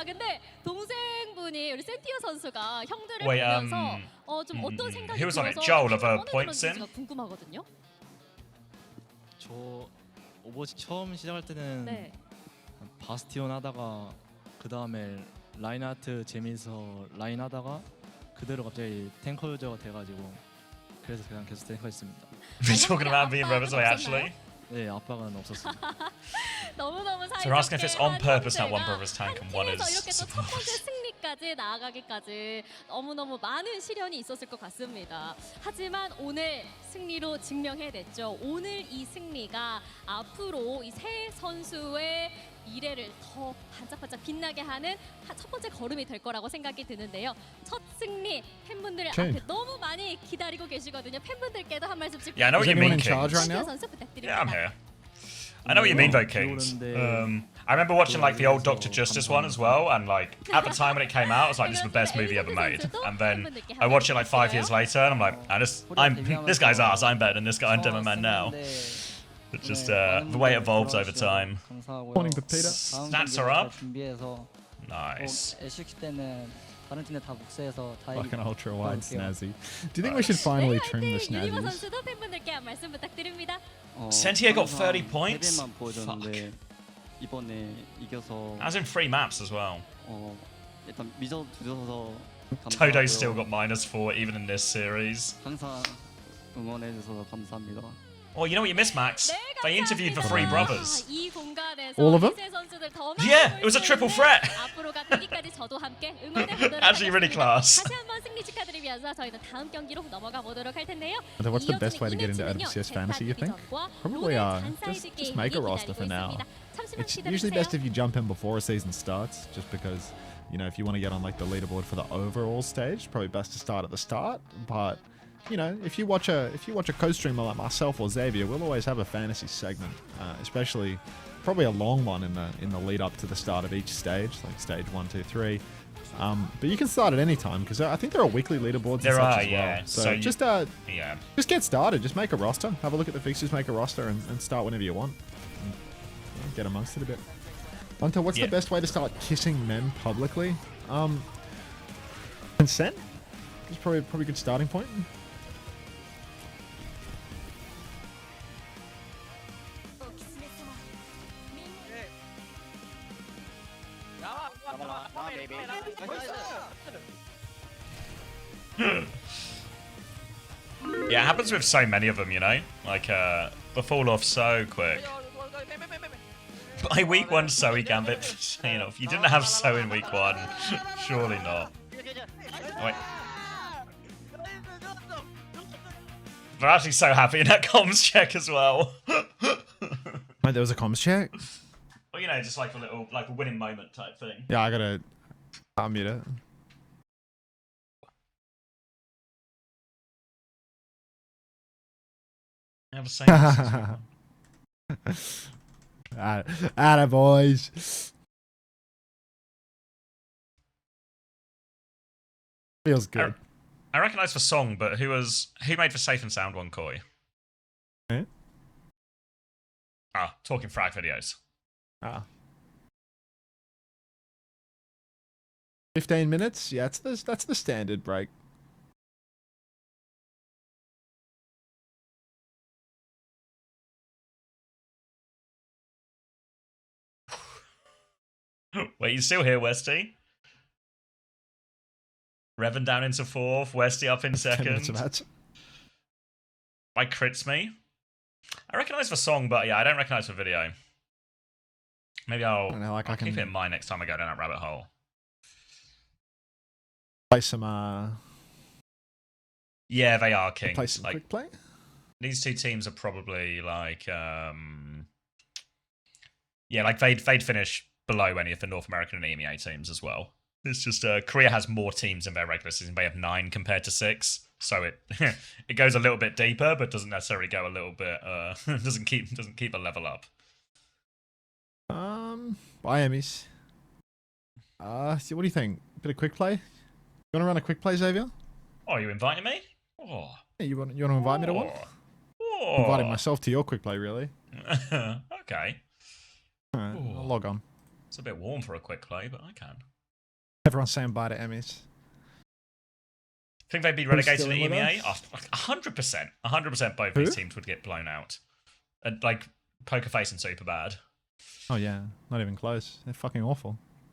근데 동생분이 우리 센티어 선수가 형들을 Wait, 보면서 좀 어떤 생각이 who was on it? 들어서 Joel of 어느 Points 그런지가 in? 궁금하거든요. 저 오버워치 처음 시작할 때는 네. 바스티온 하다가 그 다음에 라인하트 재미있어 라인 하다가 그대로 갑자기 탱커 유저가 돼가지고 그래서 그냥 계속 탱커 했습니다. We're talking about being brothers, are we actually? 네, 아빠는 없었어요. 너무너무 So we're asking if it's on purpose that one 형제가 brother's tank and 한 one 팀에서 is 이렇게 또 첫 번째 support. 승리까지 나아가기까지 너무너무 많은 시련이 있었을 것 같습니다. 하지만 오늘 승리로 증명해냈죠. 오늘 이 승리가 앞으로 이 세 선수의 미래를 더 반짝반짝 빛나게 하는 첫 번째 걸음이 될 거라고 생각이 드는데요. 첫 승리 팬분들 Okay. 앞에 너무 많이 기다리고 계시거든요. 팬분들께도 한 말씀씩 Yeah, I know what Is you anyone mean, in charge Kings. right now? 선수 부탁드립니다. Yeah, I'm here. I know what you mean though, Kings. 들어오는데 I remember watching like the old Dr. Justice one as well, and like at the time when it came out, I was like, "This is the best movie ever made." And then I watched it like 5 years later, and I'm like, "This guy's ass. I'm better than this guy on Demo Man now." It's just the way it evolves over time. Morning, Peter. Stats are up. Nice. LCK 때는 다른 팀들 다 복수해서 다 Like an 이기고 ultra wide 올게요. snazzy. Do you think we should finally 네, trim the 화이팅! 유니버 snazzies? 선수도 팬분들께 말씀 부탁드립니다. Sentier got 항상 30 points? 패배만 보여줬는데 이번에 이겨서 As in 3 maps as well. 일단 믿어주셔서 Todo's still 감사하고요. got -4 even in this series. 항상 응원해주셔서 감사합니다. Oh, you know what you missed, Max? 네, They interviewed the 감사합니다. 3 brothers. 이 공간에서 All of them? 이세 선수들 더 많이 Yeah, 볼 it was a 수 triple 있는 threat. 앞으로가 되기까지 저도 함께 응원해 보도록 Actually really 하겠습니다. class. 다시 한번 승리 축하드리면서 저희는 다음 경기로 넘어가 보도록 할 텐데요. So what's the best way to 이어지는 get into 이벤트는요, OWCS fantasy, you think? 젠타 Probably, 디비전과 just 롤의 make a 간사이드 roster for 게임이 now. 기다리고 있습니다. 잠시만 It's usually best 기다려주세요. if you jump in before a season starts, just because, you know, if you want to get on like the leaderboard for the overall stage, probably best to start at the start. But you know, if you watch a co-streamer like myself or Xavier, we'll always have a fantasy segment, especially probably a long one in the lead up to the start of each stage, like stage 1, 2, 3. But you can start at any time because I think there are weekly leaderboards. There and such are, as well. yeah. So, So you- Yeah. just get started. Just make a roster. Have a look at the fixtures. Make a roster and start whenever you want. And, get amongst it a bit. Unter, what's Yeah. the best way to start kissing men publicly? Consent is probably a good starting point. Yeah, it happens with so many of them, you know? Like, they fall off so quick. By week 1, Zoe Gambit, you know, if you didn't have So in week 1, surely not. Oh, wait. We're actually so happy in that comms check as well. Wait, there was a comms check? Well, you know, just like a winning moment type thing. Yeah, I gotta unmute it. I have a same. Atta boys. Feels good. I recognise the song, but who made the Safe and Sound one, Koi? Eh? Ah, Talking Frag videos. Ah. 15 minutes? Yeah, that's the standard break. Wait, you still here, Westy? Revan down into 4th, Westy up in 10 minutes of 2nd. match. Like crits me. I recognise the song, but yeah, I don't recognise the video. Maybe I'll, I don't know, like, I'll I can keep it in mind next time I go down that rabbit hole. play some Yeah, they are kings. play some Like quick play. these two teams are probably like, yeah, like they'd finish below any of the North American and EMEA teams as well. It's just Korea has more teams in their regular season. They have 9 compared to 6, so it it goes a little bit deeper, but doesn't necessarily go a little bit. Doesn't keep a level up. Miami's. So what do you think? Bit of quick play? You want to run a quick play, Xavier? Oh, are you inviting me? Oh, Yeah, you want to invite me to one? Oh. Inviting myself to your quick play, really. Okay, Alright, Ooh. I'll log on. it's a bit warm for a quick play, but I can. Everyone's saying bye to Emmys. Think they'd be relegated to still the in with EMEA? us? Oh, 100%. 100% both Who? these teams would get blown out. Like, Pokerface and Superbad. Oh yeah, not even close. They're fucking awful.